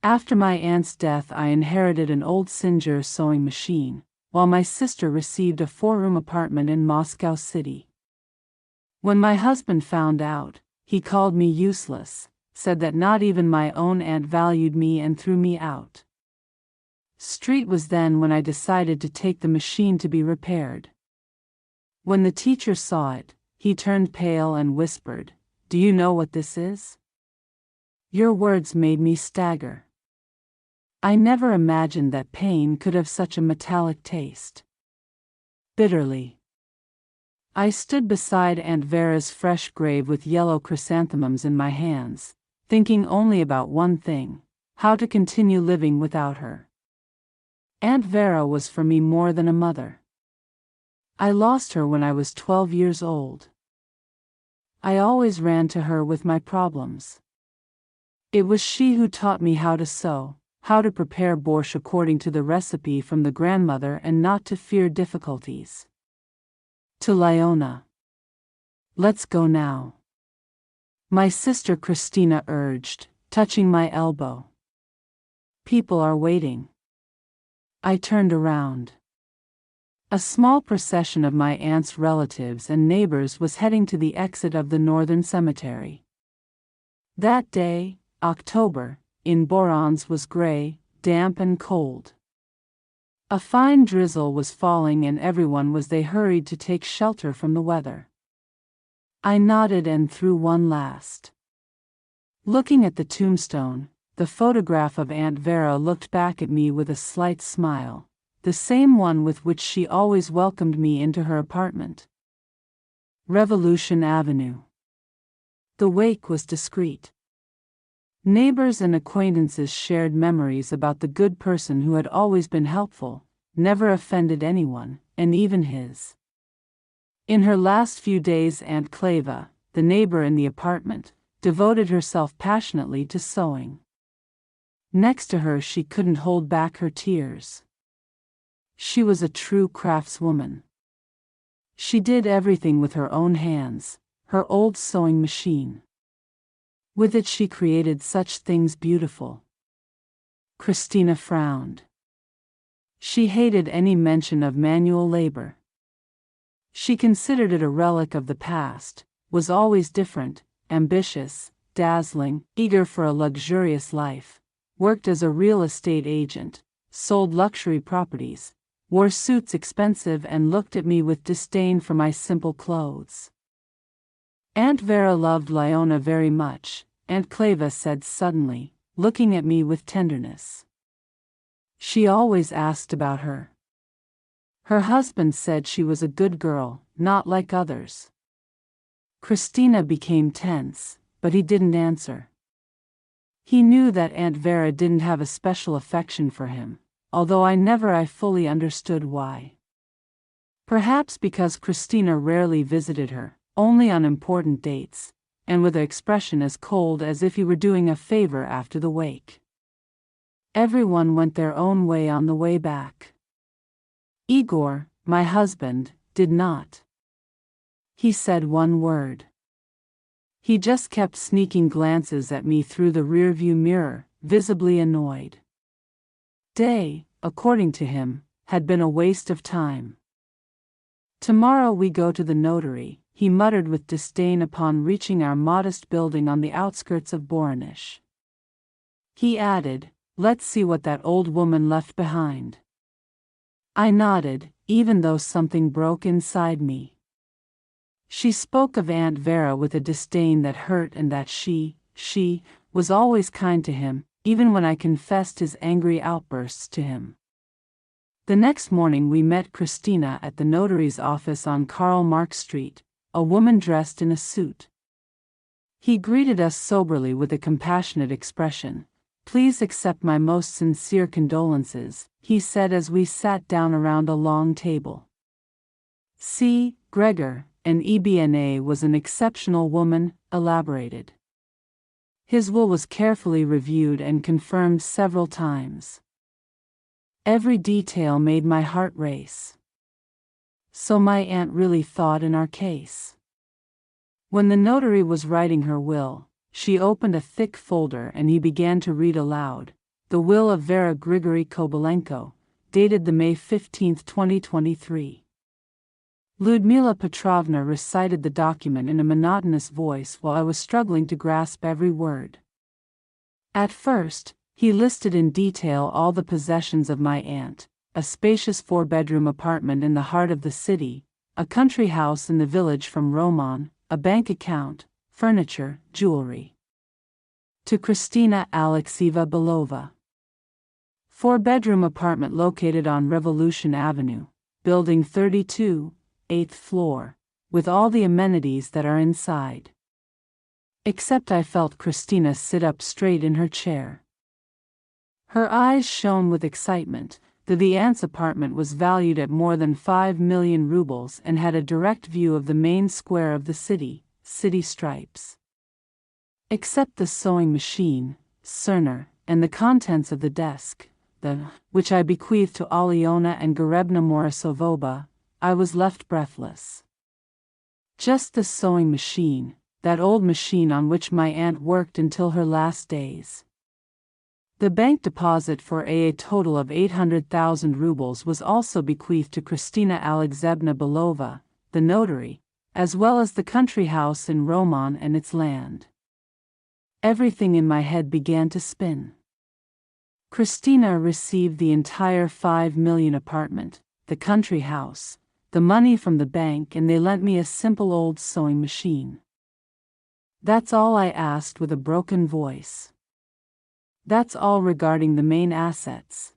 After my aunt's death, I inherited an old Singer sewing machine, while my sister received a 4-room apartment in Moscow City. When my husband found out, he called me useless, said that not even my own aunt valued me and threw me out. Street was then when I decided to take the machine to be repaired. When the teacher saw it, he turned pale and whispered, "Do you know what this is?" Your words made me stagger. I never imagined that pain could have such a metallic taste. Bitterly, I stood beside Aunt Vera's fresh grave with yellow chrysanthemums in my hands, thinking only about one thing: how to continue living without her. Aunt Vera was for me more than a mother. I lost her when I was 12 years old. I always ran to her with my problems. It was she who taught me how to sew, how to prepare borscht according to the recipe from the grandmother, and not to fear difficulties. To Aliona. "Let's go now," my sister Christina urged, touching my elbow. "People are waiting." I turned around. A small procession of my aunt's relatives and neighbors was heading to the exit of the northern cemetery. That day, October, in Borås was gray, damp and cold. A fine drizzle was falling and everyone was they hurried to take shelter from the weather. I nodded and threw one last. Looking at the tombstone, the photograph of Aunt Vera looked back at me with a slight smile, the same one with which she always welcomed me into her apartment. Revolution Avenue. The wake was discreet. Neighbors and acquaintances shared memories about the good person who had always been helpful, never offended anyone, and even his. In her last few days, Aunt Cleva, the neighbor in the apartment, devoted herself passionately to sewing. Next to her, she couldn't hold back her tears. She was a true craftswoman. She did everything with her own hands, her old sewing machine. With it she created such things beautiful. Christina frowned. She hated any mention of manual labor. She considered it a relic of the past, was always different, ambitious, dazzling, eager for a luxurious life, worked as a real estate agent, sold luxury properties, wore suits expensive, and looked at me with disdain for my simple clothes. Aunt Vera loved Aliona very much, Aunt Cleva said suddenly, looking at me with tenderness. She always asked about her. Her husband said she was a good girl, not like others. Christina became tense, but he didn't answer. He knew that Aunt Vera didn't have a special affection for him, although I fully understood why. Perhaps because Christina rarely visited her, only on important dates, and with an expression as cold as if he were doing a favor after the wake. Everyone went their own way on the way back. Igor, my husband, did not. He said one word. He just kept sneaking glances at me through the rearview mirror, visibly annoyed. Day, according to him, had been a waste of time. Tomorrow we go to the notary, he muttered with disdain upon reaching our modest building on the outskirts of Borås. He added, "Let's see what that old woman left behind." I nodded, even though something broke inside me. She spoke of Aunt Vera with a disdain that hurt, and that she was always kind to him, even when I confessed his angry outbursts to him. The next morning we met Christina at the notary's office on Karl Marx Street, a woman dressed in a suit. He greeted us soberly with a compassionate expression. "Please accept my most sincere condolences," he said as we sat down around a long table. "C. Gregor, an EBNA, was an exceptional woman," elaborated. His will was carefully reviewed and confirmed several times. Every detail made my heart race. So my aunt really thought in our case. When the notary was writing her will, she opened a thick folder and he began to read aloud, The Will of Vera Grigory Kobylenko, dated the May 15, 2023. Ludmila Petrovna recited the document in a monotonous voice while I was struggling to grasp every word. At first, he listed in detail all the possessions of my aunt: a spacious 4-bedroom apartment in the heart of the city, a country house in the village from Roman, a bank account, furniture, jewelry. To Kristina Alexieva Belova. 4-bedroom apartment located on Revolution Avenue, Building 32, 8th floor, with all the amenities that are inside. Except I felt Kristina sit up straight in her chair. Her eyes shone with excitement. The aunt's apartment was valued at more than 5 million rubles and had a direct view of the main square of the city stripes. Except the sewing machine, Cerner, and the contents of the desk, which I bequeathed to Aliona and Garebna Morisovova, I was left breathless. Just the sewing machine, that old machine on which my aunt worked until her last days. The bank deposit for a total of 800,000 rubles was also bequeathed to Kristina Alexeyevna Belova, the notary, as well as the country house in Roman and its land. Everything in my head began to spin. Kristina received the entire 5 million apartment, the country house, the money from the bank, and they lent me a simple old sewing machine. That's all, I asked with a broken voice. That's all regarding the main assets.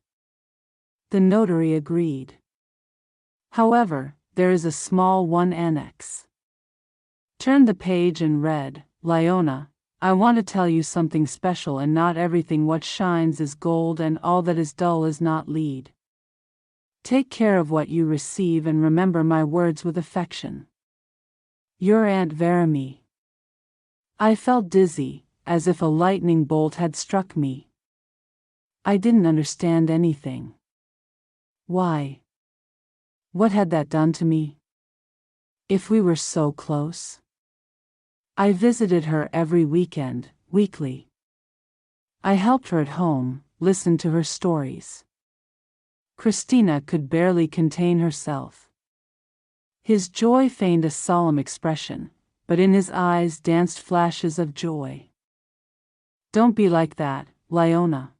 The notary agreed. However, there is a small one annex. Turned the page and read, Aliona, I want to tell you something special, and not everything what shines is gold, and all that is dull is not lead. Take care of what you receive and remember my words with affection. Your Aunt Veramy. I felt dizzy, as if a lightning bolt had struck me. I didn't understand anything. Why? What had that done to me? If we were so close. I visited her every weekend, weekly. I helped her at home, listened to her stories. Kristina could barely contain herself. His joy feigned a solemn expression, but in his eyes danced flashes of joy. Don't be like that, Aliona.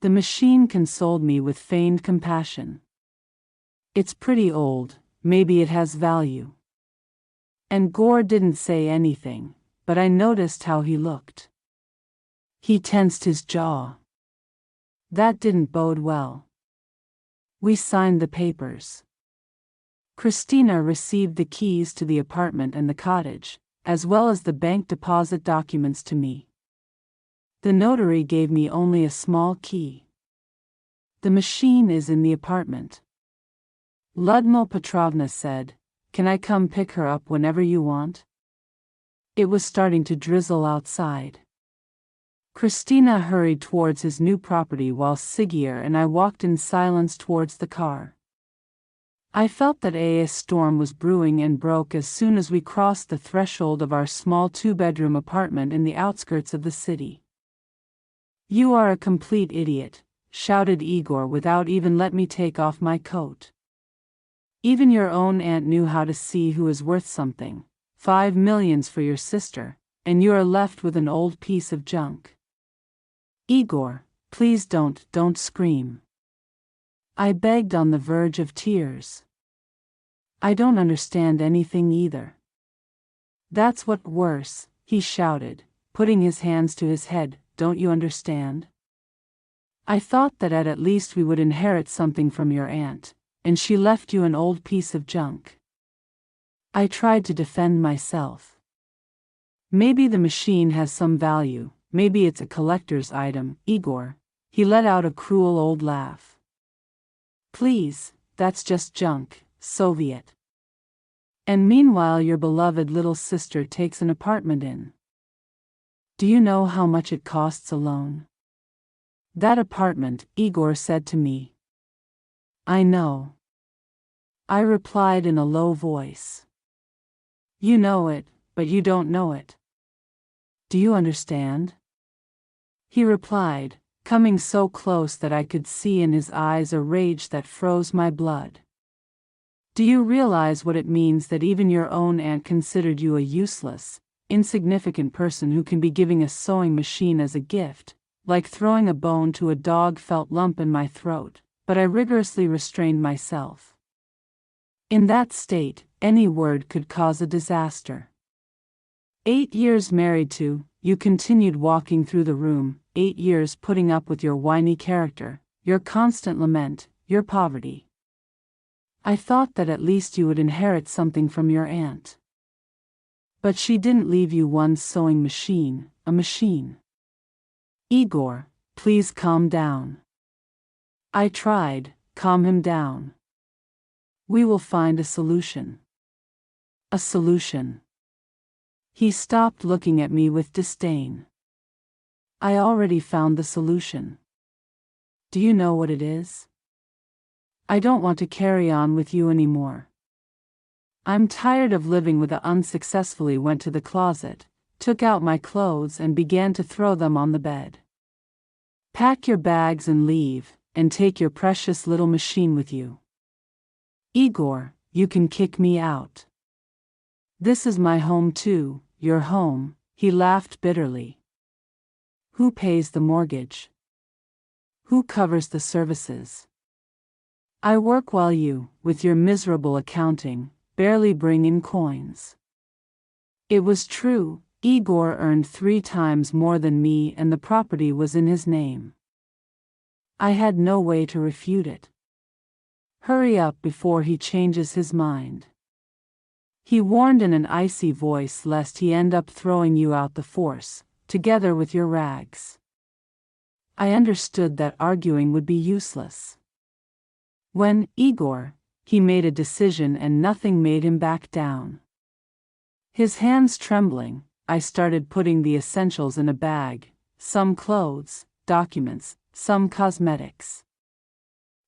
The machine consoled me with feigned compassion. It's pretty old, maybe it has value. And Gore didn't say anything, but I noticed how he looked. He tensed his jaw. That didn't bode well. We signed the papers. Kristina received the keys to the apartment and the cottage, as well as the bank deposit documents to me. The notary gave me only a small key. The machine is in the apartment. Ludmila Petrovna said, Can I come pick her up whenever you want? It was starting to drizzle outside. Kristina hurried towards his new property while Sigier and I walked in silence towards the car. I felt that a storm was brewing and broke as soon as we crossed the threshold of our small 2-bedroom apartment in the outskirts of the city. You are a complete idiot, shouted Igor without even let me take off my coat. Even your own aunt knew how to see who is worth something. 5 millions for your sister, and you are left with an old piece of junk. Igor, please don't scream. I begged on the verge of tears. I don't understand anything either. That's what's worse, he shouted, putting his hands to his head, don't you understand? I thought that at least we would inherit something from your aunt, and she left you an old piece of junk. I tried to defend myself. Maybe the machine has some value, maybe it's a collector's item, Igor. He let out a cruel old laugh. Please, that's just junk, Soviet. And meanwhile your beloved little sister takes an apartment in. Do you know how much it costs alone? That apartment, Igor said to me. I know. I replied in a low voice. You know it, but you don't know it. Do you understand? He replied, coming so close that I could see in his eyes a rage that froze my blood. Do you realize what it means that even your own aunt considered you a useless, insignificant person who can be giving a sewing machine as a gift? Like throwing a bone to a dog felt lump in my throat, but I rigorously restrained myself. In that state, any word could cause a disaster. 8 years married to, you continued walking through the room, 8 years putting up with your whiny character, your constant lament, your poverty. I thought that at least you would inherit something from your aunt. But she didn't leave you one sewing machine, a machine. Igor, please calm down. I tried, calm him down. We will find a solution. A solution. He stopped looking at me with disdain. I already found the solution. Do you know what it is? I don't want to carry on with you anymore. I'm tired of living with. I unsuccessfully went to the closet, took out my clothes and began to throw them on the bed. Pack your bags and leave, and take your precious little machine with you. Igor, you can kick me out. This is my home too, your home, he laughed bitterly. Who pays the mortgage? Who covers the services? I work while you, with your miserable accounting, barely bring in coins. It was true, Igor earned 3 times more than me and the property was in his name. I had no way to refute it. Hurry up before he changes his mind. He warned in an icy voice lest he end up throwing you out the force, together with your rags. I understood that arguing would be useless. When, Igor, he made a decision and nothing made him back down. His hands trembling, I started putting the essentials in a bag, some clothes, documents, some cosmetics.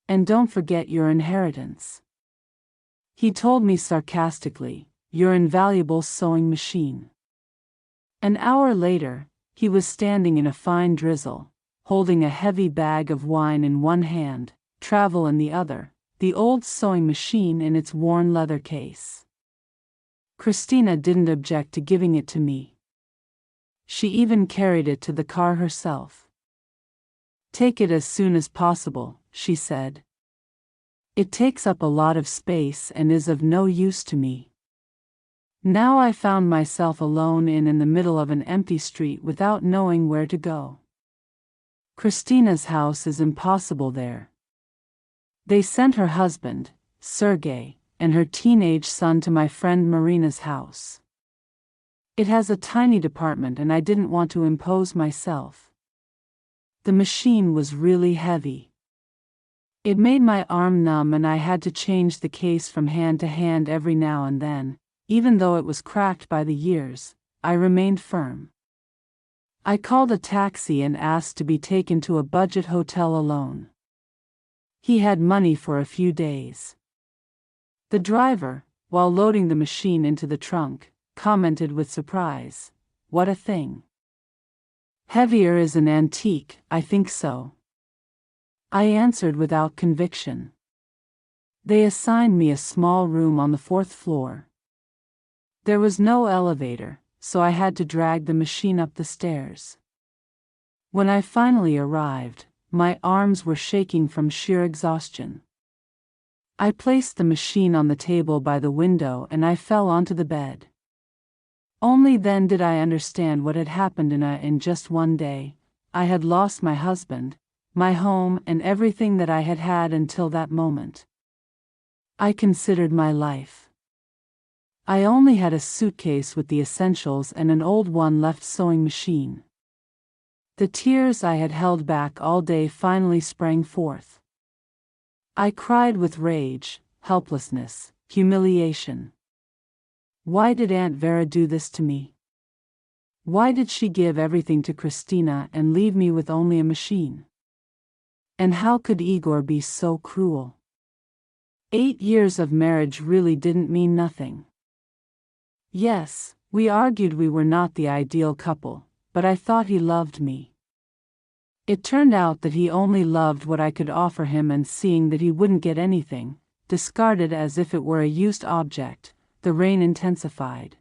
And don't forget your inheritance. He told me sarcastically, your invaluable sewing machine. An hour later, he was standing in a fine drizzle, holding a heavy bag of wine in one hand, travel in the other, the old sewing machine in its worn leather case. Christina didn't object to giving it to me. She even carried it to the car herself. Take it as soon as possible, she said. It takes up a lot of space and is of no use to me. Now I found myself alone in the middle of an empty street without knowing where to go. Christina's house is impossible there. They sent her husband, Sergei, and her teenage son to my friend Marina's house. It has a tiny department and I didn't want to impose myself. The machine was really heavy. It made my arm numb and I had to change the case from hand to hand every now and then. Even though it was cracked by the years, I remained firm. I called a taxi and asked to be taken to a budget hotel alone. He had money for a few days. The driver, while loading the machine into the trunk, commented with surprise, "What a thing. Heavier is an antique, I think so." I answered without conviction. They assigned me a small room on the 4th floor. There was no elevator, so I had to drag the machine up the stairs. When I finally arrived, my arms were shaking from sheer exhaustion. I placed the machine on the table by the window and I fell onto the bed. Only then did I understand what had happened in just one day. I had lost my husband, my home and everything that I had had until that moment. I considered my life. I only had a suitcase with the essentials and an old one-left sewing machine. The tears I had held back all day finally sprang forth. I cried with rage, helplessness, humiliation. Why did Aunt Vera do this to me? Why did she give everything to Christina and leave me with only a machine? And how could Igor be so cruel? 8 years of marriage really didn't mean nothing. Yes, we argued we were not the ideal couple, but I thought he loved me. It turned out that he only loved what I could offer him, and seeing that he wouldn't get anything, discarded as if it were a used object, the rain intensified.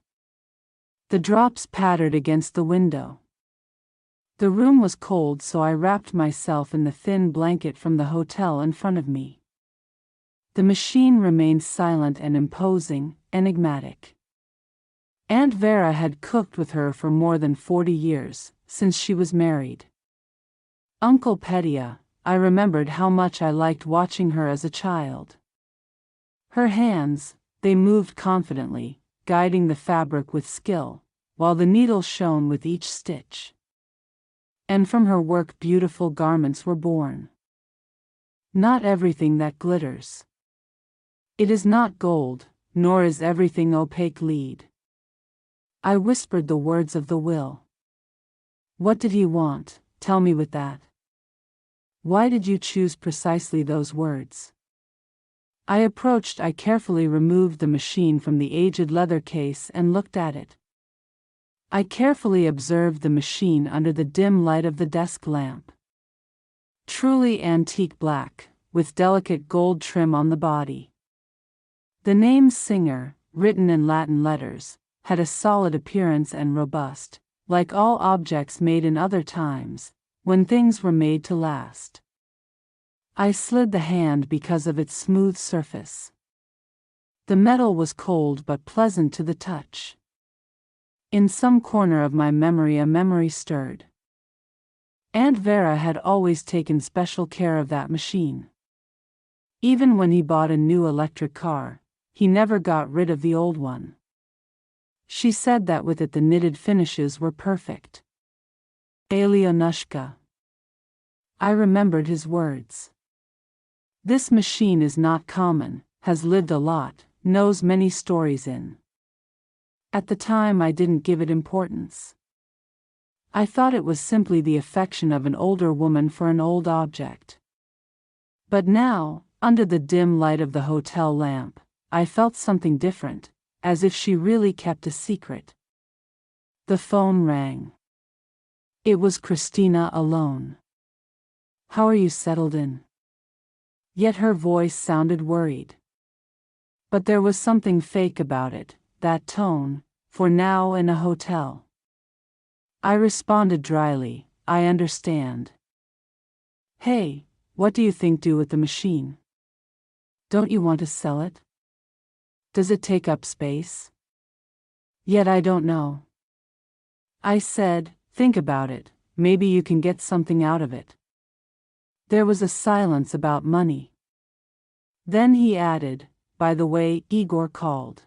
The drops pattered against the window. The room was cold, so I wrapped myself in the thin blanket from the hotel in front of me. The machine remained silent and imposing, enigmatic. Aunt Vera had cooked with her for more than 40 years, since she was married. Uncle Petya, I remembered how much I liked watching her as a child. Her hands, they moved confidently, guiding the fabric with skill, while the needle shone with each stitch. And from her work beautiful garments were born. Not everything that glitters. It is not gold, nor is everything opaque lead. I whispered the words of the will. What did he want? Tell me with that. Why did you choose precisely those words? I approached. I carefully removed the machine from the aged leather case and looked at it. I carefully observed the machine under the dim light of the desk lamp. Truly antique black, with delicate gold trim on the body. The name Singer, written in Latin letters, had a solid appearance and robust, like all objects made in other times, when things were made to last. I slid the hand because of its smooth surface. The metal was cold but pleasant to the touch. In some corner of my memory a memory stirred. Aunt Vera had always taken special care of that machine. Even when he bought a new electric car, he never got rid of the old one. She said that with it the knitted finishes were perfect. Alionushka. I remembered his words. This machine is not common, has lived a lot, knows many stories in. At the time I didn't give it importance. I thought it was simply the affection of an older woman for an old object. But now, under the dim light of the hotel lamp, I felt something different, as if she really kept a secret. The phone rang. It was Christina alone. How are you settled in? Yet her voice sounded worried. But there was something fake about it, that tone, for now in a hotel. I responded dryly, I understand. Hey, what do you think do with the machine? Don't you want to sell it? Does it take up space? Yet I don't know. I said, think about it, maybe you can get something out of it. There was a silence about money. Then he added, by the way, Igor called.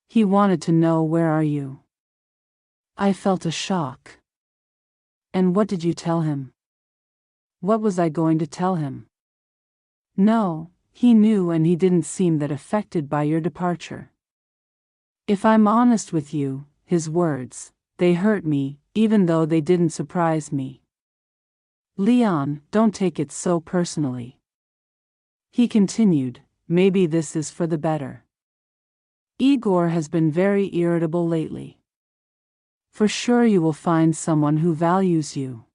He wanted to know where are you. I felt a shock. And what did you tell him? What was I going to tell him? No, he knew and he didn't seem that affected by your departure. If I'm honest with you, his words, they hurt me, even though they didn't surprise me. Leon, don't take it so personally. He continued, maybe this is for the better. Igor has been very irritable lately. For sure you will find someone who values you.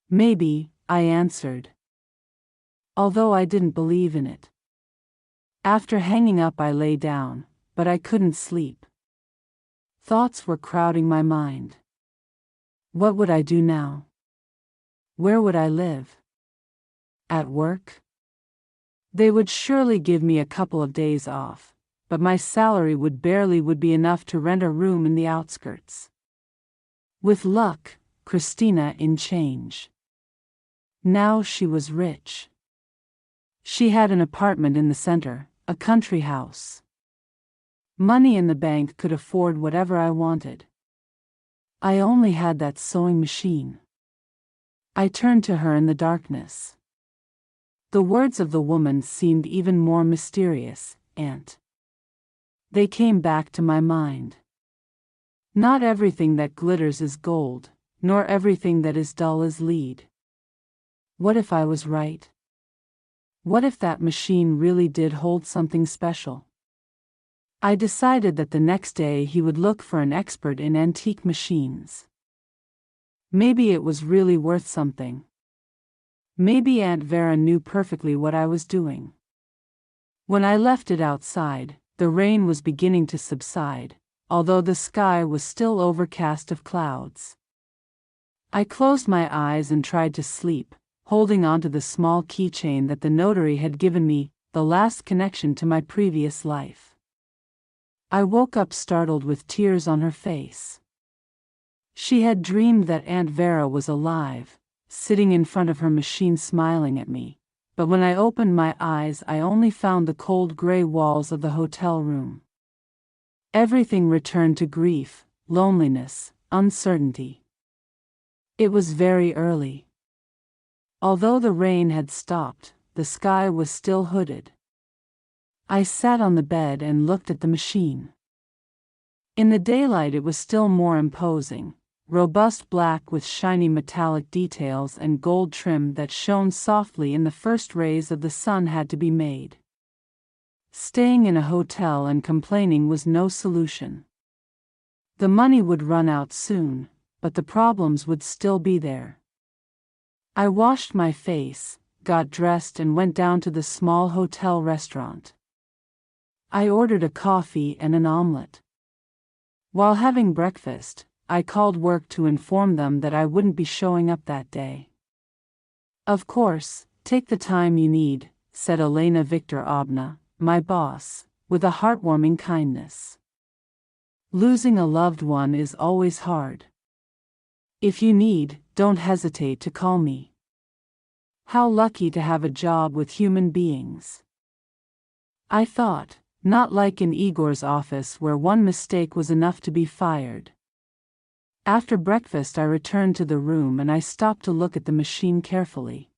Maybe, I answered. Although I didn't believe in it. After hanging up I lay down, but I couldn't sleep. Thoughts were crowding my mind. What would I do now? Where would I live? At work? They would surely give me a couple of days off, but my salary would be enough to rent a room in the outskirts. With luck, Christina in change. Now she was rich. She had an apartment in the center, a country house. Money in the bank could afford whatever I wanted. I only had that sewing machine. I turned to her in the darkness. The words of the woman seemed even more mysterious, Aunt. They came back to my mind. Not everything that glitters is gold, nor everything that is dull is lead. What if I was right? What if that machine really did hold something special? I decided that the next day he would look for an expert in antique machines. Maybe it was really worth something. Maybe Aunt Vera knew perfectly what I was doing. When I left it outside, the rain was beginning to subside, although the sky was still overcast of clouds. I closed my eyes and tried to sleep, holding onto the small keychain that the notary had given me, the last connection to my previous life. I woke up startled with tears on her face. She had dreamed that Aunt Vera was alive, sitting in front of her machine smiling at me, but when I opened my eyes I only found the cold gray walls of the hotel room. Everything returned to grief, loneliness, uncertainty. It was very early. Although the rain had stopped, the sky was still hooded. I sat on the bed and looked at the machine. In the daylight it was still more imposing, robust black with shiny metallic details and gold trim that shone softly in the first rays of the sun had to be made. Staying in a hotel and complaining was no solution. The money would run out soon, but the problems would still be there. I washed my face, got dressed and went down to the small hotel restaurant. I ordered a coffee and an omelet. While having breakfast, I called work to inform them that I wouldn't be showing up that day. "Of course, take the time you need," said Elena Viktorovna, my boss, with a heartwarming kindness. Losing a loved one is always hard. If you need, don't hesitate to call me. How lucky to have a job with human beings. I thought, not like in Igor's office where one mistake was enough to be fired. After breakfast I returned to the room and I stopped to look at the machine carefully.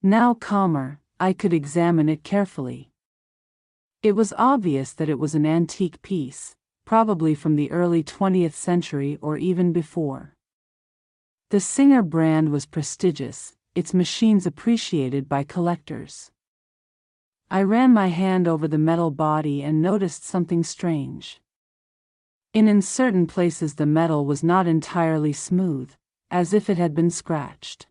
Now calmer, I could examine it carefully. It was obvious that it was an antique piece, probably from the early 20th century or even before. The Singer brand was prestigious, its machines appreciated by collectors. I ran my hand over the metal body and noticed something strange. In certain places the metal was not entirely smooth, as if it had been scratched.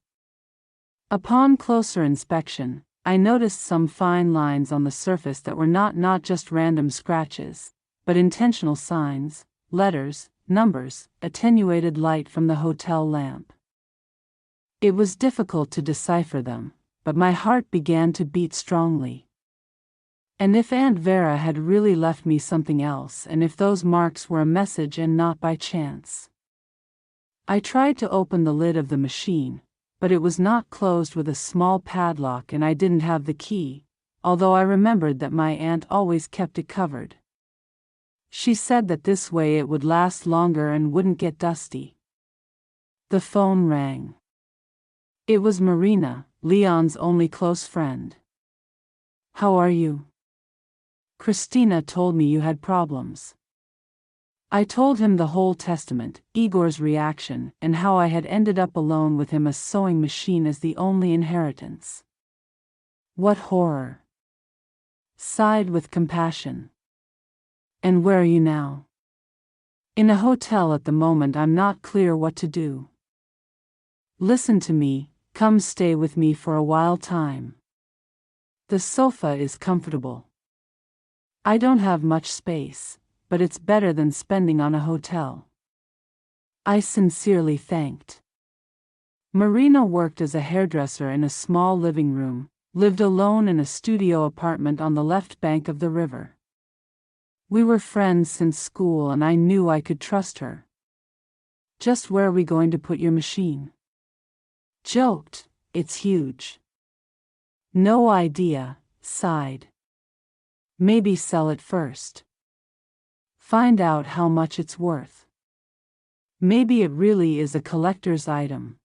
Upon closer inspection, I noticed some fine lines on the surface that were not just random scratches, but intentional signs, letters, numbers, attenuated light from the hotel lamp. It was difficult to decipher them, but my heart began to beat strongly. And if Aunt Vera had really left me something else, and if those marks were a message and not by chance. I tried to open the lid of the machine, but it was not closed with a small padlock and I didn't have the key, although I remembered that my aunt always kept it covered. She said that this way it would last longer and wouldn't get dusty. The phone rang. It was Marina, Leon's only close friend. "How are you? Christina told me you had problems." I told him the whole testament, Igor's reaction, and how I had ended up alone with him, a sewing machine as the only inheritance. "What horror!" Sighed with compassion. "And where are you now?" "In a hotel at the moment. I'm not clear what to do." "Listen to me, come stay with me for a while time. The sofa is comfortable. I don't have much space, but it's better than spending on a hotel." I sincerely thanked. Marina worked as a hairdresser in a small living room, lived alone in a studio apartment on the left bank of the river. We were friends since school and I knew I could trust her. "Just where are we going to put your machine?" Joked, "It's huge." "No idea," sighed. "Maybe sell it first. Find out how much it's worth. Maybe it really is a collector's item."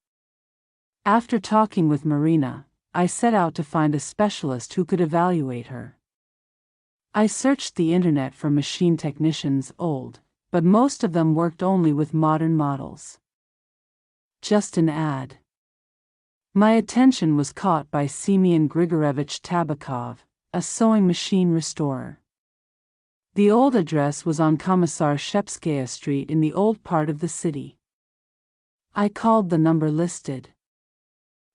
After talking with Marina, I set out to find a specialist who could evaluate her. I searched the internet for machine technicians, but most of them worked only with modern models. Just an ad. My attention was caught by Semyon Grigorevich Tabakov, a sewing machine restorer. The old address was on Commissar Shepskaya Street in the old part of the city. I called the number listed.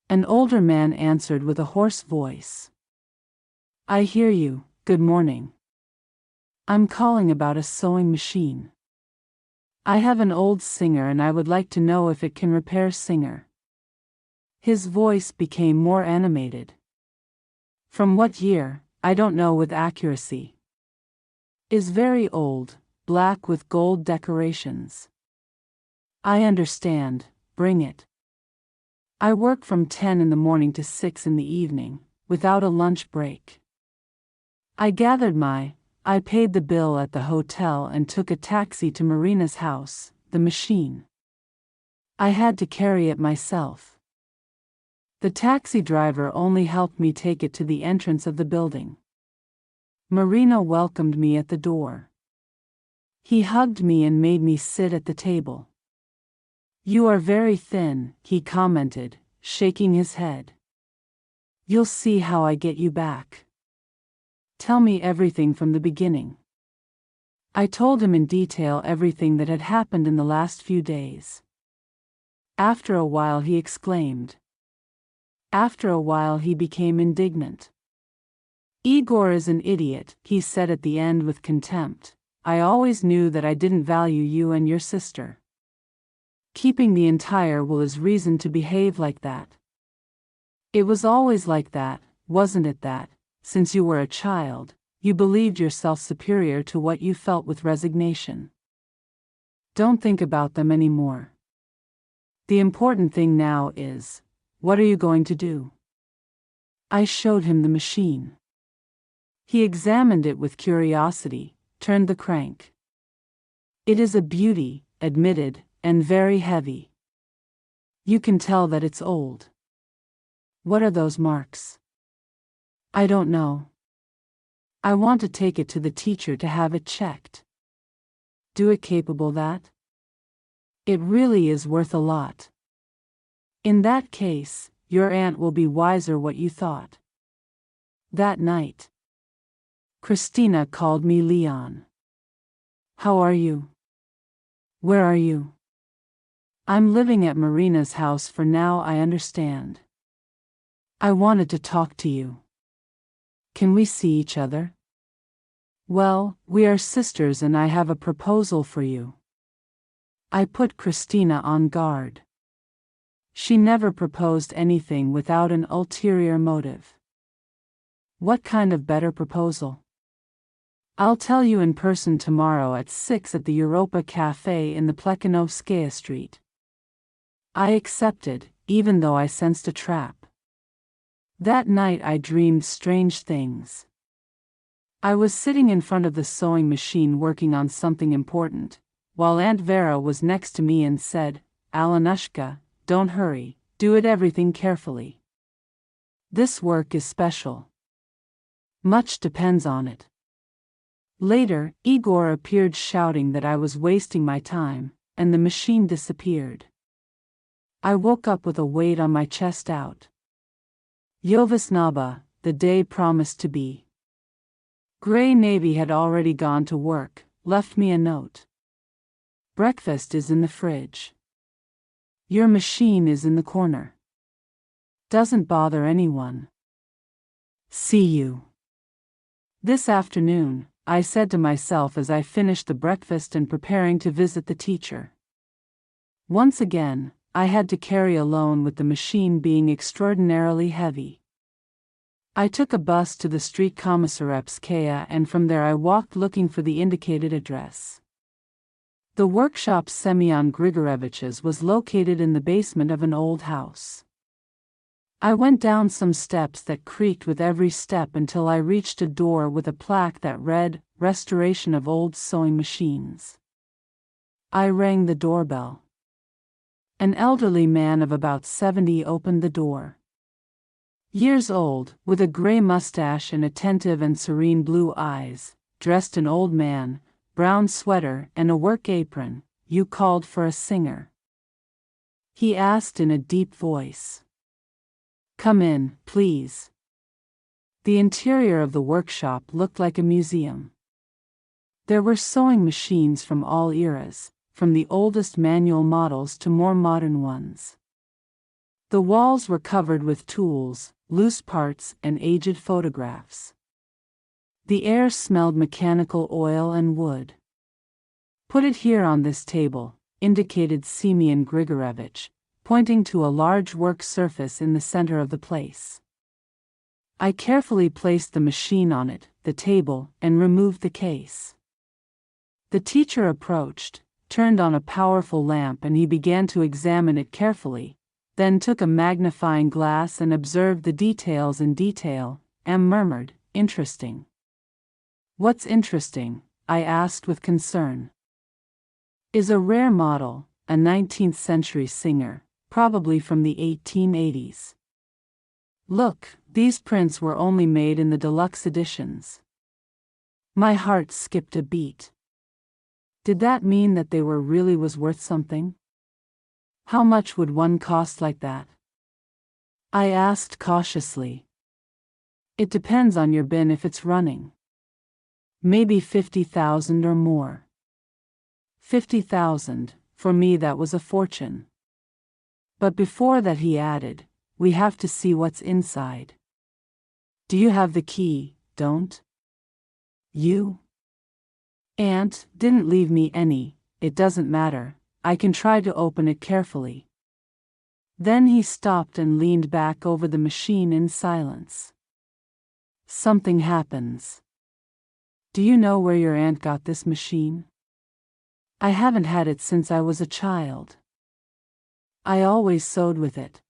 An older man answered with a hoarse voice. I hear you, good morning. I'm calling about a sewing machine. I have an old Singer and I would like to know if it can repair Singer. His voice became more animated. From what year, I don't know with accuracy. Is very old, black with gold decorations. I understand, bring it. I work from 10 in the morning to 6 in the evening, without a lunch break. I paid the bill at the hotel and took a taxi to Marina's house, the machine. I had to carry it myself. The taxi driver only helped me take it to the entrance of the building. Marina welcomed me at the door. He hugged me and made me sit at the table. You are very thin, he commented, shaking his head. You'll see how I get you back. Tell me everything from the beginning. I told him in detail everything that had happened in the last few days. After a while he exclaimed. After a while he became indignant. Igor is an idiot, he said at the end with contempt. I always knew that I didn't value you and your sister. Keeping the entire will is reason to behave like that. It was always like that, wasn't it that, since you were a child, you believed yourself superior to what you felt with resignation? Don't think about them anymore. The important thing now is, what are you going to do? I showed him the machine. He examined it with curiosity, turned the crank. It is a beauty, admitted, and very heavy. You can tell that it's old. What are those marks? I don't know. I want to take it to the teacher to have it checked. Do it capable that? It really is worth a lot. In that case, your aunt will be wiser what you thought. That night, Christina called me Leon. How are you? Where are you? I'm living at Marina's house for now, I understand. I wanted to talk to you. Can we see each other? Well, we are sisters and I have a proposal for you. I put Christina on guard. She never proposed anything without an ulterior motive. What kind of better proposal? I'll tell you in person tomorrow at 6 at the Europa Cafe in the Plekhanovskaya Street. I accepted, even though I sensed a trap. That night I dreamed strange things. I was sitting in front of the sewing machine working on something important, while Aunt Vera was next to me and said, Alenushka, don't hurry, do it everything carefully. This work is special. Much depends on it. Later, Igor appeared shouting that I was wasting my time, and the machine disappeared. I woke up with a weight on my chest out. Yovasnaba, the day promised to be. Grey Navy had already gone to work, left me a note. Breakfast is in the fridge. Your machine is in the corner. Doesn't bother anyone. See you. This afternoon, I said to myself as I finished the breakfast and preparing to visit the teacher. Once again, I had to carry alone with the machine being extraordinarily heavy. I took a bus to the street Commissarevskaya and from there I walked looking for the indicated address. The workshop Semyon Grigorevich's was located in the basement of an old house. I went down some steps that creaked with every step until I reached a door with a plaque that read, Restoration of Old Sewing Machines. I rang the doorbell. An elderly man of about 70 opened the door. Years old, with a gray mustache and attentive and serene blue eyes, dressed an old man, brown sweater and a work apron. You called for a singer? He asked in a deep voice. Come in, please. The interior of the workshop looked like a museum. There were sewing machines from all eras, from the oldest manual models to more modern ones. The walls were covered with tools, loose parts, and aged photographs. The air smelled mechanical oil and wood. "Put it here on this table," indicated Semyon Grigorevich, pointing to a large work surface in the center of the place. I carefully placed the machine on it, the table, and removed the case. The teacher approached, turned on a powerful lamp, and he began to examine it carefully, then took a magnifying glass and observed the details in detail, and murmured, "Interesting." "What's interesting?" I asked with concern. "Is a rare model, a 19th century Singer, probably from the 1880s. Look, these prints were only made in the deluxe editions." My heart skipped a beat. Did that mean that they were really was worth something? How much would one cost like that? I asked cautiously. "It depends on your bin if it's running. Maybe 50,000 or more." 50,000, for me that was a fortune. But before that he added, "We have to see what's inside. Do you have the key, don't you?" "Aunt didn't leave me any. It doesn't matter, I can try to open it carefully." Then he stopped and leaned back over the machine in silence. "Something happens. Do you know where your aunt got this machine?" "I haven't had it since I was a child. I always sewed with it."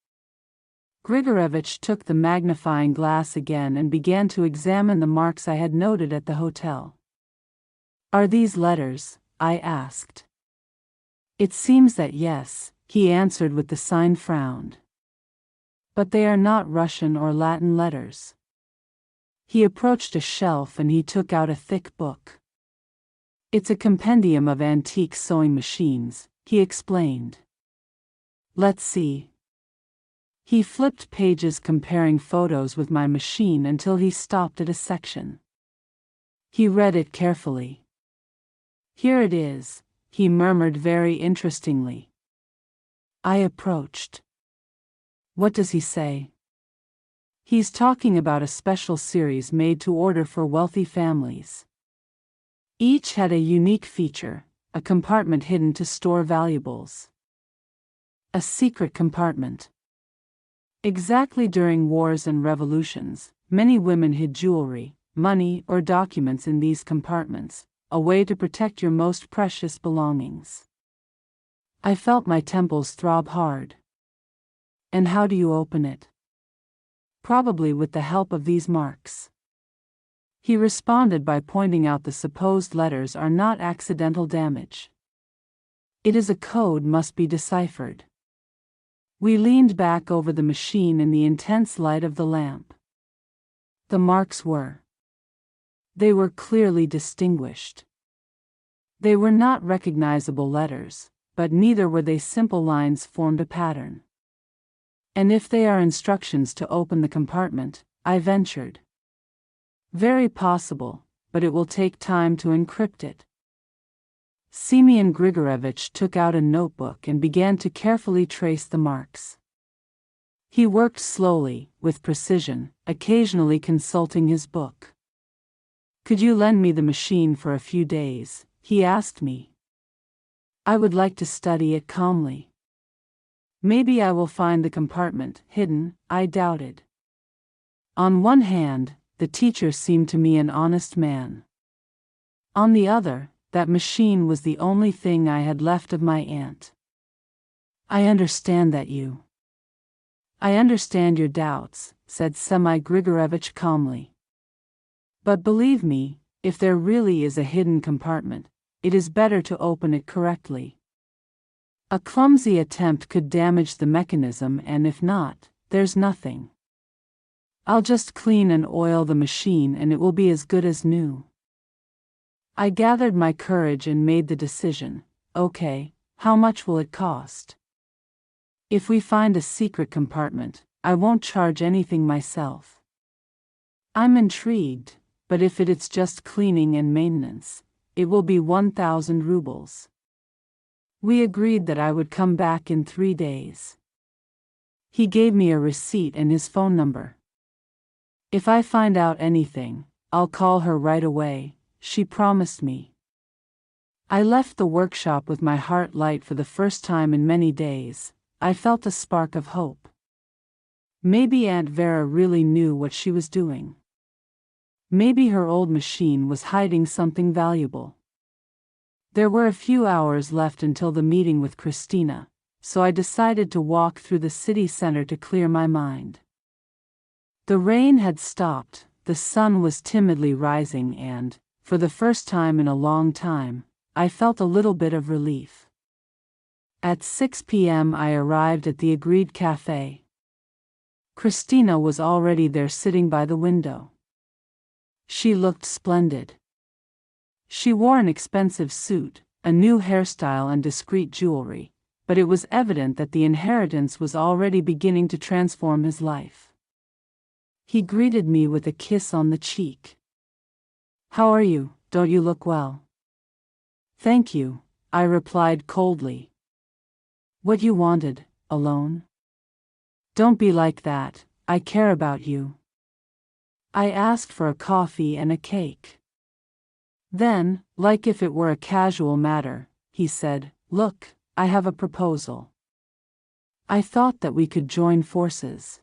Grigorevich took the magnifying glass again and began to examine the marks I had noted at the hotel. "Are these letters?" I asked. "It seems that yes," he answered with the sign frowned. "But they are not Russian or Latin letters." He approached a shelf and he took out a thick book. "It's a compendium of antique sewing machines," he explained. "Let's see." He flipped pages comparing photos with my machine until he stopped at a section. He read it carefully. "Here it is," he murmured very interestingly. I approached. "What does he say?" "He's talking about a special series made to order for wealthy families. Each had a unique feature, a compartment hidden to store valuables. A secret compartment. Exactly during wars and revolutions, many women hid jewelry, money, or documents in these compartments, a way to protect your most precious belongings." I felt my temples throb hard. "And how do you open it?" "Probably with the help of these marks." He responded by pointing out the supposed letters are not accidental damage. "It is a code must be deciphered." We leaned back over the machine in the intense light of the lamp. The marks were. They were clearly distinguished. They were not recognizable letters, but neither were they simple lines formed a pattern. "And if they are instructions to open the compartment," I ventured. "Very possible, but it will take time to encrypt it." Semyon Grigorevich took out a notebook and began to carefully trace the marks. He worked slowly, with precision, occasionally consulting his book. "Could you lend me the machine for a few days?" he asked me. "I would like to study it calmly. Maybe I will find the compartment hidden," I doubted. On one hand, the teacher seemed to me an honest man. On the other, that machine was the only thing I had left of my aunt. "I understand your doubts," said Semyon Grigorevich calmly. "But believe me, if there really is a hidden compartment, it is better to open it correctly. A clumsy attempt could damage the mechanism, and if not, there's nothing. I'll just clean and oil the machine and it will be as good as new." I gathered my courage and made the decision, "Okay, how much will it cost?" "If we find a secret compartment, I won't charge anything myself." "I'm intrigued, but if it's just cleaning and maintenance, it will be 1,000 rubles." We agreed that I would come back in 3 days. He gave me a receipt and his phone number. If I find out anything, I'll call her right away, she promised me. I left the workshop with my heart light for the first time in many days. I felt a spark of hope. Maybe Aunt Vera really knew what she was doing. Maybe her old machine was hiding something valuable. There were a few hours left until the meeting with Christina, so I decided to walk through the city center to clear my mind. The rain had stopped, the sun was timidly rising and, for the first time in a long time, I felt a little bit of relief. At 6 p.m. I arrived at the agreed cafe. Christina was already there sitting by the window. She looked splendid. She wore an expensive suit, a new hairstyle and discreet jewelry, but it was evident that the inheritance was already beginning to transform his life. He greeted me with a kiss on the cheek. "How are you? Don't you look well?" "Thank you," I replied coldly. "What you wanted, alone?" "Don't be like that, I care about you." I asked for a coffee and a cake. Then, like if it were a casual matter, he said, "Look, I have a proposal. I thought that we could join forces."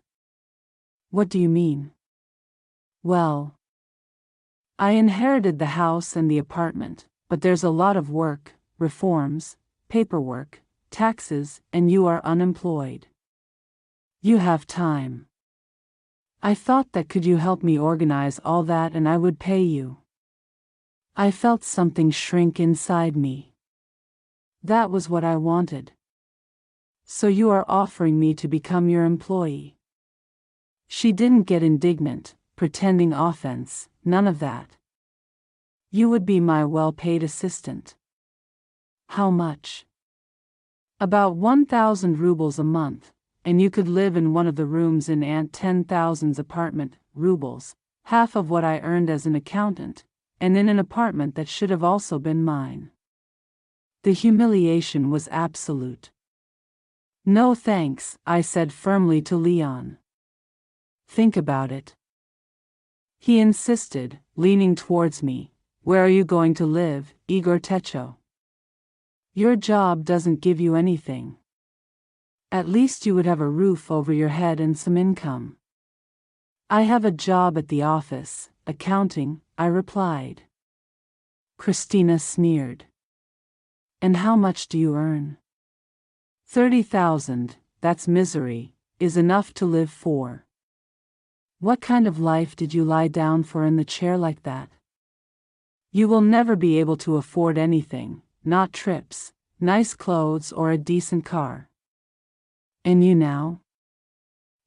"What do you mean?" "Well, I inherited the house and the apartment, but there's a lot of work, reforms, paperwork, taxes, and you are unemployed. You have time. I thought that could you help me organize all that and I would pay you." I felt something shrink inside me. That was what I wanted. "So you are offering me to become your employee?" She didn't get indignant, pretending offense, none of that. "You would be my well-paid assistant." "How much?" "About 1,000 rubles a month, and you could live in one of the rooms in Aunt 10,000's apartment, rubles, half of what I earned as an accountant, and in an apartment that should have also been mine." The humiliation was absolute. "No thanks," I said firmly to Leon. "Think about it." He insisted, leaning towards me. "Where are you going to live, Igor Techo? Your job doesn't give you anything. At least you would have a roof over your head and some income." "I have a job at the office, accounting," I replied. Christina sneered. "And how much do you earn?" 30,000, that's misery, is enough to live for." "What kind of life did you lie down for in the chair like that?" "You will never be able to afford anything, not trips, nice clothes or a decent car." "And you now?"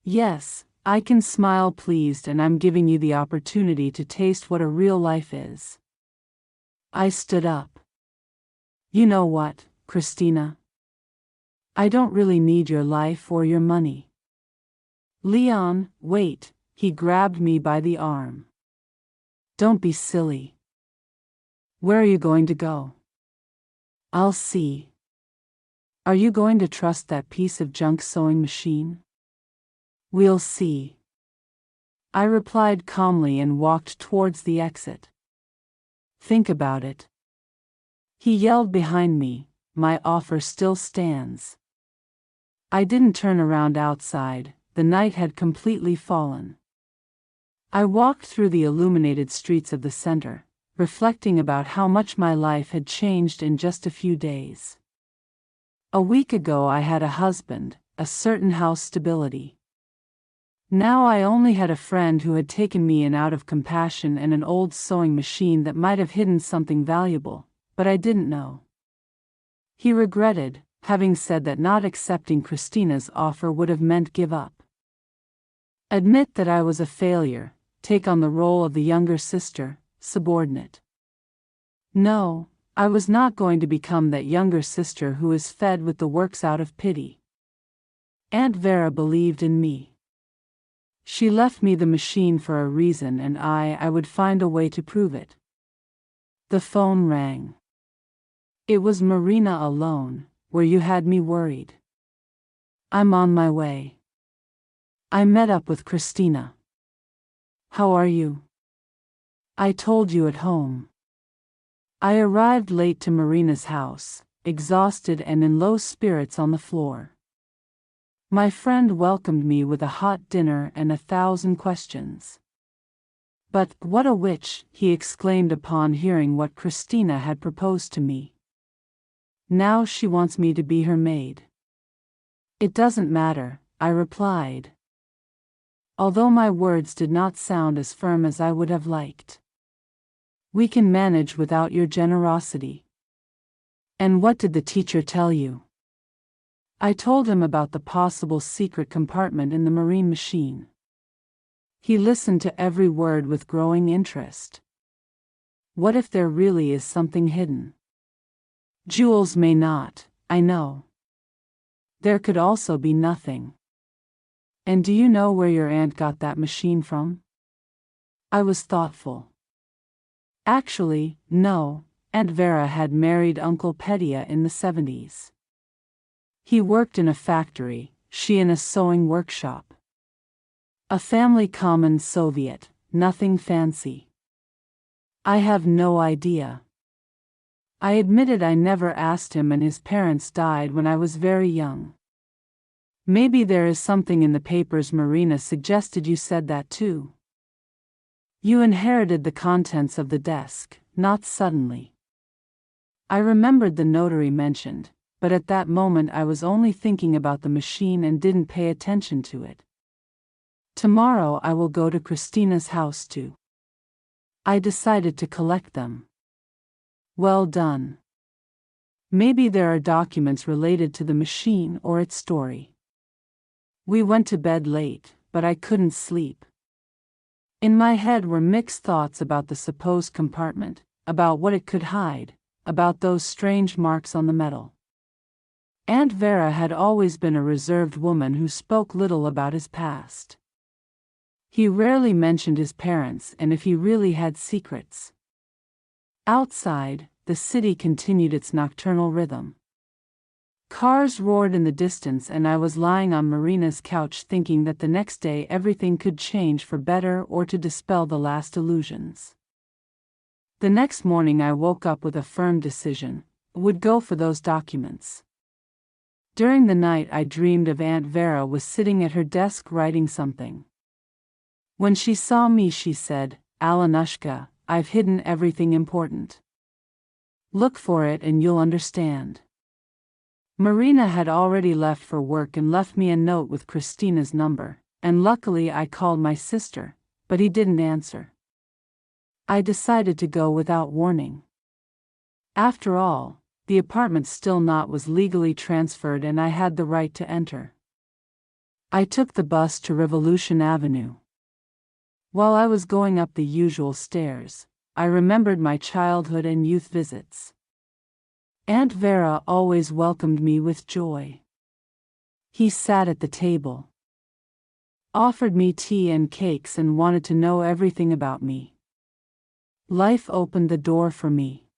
"Yes, I can smile pleased and I'm giving you the opportunity to taste what a real life is." I stood up. "You know what, Christina? I don't really need your life or your money." "Leon, wait," he grabbed me by the arm. "Don't be silly. Where are you going to go?" "I'll see." "Are you going to trust that piece of junk sewing machine?" "We'll see." I replied calmly and walked towards the exit. "Think about it." He yelled behind me, "My offer still stands." I didn't turn around outside, the night had completely fallen. I walked through the illuminated streets of the center, reflecting about how much my life had changed in just a few days. A week ago I had a husband, a certain house stability. Now I only had a friend who had taken me in out of compassion and an old sewing machine that might have hidden something valuable, but I didn't know. He regretted, having said that not accepting Christina's offer would have meant give up. Admit that I was a failure, take on the role of the younger sister, subordinate. No, I was not going to become that younger sister who is fed with the works out of pity. Aunt Vera believed in me. She left me the machine for a reason and I would find a way to prove it. The phone rang. It was Marina alone, where you had me worried. I'm on my way. I met up with Christina. How are you? I told you at home. I arrived late to Marina's house, exhausted and in low spirits on the floor. My friend welcomed me with a hot dinner and 1,000 questions. But what a witch, he exclaimed upon hearing what Christina had proposed to me. Now she wants me to be her maid. It doesn't matter, I replied, although my words did not sound as firm as I would have liked. We can manage without your generosity. And what did the teacher tell you? I told him about the possible secret compartment in the marine machine. He listened to every word with growing interest. What if there really is something hidden? Jewels may not, I know. There could also be nothing. And do you know where your aunt got that machine from? I was thoughtful. Actually, no, Aunt Vera had married Uncle Petya in the 70s. He worked in a factory, she in a sewing workshop. A family common Soviet, nothing fancy. I have no idea. I admitted I never asked him, and his parents died when I was very young. Maybe there is something in the papers. Marina suggested. You said that too. You inherited the contents of the desk, not suddenly. I remembered the notary mentioned, but at that moment I was only thinking about the machine and didn't pay attention to it. Tomorrow I will go to Christina's house too. I decided to collect them. Well done. Maybe there are documents related to the machine or its story. We went to bed late, but I couldn't sleep. In my head were mixed thoughts about the supposed compartment, about what it could hide, about those strange marks on the metal. Aunt Vera had always been a reserved woman who spoke little about his past. He rarely mentioned his parents and if he really had secrets. Outside, the city continued its nocturnal rhythm. Cars roared in the distance and I was lying on Marina's couch thinking that the next day everything could change for better or to dispel the last illusions. The next morning I woke up with a firm decision, would go for those documents. During the night I dreamed of Aunt Vera was sitting at her desk writing something. When she saw me she said, "Alionushka, I've hidden everything important. Look for it and you'll understand." Marina had already left for work and left me a note with Christina's number, and luckily I called my sister, but he didn't answer. I decided to go without warning. After all, the apartment still not was legally transferred and I had the right to enter. I took the bus to Revolution Avenue. While I was going up the usual stairs, I remembered my childhood and youth visits. Aunt Vera always welcomed me with joy. He sat at the table, offered me tea and cakes and wanted to know everything about me. Life opened the door for me.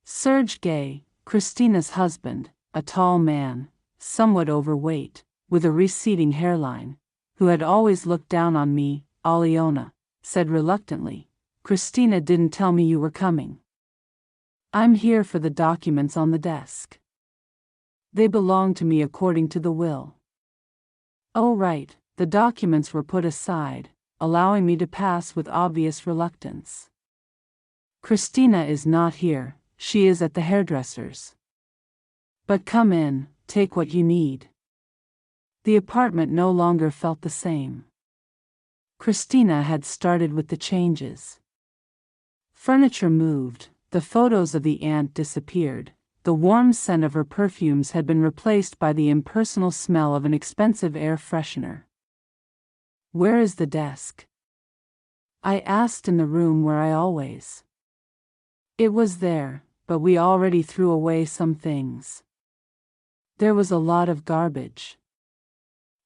Sergei, Christina's husband, a tall man, somewhat overweight, with a receding hairline, who had always looked down on me, Aliona, said reluctantly, "Christina didn't tell me you were coming. I'm here for the documents on the desk. They belong to me according to the will." Oh right, the documents were put aside, allowing me to pass with obvious reluctance. "Christina is not here, she is at the hairdresser's. But come in, take what you need." The apartment no longer felt the same. Christina had started with the changes. Furniture moved, the photos of the aunt disappeared, the warm scent of her perfumes had been replaced by the impersonal smell of an expensive air freshener. "Where is the desk?" I asked in the room where I always. It was there, but we already threw away some things. There was a lot of garbage.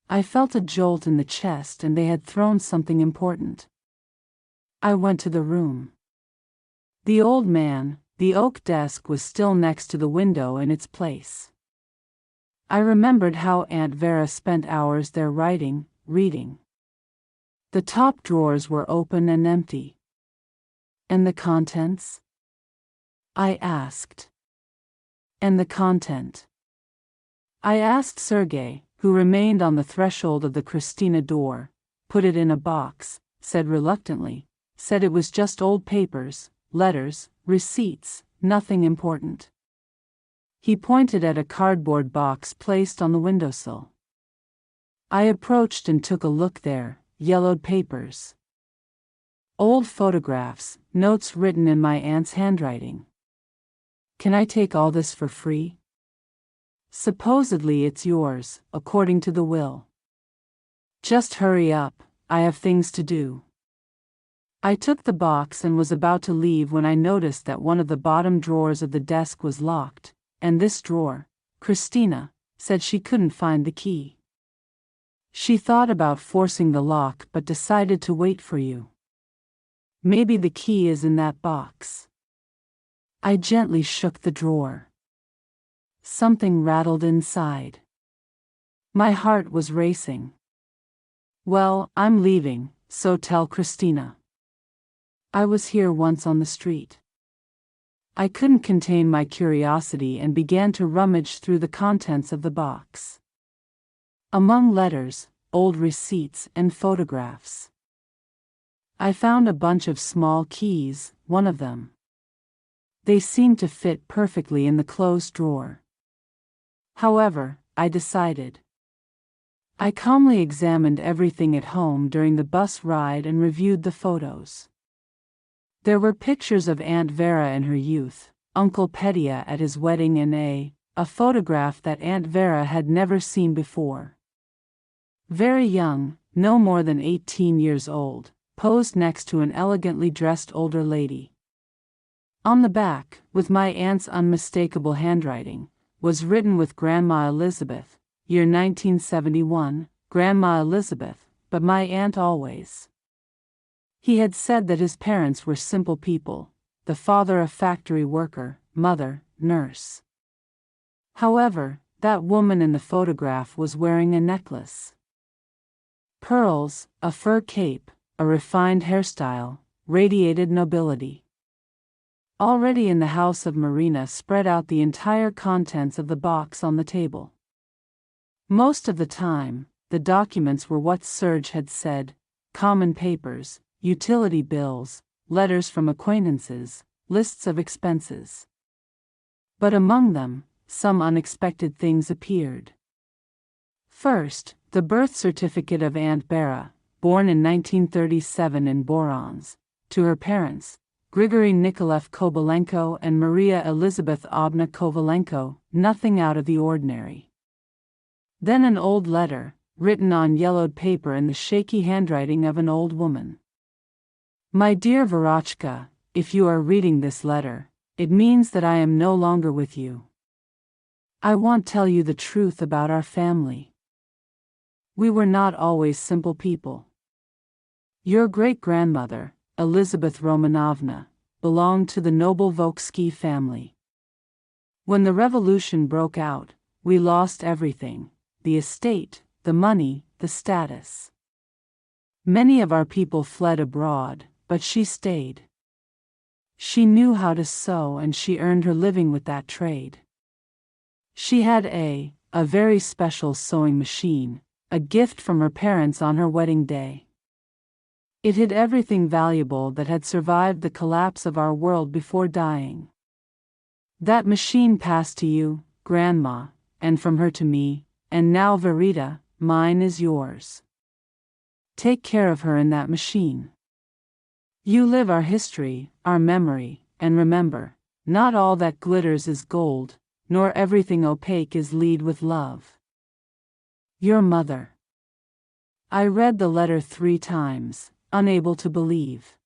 I felt a jolt in the chest and they had thrown something important. I went to the room. The old man, the oak desk was still next to the window in its place. I remembered how Aunt Vera spent hours there writing, reading. The top drawers were open and empty. And the contents? I asked. And the content? I asked Sergei, who remained on the threshold of the Christina door, put it in a box, said reluctantly, said it was just old papers, letters, receipts, nothing important. He pointed at a cardboard box placed on the windowsill. I approached and took a look there, yellowed papers. Old photographs, notes written in my aunt's handwriting. Can I take all this for free? Supposedly it's yours, according to the will. Just hurry up, I have things to do. I took the box and was about to leave when I noticed that one of the bottom drawers of the desk was locked, and this drawer, Christina, said she couldn't find the key. She thought about forcing the lock but decided to wait for you. Maybe the key is in that box. I gently shook the drawer. Something rattled inside. My heart was racing. Well, I'm leaving, so tell Christina. I was here once on the street. I couldn't contain my curiosity and began to rummage through the contents of the box. Among letters, old receipts, and photographs, I found a bunch of small keys, one of them. They seemed to fit perfectly in the closed drawer. However, I decided. I calmly examined everything at home during the bus ride and reviewed the photos. There were pictures of Aunt Vera in her youth, Uncle Petya at his wedding and a photograph that Aunt Vera had never seen before. Very young, no more than 18 years old, posed next to an elegantly dressed older lady. On the back, with my aunt's unmistakable handwriting, was written with Grandma Elizabeth, year 1971, Grandma Elizabeth, but my aunt always. He had said that his parents were simple people, the father a factory worker, mother, nurse. However, that woman in the photograph was wearing a necklace. Pearls, a fur cape, a refined hairstyle, radiated nobility. Already in the house of Marina spread out the entire contents of the box on the table. Most of the time, the documents were what Serge had said, common papers, utility bills, letters from acquaintances, lists of expenses. But among them, some unexpected things appeared. First, the birth certificate of Aunt Vera, born in 1937 in Borans, to her parents, Grigory Nikolaev Kovalenko and Maria Elizabeth Obna Kovalenko, nothing out of the ordinary. Then an old letter, written on yellowed paper in the shaky handwriting of an old woman. My dear Verochka, if you are reading this letter, it means that I am no longer with you. I won't tell you the truth about our family. We were not always simple people. Your great-grandmother, Elizabeth Romanovna, belonged to the noble Volksky family. When the revolution broke out, we lost everything, the estate, the money, the status. Many of our people fled abroad, but she stayed. She knew how to sew and she earned her living with that trade. She had a very special sewing machine, a gift from her parents on her wedding day. It hid everything valuable that had survived the collapse of our world before dying. That machine passed to you, Grandma, and from her to me, and now Verita, mine is yours. Take care of her in that machine. You live our history, our memory, and remember, not all that glitters is gold, nor everything opaque is lead with love. Your mother. I read the letter 3 times, unable to believe.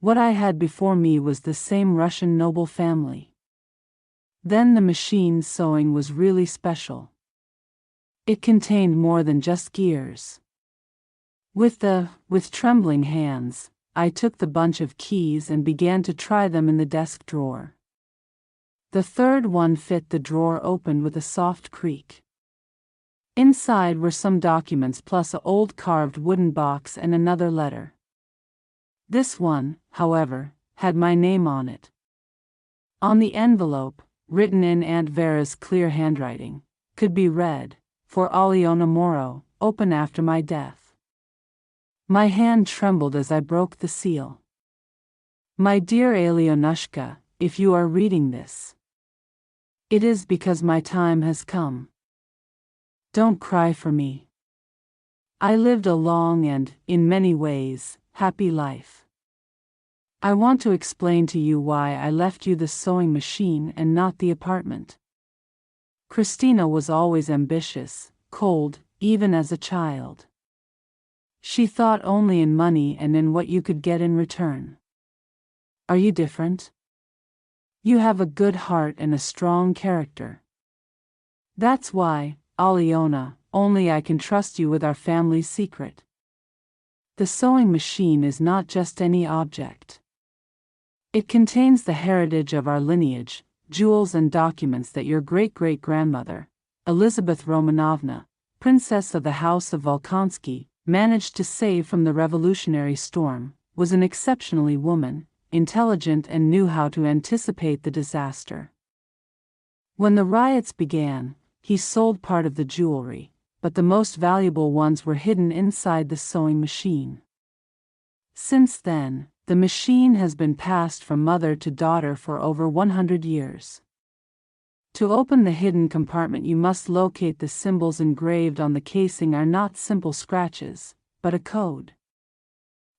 What I had before me was the same Russian noble family. Then the machine sewing was really special. It contained more than just gears. With trembling hands, I took the bunch of keys and began to try them in the desk drawer. The third one fit. The drawer opened with a soft creak. Inside were some documents plus an old carved wooden box and another letter. This one, however, had my name on it. On the envelope, written in Aunt Vera's clear handwriting, could be read, "For Aliona Moro, open after my death." My hand trembled as I broke the seal. "My dear Alionushka, if you are reading this, it is because my time has come. Don't cry for me. I lived a long and, in many ways, happy life. I want to explain to you why I left you the sewing machine and not the apartment. Christina was always ambitious, cold, even as a child. She thought only in money and in what you could get in return. Are you different? You have a good heart and a strong character. That's why, Aliona, only I can trust you with our family's secret. The sewing machine is not just any object. It contains the heritage of our lineage, jewels and documents that your great-great-grandmother, Elizabeth Romanovna, Princess of the House of Volkonsky, managed to save from the revolutionary storm, was an exceptionally woman, intelligent and knew how to anticipate the disaster. When the riots began, he sold part of the jewelry, but the most valuable ones were hidden inside the sewing machine. Since then, the machine has been passed from mother to daughter for over 100 years. To open the hidden compartment, you must locate the symbols engraved on the casing are not simple scratches, but a code.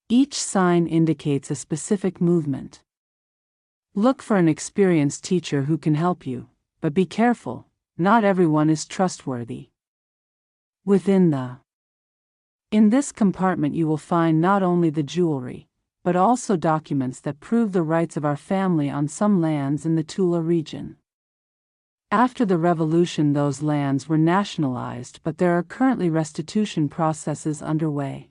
Each sign indicates a specific movement. Look for an experienced teacher who can help you, but be careful, not everyone is trustworthy. In this compartment you will find not only the jewelry, but also documents that prove the rights of our family on some lands in the Tula region. After the revolution, those lands were nationalized, but there are currently restitution processes underway.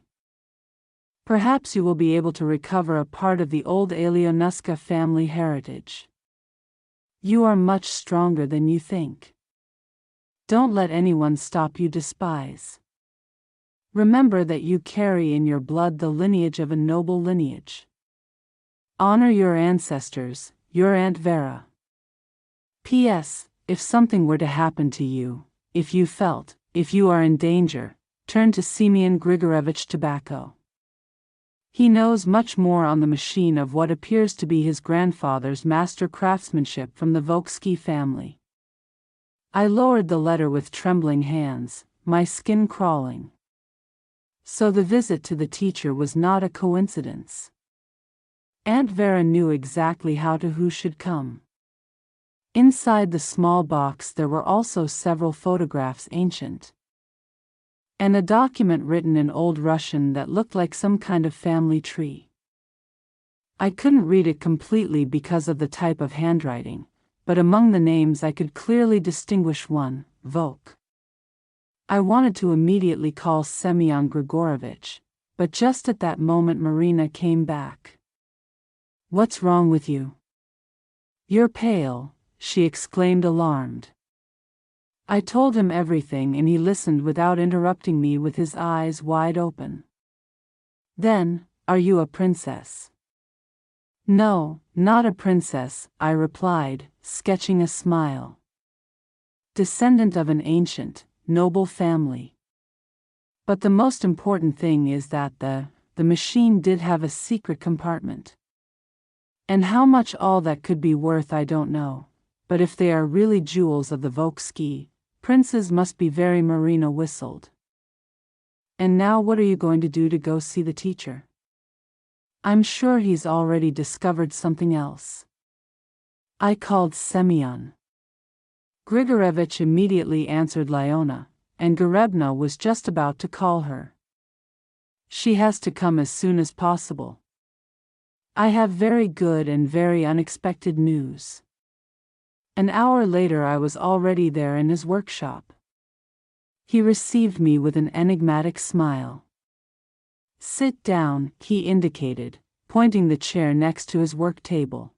Perhaps you will be able to recover a part of the old Alionuska family heritage. You are much stronger than you think. Don't let anyone stop you. Despise. Remember that you carry in your blood the lineage of a noble lineage. Honor your ancestors, your Aunt Vera. P.S. If something were to happen to you, if you are in danger, turn to Semyon Grigorevich Tobacco. He knows much more on the machine of what appears to be his grandfather's master craftsmanship from the Volksky family. I lowered the letter with trembling hands, my skin crawling. So the visit to the teacher was not a coincidence. Aunt Vera knew exactly who should come. Inside the small box there were also several photographs, ancient, and a document written in Old Russian that looked like some kind of family tree. I couldn't read it completely because of the type of handwriting, but among the names I could clearly distinguish one, Volk. I wanted to immediately call Semyon Grigorovich, but just at that moment Marina came back. "What's wrong with you? You're pale," she exclaimed, alarmed. I told him everything and he listened without interrupting me with his eyes wide open. "Then, are you a princess?" "No, not a princess," I replied, sketching a smile. "Descendant of an ancient, noble family. But the most important thing is that the machine did have a secret compartment. And how much all that could be worth I don't know, but if they are really jewels of the Volksky, princes must be very." Marina whistled. "And now what are you going to do? To go see the teacher? I'm sure he's already discovered something else." I called Semyon. Grigorevich immediately answered Aliona, and Gorebna was just about to call her. "She has to come as soon as possible. I have very good and very unexpected news." An hour later I was already there in his workshop. He received me with an enigmatic smile. "Sit down," he indicated, pointing the chair next to his work table.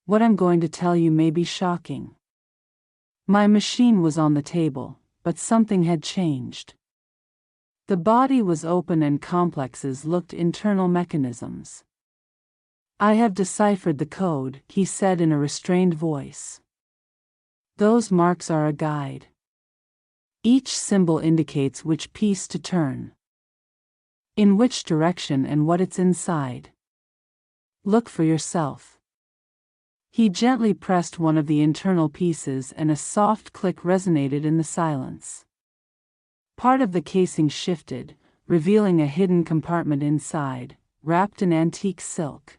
What I'm going to tell you may be shocking. My machine was on the table, but something had changed. The body was open and complexes looked internal mechanisms. I have deciphered the code, he said in a restrained voice. Those marks are a guide. Each symbol indicates which piece to turn, in which direction and what it's inside. Look for yourself. He gently pressed one of the internal pieces and a soft click resonated in the silence. Part of the casing shifted, revealing a hidden compartment inside, wrapped in antique silk.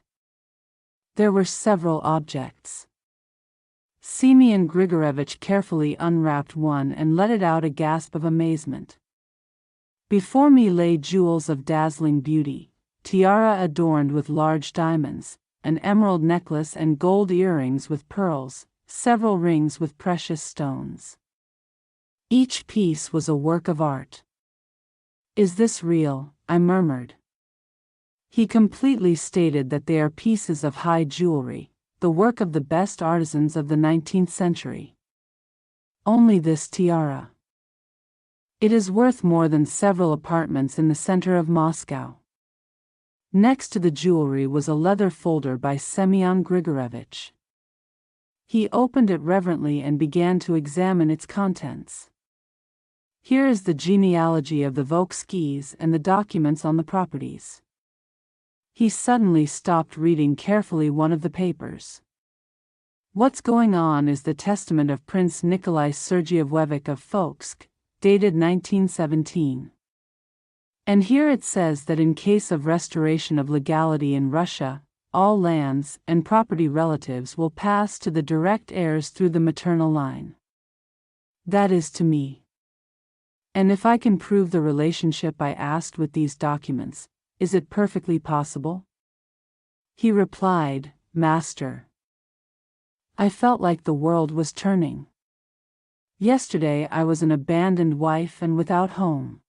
There were several objects. Semyon Grigorevich carefully unwrapped one and let it out a gasp of amazement. Before me lay jewels of dazzling beauty, tiara adorned with large diamonds, an emerald necklace and gold earrings with pearls, several rings with precious stones. Each piece was a work of art. Is this real? I murmured. He completely stated that they are pieces of high jewelry, the work of the best artisans of the 19th century. Only this tiara. It is worth more than several apartments in the center of Moscow. Next to the jewelry was a leather folder by Semyon Grigorevich. He opened it reverently and began to examine its contents. Here is the genealogy of the Volskys and the documents on the properties. He suddenly stopped reading carefully one of the papers. What's going on is the testament of Prince Nikolai Sergeyevich of Volsk, dated 1917. And here it says that in case of restoration of legality in Russia, all lands and property relatives will pass to the direct heirs through the maternal line. That is to me. And if I can prove the relationship I asked with these documents, is it perfectly possible? He replied, Master. I felt like the world was turning. Yesterday I was an abandoned wife and without home.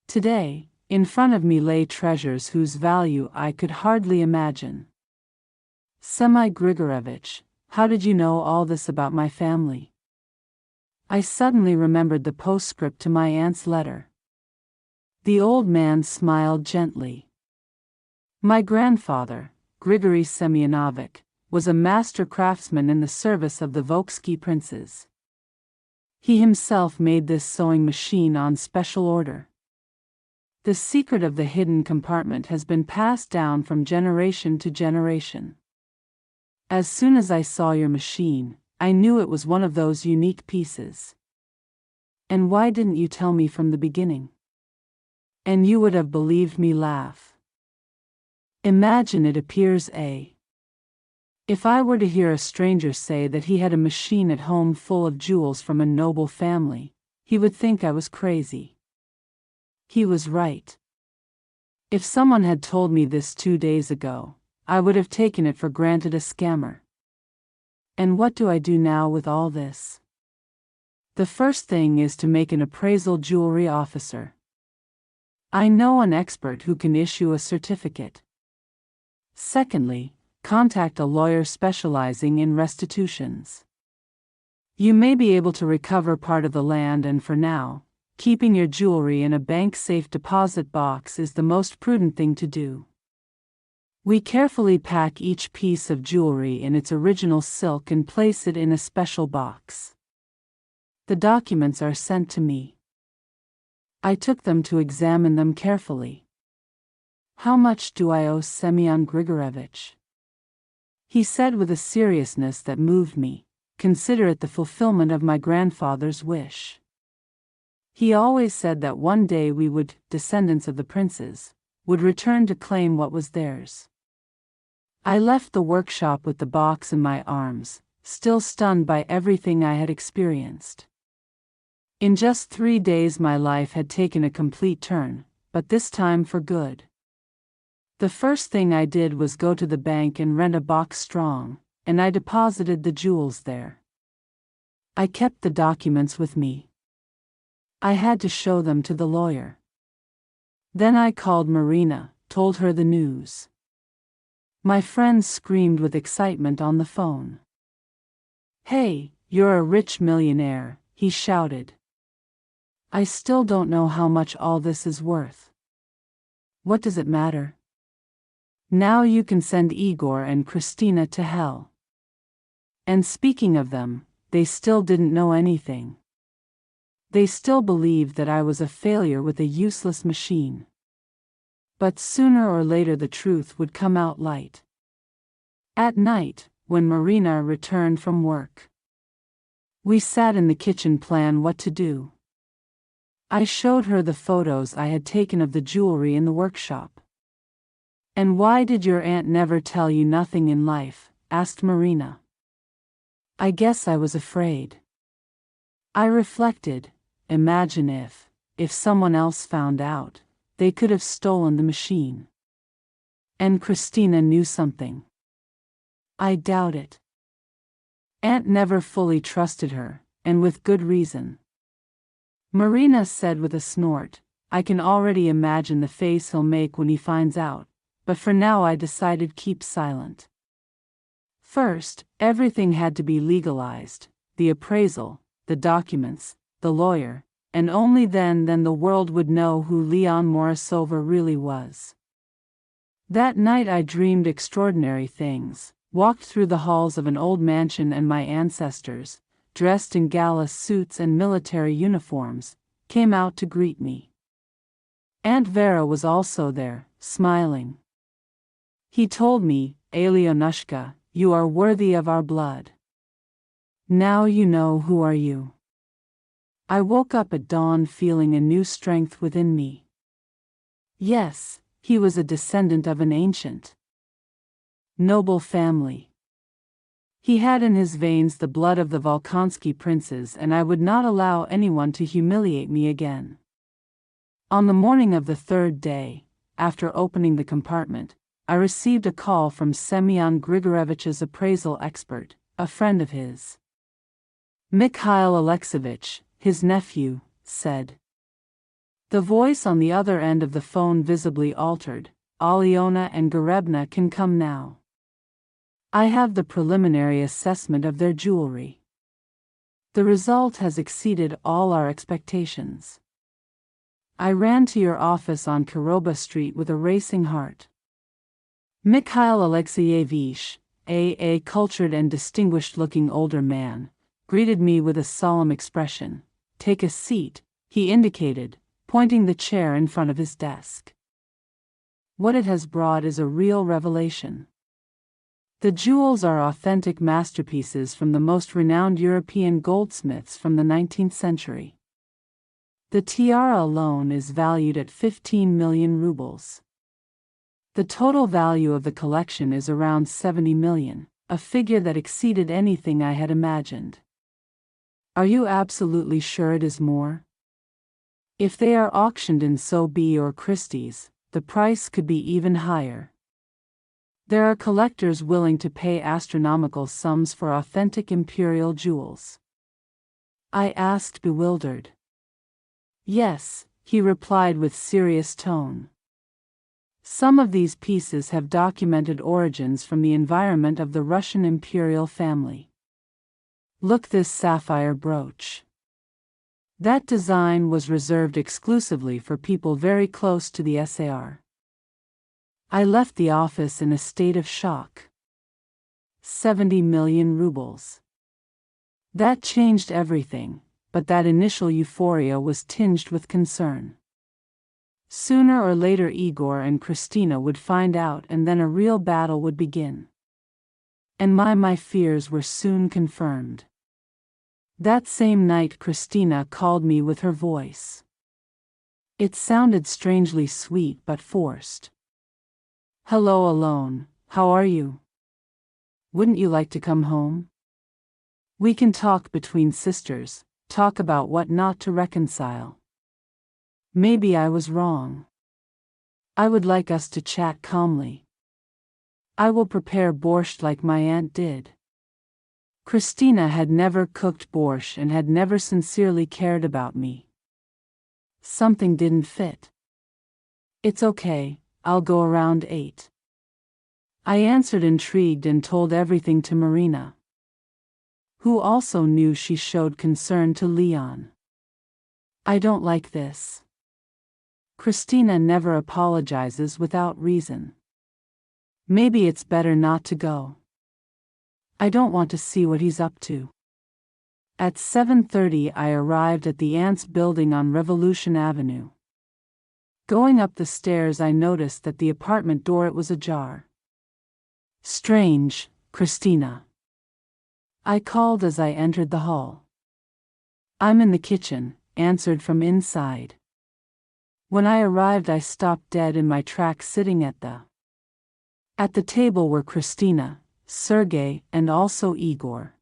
Today, in front of me lay treasures whose value I could hardly imagine. Semyon Grigorevich, how did you know all this about my family? I suddenly remembered the postscript to my aunt's letter. The old man smiled gently. My grandfather, Grigory Semyonovich, was a master craftsman in the service of the Volsky princes. He himself made this sewing machine on special order. The secret of the hidden compartment has been passed down from generation to generation. As soon as I saw your machine, I knew it was one of those unique pieces. And why didn't you tell me from the beginning? And you would have believed me laugh. Imagine it appears If I were to hear a stranger say that he had a machine at home full of jewels from a noble family, he would think I was crazy. He was right. If someone had told me this 2 days ago, I would have taken it for granted a scammer. And what do I do now with all this? The first thing is to make an appraisal jewelry officer. I know an expert who can issue a certificate. Secondly, contact a lawyer specializing in restitutions. You may be able to recover part of the land, and for now, keeping your jewelry in a bank-safe deposit box is the most prudent thing to do. We carefully pack each piece of jewelry in its original silk and place it in a special box. The documents are sent to me. I took them to examine them carefully. How much do I owe Semyon Grigorevich? He said with a seriousness that moved me, consider it the fulfillment of my grandfather's wish. He always said that one day we would, descendants of the princes, would return to claim what was theirs. I left the workshop with the box in my arms, still stunned by everything I had experienced. In just 3 days my life had taken a complete turn, but this time for good. The first thing I did was go to the bank and rent a box strong, and I deposited the jewels there. I kept the documents with me. I had to show them to the lawyer. Then I called Marina, told her the news. My friend screamed with excitement on the phone. "Hey, you're a rich millionaire," he shouted. "I still don't know how much all this is worth." "What does it matter? Now you can send Igor and Christina to hell." And speaking of them, they still didn't know anything. They still believed that I was a failure with a useless machine. But sooner or later the truth would come out light. At night, when Marina returned from work, we sat in the kitchen plan what to do. I showed her the photos I had taken of the jewelry in the workshop. "And why did your aunt never tell you nothing in life?" asked Marina. "I guess I was afraid." I reflected, imagine if someone else found out, they could have stolen the machine. And Christina knew something. I doubt it. Aunt never fully trusted her, and with good reason. Marina said with a snort, "I can already imagine the face he'll make when he finds out, but for now I decided keep silent." First, everything had to be legalized, the appraisal, the documents, the lawyer, and only then the world would know who Leon Morisova really was. That night I dreamed extraordinary things, walked through the halls of an old mansion and my ancestors, dressed in gala suits and military uniforms, came out to greet me. Aunt Vera was also there, smiling. He told me, "Alionushka, you are worthy of our blood. Now you know who are you." I woke up at dawn feeling a new strength within me. Yes, he was a descendant of an ancient, noble family. He had in his veins the blood of the Volkonsky princes, and I would not allow anyone to humiliate me again. On the morning of the third day, after opening the compartment, I received a call from Semyon Grigorevich's appraisal expert, a friend of his. "Mikhail Alexeyevich," his nephew, said. The voice on the other end of the phone visibly altered. "Aliona and Gorebna can come now. I have the preliminary assessment of their jewelry. The result has exceeded all our expectations." I ran to your office on Kiroba Street with a racing heart. Mikhail Alexeyevich, a cultured and distinguished-looking older man, greeted me with a solemn expression. "Take a seat," he indicated, pointing the chair in front of his desk. What it has brought is a real revelation. The jewels are authentic masterpieces from the most renowned European goldsmiths from the 19th century. The tiara alone is valued at 15 million rubles. The total value of the collection is around 70 million, a figure that exceeded anything I had imagined. Are you absolutely sure it is more? If they are auctioned in Sotheby's or Christie's, the price could be even higher. There are collectors willing to pay astronomical sums for authentic imperial jewels. I asked, bewildered. "Yes," he replied with serious tone. "Some of these pieces have documented origins from the environment of the Russian imperial family. Look, this sapphire brooch. That design was reserved exclusively for people very close to the Tsar." I left the office in a state of shock. 70 million rubles. That changed everything, but that initial euphoria was tinged with concern. Sooner or later Igor and Christina would find out, and then a real battle would begin. And my fears were soon confirmed. That same night Christina called me with her voice. It sounded strangely sweet but forced. "Hello, Alone, how are you? Wouldn't you like to come home? We can talk between sisters, talk about what not to reconcile. Maybe I was wrong. I would like us to chat calmly. I will prepare borscht like my aunt did." Christina had never cooked borscht and had never sincerely cared about me. Something didn't fit. "It's okay, I'll go around 8. I answered, intrigued, and told everything to Marina, who also knew she showed concern to Leon. I don't like this. Christina never apologizes without reason. Maybe it's better not to go. I don't want to see what he's up to. At 7:30 I arrived at the aunt's building on Revolution Avenue. Going up the stairs I noticed that the apartment door was ajar. Strange, Christina, I called as I entered the hall. I'm in the kitchen, answered from inside. When I arrived I stopped dead in my tracks, sitting at the table were Christina, Sergei, and also Igor.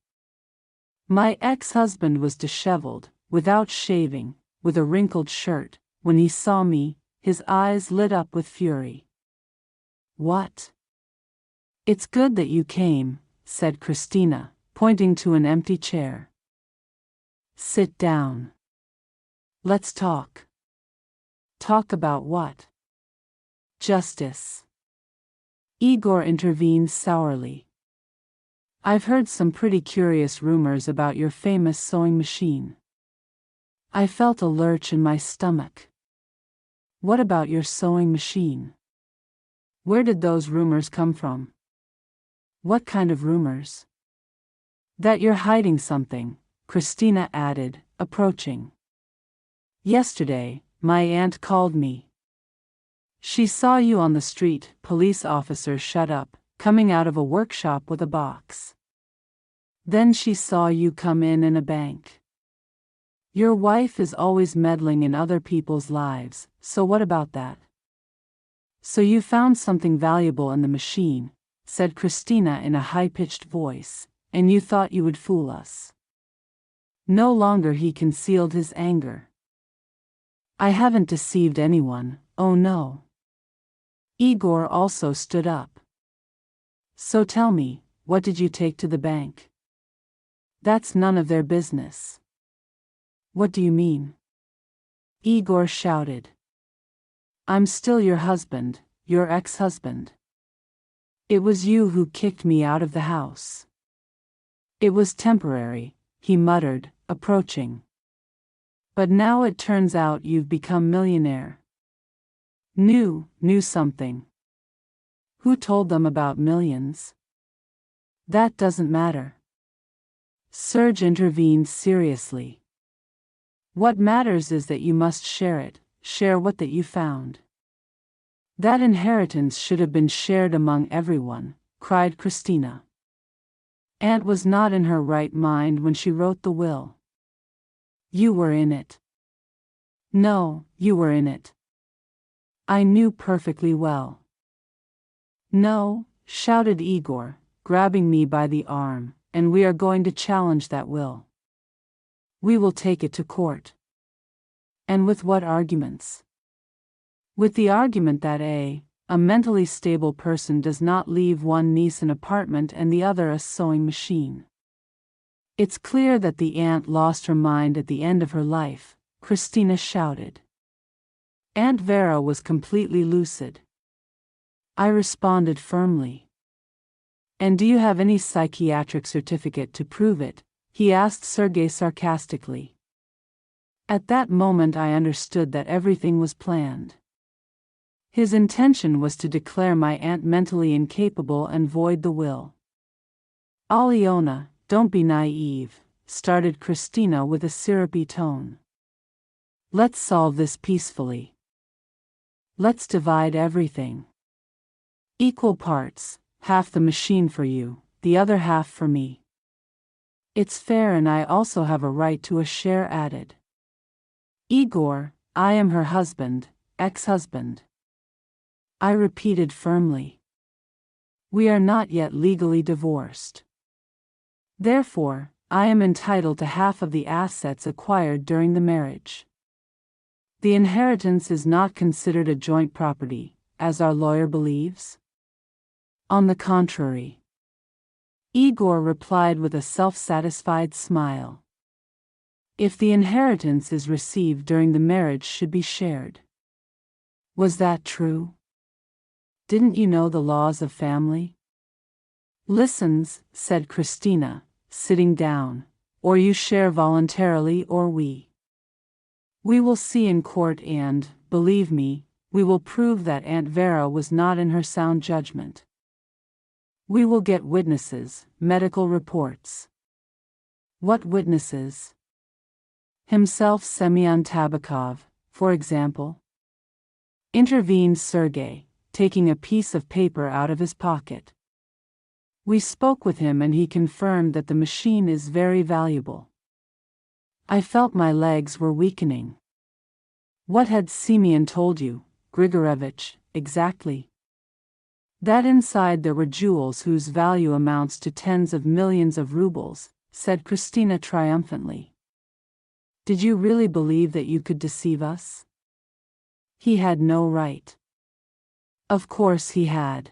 My ex-husband was disheveled, without shaving, with a wrinkled shirt. When he saw me, his eyes lit up with fury. What? It's good that you came, said Christina, pointing to an empty chair. Sit down. Let's talk. Talk about what? Justice. Igor intervened sourly. I've heard some pretty curious rumors about your famous sewing machine. I felt a lurch in my stomach. What about your sewing machine? Where did those rumors come from? What kind of rumors? That you're hiding something, Christina added, approaching. Yesterday, my aunt called me. She saw you on the street, police officer shut up, coming out of a workshop with a box. Then she saw you come in a bank. Your wife is always meddling in other people's lives, so what about that? So you found something valuable in the machine, said Christina in a high-pitched voice, and you thought you would fool us. No longer he concealed his anger. I haven't deceived anyone, oh no. Igor also stood up. So tell me, what did you take to the bank? That's none of their business. What do you mean? Igor shouted. I'm still your husband, your ex-husband. It was you who kicked me out of the house. It was temporary, he muttered, approaching. But now it turns out you've become millionaire. Knew something. Who told them about millions? That doesn't matter. Serge intervened seriously. What matters is that you must share it, share what that you found. That inheritance should have been shared among everyone, cried Christina. Aunt was not in her right mind when she wrote the will. You were in it. No, you were in it. I knew perfectly well. No, shouted Igor, grabbing me by the arm, and we are going to challenge that will. We will take it to court. And with what arguments? With the argument that a mentally stable person does not leave one niece an apartment and the other a sewing machine. It's clear that the aunt lost her mind at the end of her life, Christina shouted. Aunt Vera was completely lucid. I responded firmly. And do you have any psychiatric certificate to prove it? He asked Sergei sarcastically. At that moment I understood that everything was planned. His intention was to declare my aunt mentally incapable and void the will. Aliona, don't be naive, started Christina with a syrupy tone. Let's solve this peacefully. Let's divide everything. Equal parts, half the machine for you, the other half for me. It's fair, and I also have a right to a share added. Igor, I am her husband, ex-husband. I repeated firmly. We are not yet legally divorced. Therefore, I am entitled to half of the assets acquired during the marriage. The inheritance is not considered a joint property, as our lawyer believes. On the contrary. Igor replied with a self-satisfied smile. If the inheritance is received during the marriage, should be shared. Was that true? Didn't you know the laws of family? Listens, said Christina, sitting down, or you share voluntarily or we. We will see in court and, believe me, we will prove that Aunt Vera was not in her sound judgment. We will get witnesses, medical reports. What witnesses? Himself Semyon Tabakov, for example. Intervened Sergei, taking a piece of paper out of his pocket. We spoke with him and he confirmed that the machine is very valuable. I felt my legs were weakening. What had Semyon told you, Grigorevich, exactly? That inside there were jewels whose value amounts to tens of millions of rubles, said Christina triumphantly. Did you really believe that you could deceive us? He had no right. Of course he had.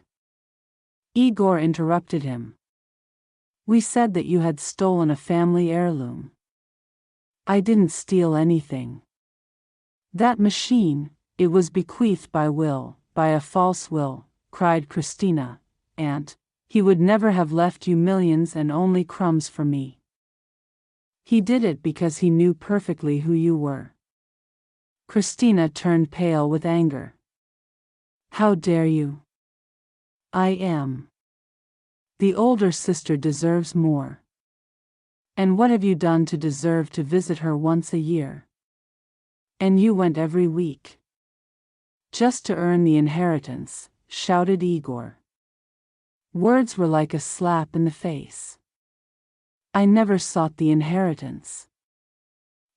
Igor interrupted him. We said that you had stolen a family heirloom. I didn't steal anything. That machine, it was bequeathed by will, by a false will, cried Christina, Aunt, he would never have left you millions and only crumbs for me. He did it because he knew perfectly who you were. Christina turned pale with anger. How dare you? I am. The older sister deserves more. And what have you done to deserve to visit her once a year? And you went every week. Just to earn the inheritance, shouted Igor. Words were like a slap in the face. I never sought the inheritance.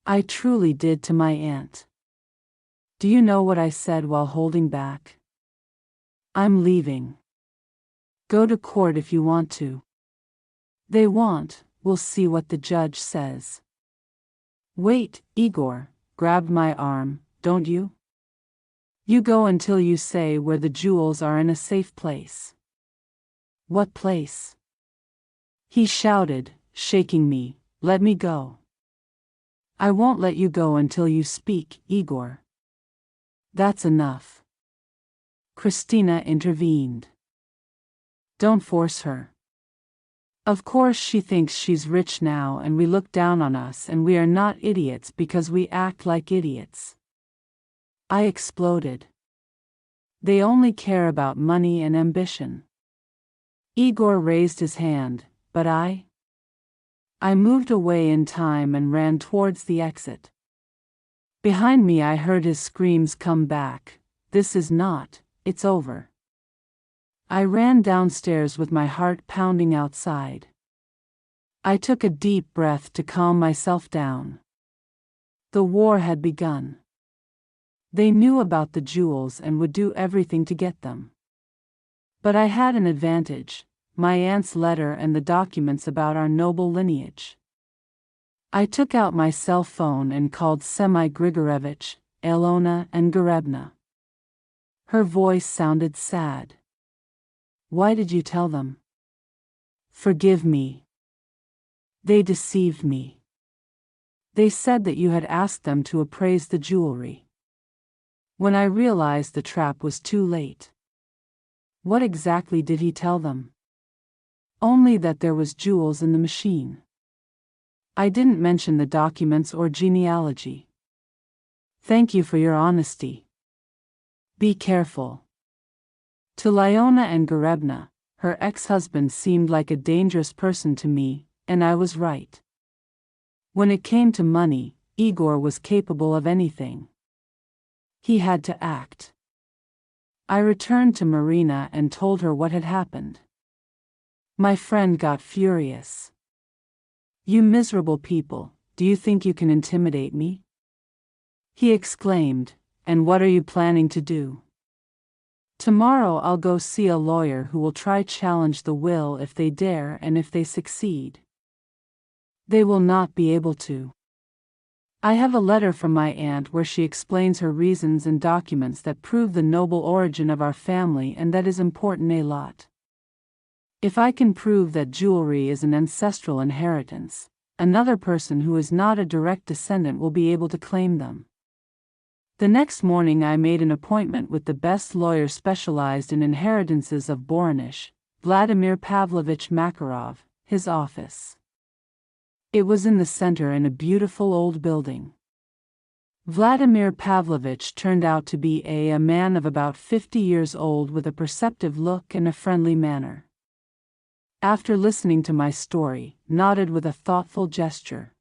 I truly did to my aunt. Do you know what I said while holding back? I'm leaving. Go to court if you want to. They won't, we'll see what the judge says. Wait, Igor, grabbed my arm, don't you? You go until you say where the jewels are in a safe place. What place? He shouted, shaking me, let me go. I won't let you go until you speak, Igor. That's enough. Christina intervened. Don't force her. Of course she thinks she's rich now and we look down on us and we are not idiots because we act like idiots. I exploded. They only care about money and ambition. Igor raised his hand, but I moved away in time and ran towards the exit. Behind me I heard his screams come back, this is not, it's over. I ran downstairs with my heart pounding outside. I took a deep breath to calm myself down. The war had begun. They knew about the jewels and would do everything to get them. But I had an advantage, my aunt's letter and the documents about our noble lineage. I took out my cell phone and called Semyon Grigorevich, Aliona and Gorebna. Her voice sounded sad. Why did you tell them? Forgive me. They deceived me. They said that you had asked them to appraise the jewelry. When I realized the trap was too late. What exactly did he tell them? Only that there was jewels in the machine. I didn't mention the documents or genealogy. Thank you for your honesty. Be careful. To Aliona and Gorebna, her ex-husband seemed like a dangerous person to me, and I was right. When it came to money, Igor was capable of anything. He had to act. I returned to Marina and told her what had happened. My friend got furious. You miserable people, do you think you can intimidate me? He exclaimed, and what are you planning to do? Tomorrow I'll go see a lawyer who will try challenge the will if they dare and if they succeed. They will not be able to. I have a letter from my aunt where she explains her reasons and documents that prove the noble origin of our family, and that is important a lot. If I can prove that jewelry is an ancestral inheritance, another person who is not a direct descendant will be able to claim them. The next morning I made an appointment with the best lawyer specialized in inheritances of Boronish, Vladimir Pavlovich Makarov, his office. It was in the center in a beautiful old building. Vladimir Pavlovich turned out to be a man of about 50 years old with a perceptive look and a friendly manner. After listening to my story, nodded with a thoughtful gesture.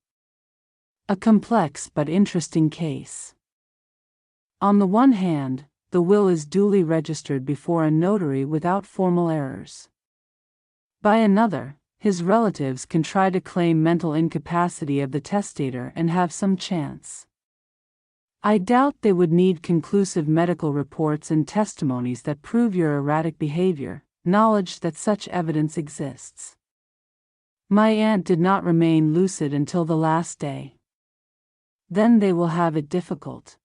A complex but interesting case. On the one hand, the will is duly registered before a notary without formal errors. By another, his relatives can try to claim mental incapacity of the testator and have some chance. I doubt they would need conclusive medical reports and testimonies that prove your erratic behavior, knowledge that such evidence exists. My aunt did not remain lucid until the last day. Then they will have it difficult.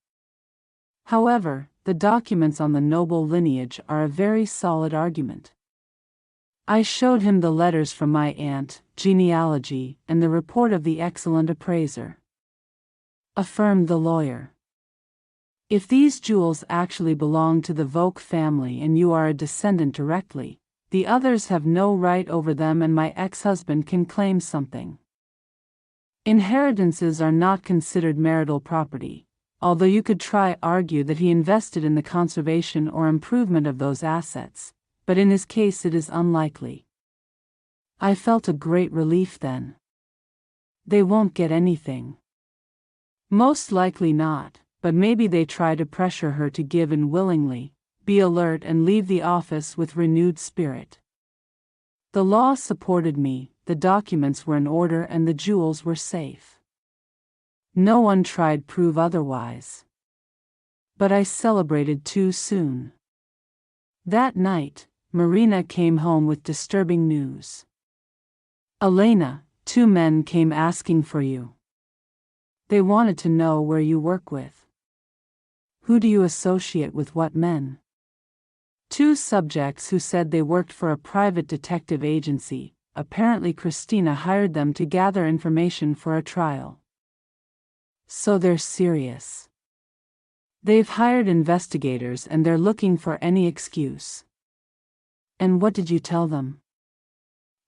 However, the documents on the noble lineage are a very solid argument. I showed him the letters from my aunt, genealogy, and the report of the excellent appraiser. Affirmed the lawyer. If these jewels actually belong to the Vogt family and you are a descendant directly, the others have no right over them and my ex-husband can claim something. Inheritances are not considered marital property, although you could argue that he invested in the conservation or improvement of those assets, but in his case it is unlikely. I felt a great relief then. They won't get anything. Most likely not. But maybe they try to pressure her to give in willingly, be alert and leave the office with renewed spirit. The law supported me, the documents were in order and the jewels were safe. No one tried prove otherwise. But I celebrated too soon. That night, Marina came home with disturbing news. Elena, 2 men came asking for you. They wanted to know where you work with. Who do you associate with what men? 2 subjects who said they worked for a private detective agency. Apparently Christina hired them to gather information for a trial. So they're serious. They've hired investigators and they're looking for any excuse. And what did you tell them?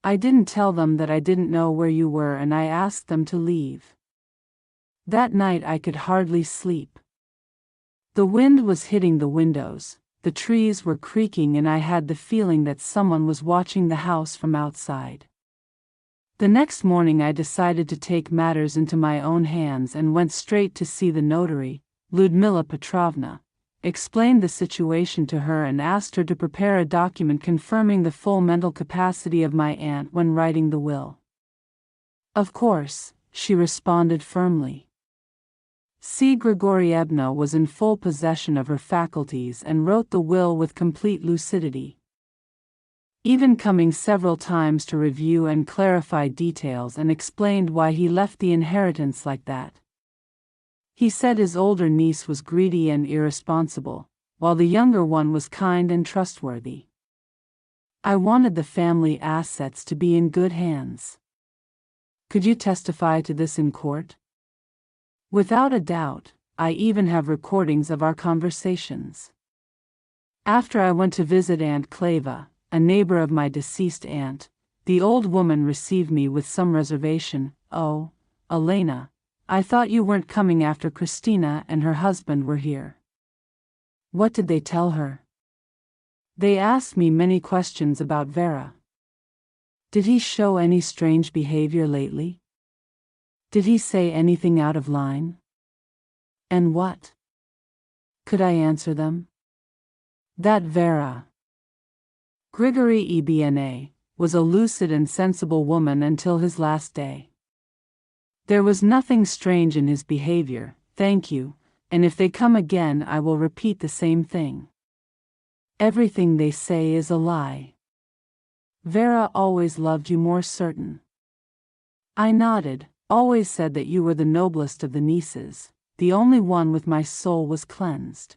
I didn't tell them that I didn't know where you were and I asked them to leave. That night I could hardly sleep. The wind was hitting the windows, the trees were creaking and I had the feeling that someone was watching the house from outside. The next morning I decided to take matters into my own hands and went straight to see the notary, Ludmila Petrovna, explained the situation to her and asked her to prepare a document confirming the full mental capacity of my aunt when writing the will. Of course, she responded firmly. C. Grigorievna was in full possession of her faculties and wrote the will with complete lucidity. Even coming several times to review and clarify details and explained why he left the inheritance like that. He said his older niece was greedy and irresponsible, while the younger one was kind and trustworthy. I wanted the family assets to be in good hands. Could you testify to this in court? Without a doubt, I even have recordings of our conversations. After I went to visit Aunt Kleva, a neighbor of my deceased aunt, the old woman received me with some reservation. Oh, Elena, I thought you weren't coming after Christina and her husband were here. What did they tell her? They asked me many questions about Vera. Did he show any strange behavior lately? Did he say anything out of line? And what? Could I answer them? That Vera, Grigory Ebna, was a lucid and sensible woman until his last day. There was nothing strange in his behavior, thank you, and if they come again I will repeat the same thing. Everything they say is a lie. Vera always loved you more certain. I nodded. Always said that you were the noblest of the nieces, the only one with my soul was cleansed.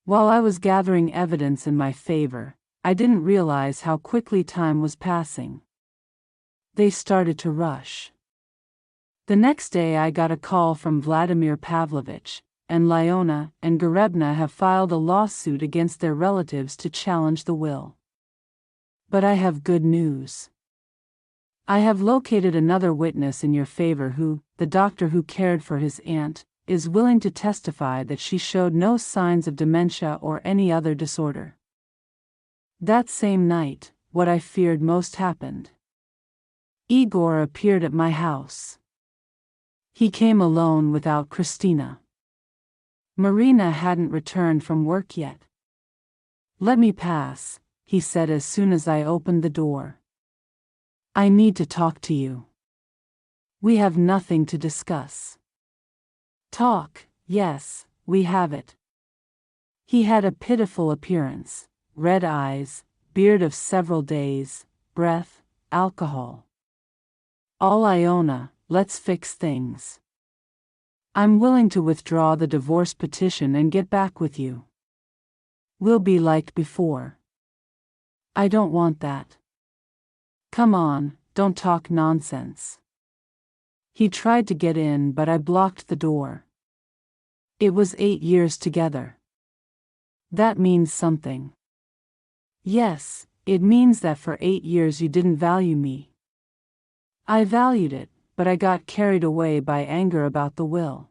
While I was gathering evidence in my favor, I didn't realize how quickly time was passing. They started to rush. The next day I got a call from Vladimir Pavlovich, and Aliona and Garebna have filed a lawsuit against their relatives to challenge the will. But I have good news. I have located another witness in your favor who, the doctor who cared for his aunt, is willing to testify that she showed no signs of dementia or any other disorder. That same night, what I feared most happened. Igor appeared at my house. He came alone without Christina. Marina hadn't returned from work yet. "Let me pass," he said as soon as I opened the door. "I need to talk to you. We have nothing to discuss." Talk, yes, we have it. He had a pitiful appearance, red eyes, beard of several days, breath, alcohol. "All Aliona, let's fix things. I'm willing to withdraw the divorce petition and get back with you. We'll be like before." "I don't want that. Come on, don't talk nonsense." He tried to get in, but I blocked the door. It was 8 years together. That means something. Yes, it means that for 8 years you didn't value me. I valued it, but I got carried away by anger about the will.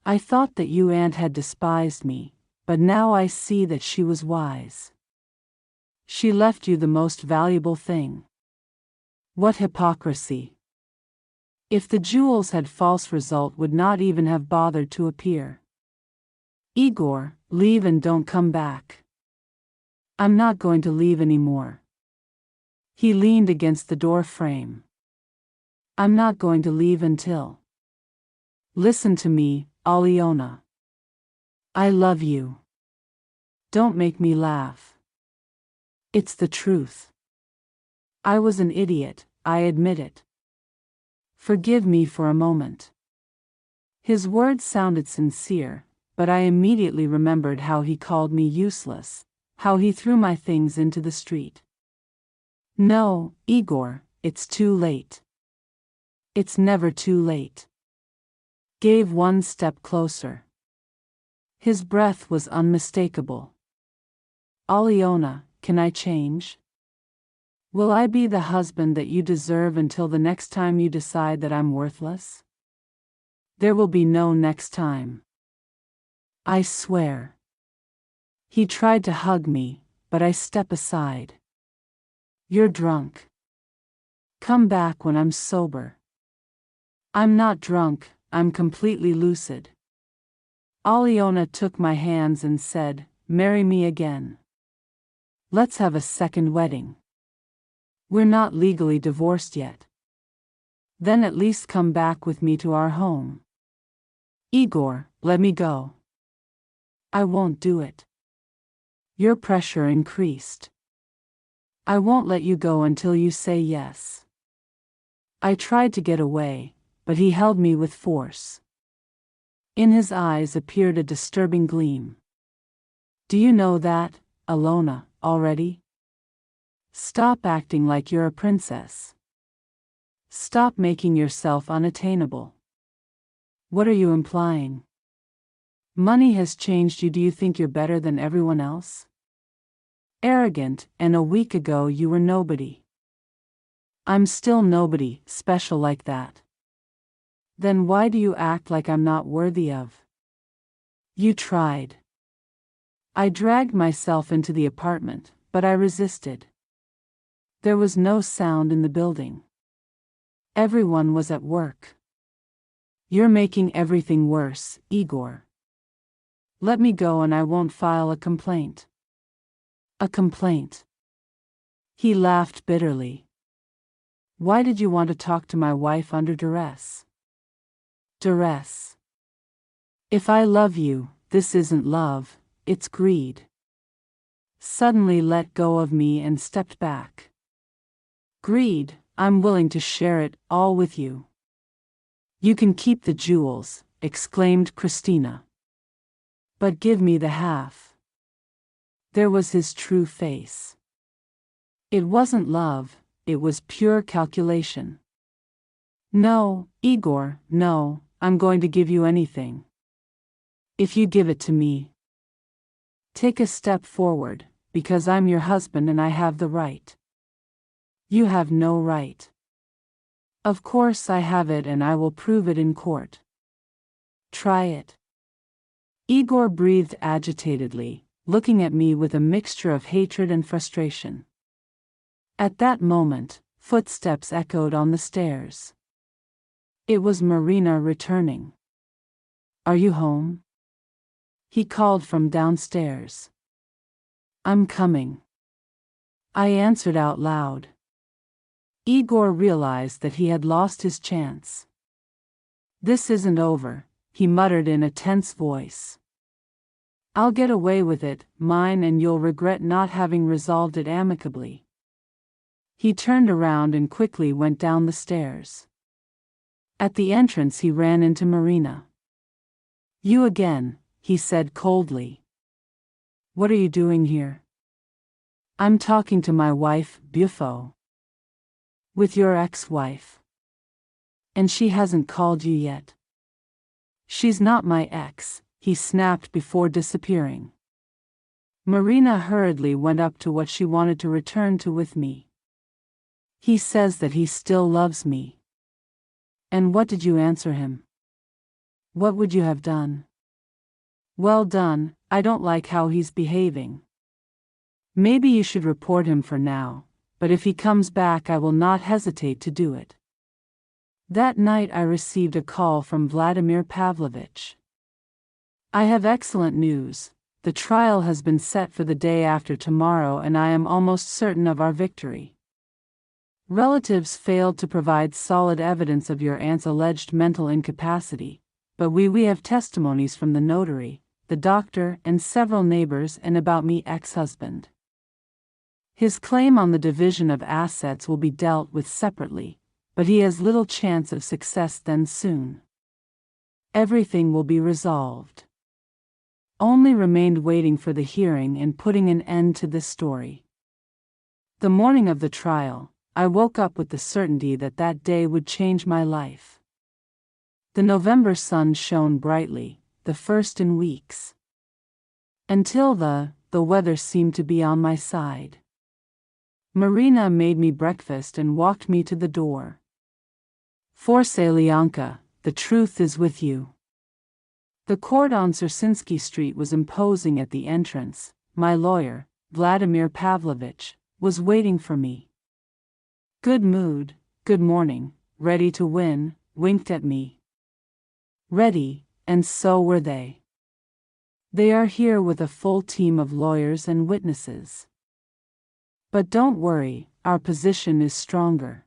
I thought that you aunt had despised me, but now I see that she was wise. She left you the most valuable thing. What hypocrisy! If the jewels had false result would not even have bothered to appear. "Igor, leave and don't come back." "I'm not going to leave anymore." He leaned against the door frame. "I'm not going to leave until—" "Listen to me, Aliona. I love you. Don't make me laugh. It's the truth. I was an idiot, I admit it. Forgive me for a moment." His words sounded sincere, but I immediately remembered how he called me useless, how he threw my things into the street. "No, Igor, it's too late. It's never too late." Gave one step closer. His breath was unmistakable. "Aliona, can I change? Will I be the husband that you deserve until the next time you decide that I'm worthless?" "There will be no next time. I swear." He tried to hug me, but I stepped aside. "You're drunk. Come back when I'm sober." "I'm not drunk, I'm completely lucid." Aliona took my hands and said, "Marry me again. Let's have a second wedding. We're not legally divorced yet. Then at least come back with me to our home." "Igor, let me go." "I won't do it." Your pressure increased. "I won't let you go until you say yes." I tried to get away, but he held me with force. In his eyes appeared a disturbing gleam. "Do you know that, Aliona, already? Stop acting like you're a princess. Stop making yourself unattainable." "What are you implying? Money has changed you? Do you think you're better than everyone else? Arrogant, and a week ago you were nobody." "I'm still nobody, special like that." "Then why do you act like I'm not worthy of?" "You tried." I dragged myself into the apartment, but I resisted. There was no sound in the building. Everyone was at work. "You're making everything worse, Igor. Let me go and I won't file a complaint." "A complaint?" He laughed bitterly. "Why did you want to talk to my wife under duress?" "Duress? If I love you, this isn't love, it's greed." Suddenly let go of me and stepped back. "Greed, I'm willing to share it all with you." "You can keep the jewels," exclaimed Christina. "But give me the half." There was his true face. It wasn't love, it was pure calculation. "No, Igor, no, I'm going to give you anything. If you give it to me." Take a step forward, because I'm your husband and I have the right. You have no right. Of course I have it and I will prove it in court. Try it. Igor breathed agitatedly, looking at me with a mixture of hatred and frustration. At that moment, footsteps echoed on the stairs. It was Marina returning. Are you home? He called from downstairs. I'm coming. I answered out loud. Igor realized that he had lost his chance. This isn't over, he muttered in a tense voice. I'll get away with it, mine, and you'll regret not having resolved it amicably. He turned around and quickly went down the stairs. At the entrance he ran into Marina. You again, he said coldly. What are you doing here? I'm talking to my wife, Buffo. With your ex-wife. And she hasn't called you yet. She's not my ex, he snapped before disappearing. Marina hurriedly went up to what she wanted to return to with me. He says that he still loves me. And what did you answer him? What would you have done? Well done, I don't like how he's behaving. Maybe you should report him for now, but if he comes back I will not hesitate to do it. That night I received a call from Vladimir Pavlovich. I have excellent news. The trial has been set for the day after tomorrow and I am almost certain of our victory. Relatives failed to provide solid evidence of your aunt's alleged mental incapacity, but we have testimonies from the notary, the doctor, and several neighbors and about me ex-husband. His claim on the division of assets will be dealt with separately, but he has little chance of success then soon. Everything will be resolved. Only remained waiting for the hearing and putting an end to this story. The morning of the trial, I woke up with the certainty that that day would change my life. The November sun shone brightly, the first in weeks. Until the weather seemed to be on my side. Marina made me breakfast and walked me to the door. Forse Lianka, the truth is with you. The court on Sursinsky Street was imposing at the entrance. My lawyer, Vladimir Pavlovich, was waiting for me. Good mood, good morning, ready to win, winked at me. Ready, and so were they. They are here with a full team of lawyers and witnesses. But don't worry, our position is stronger.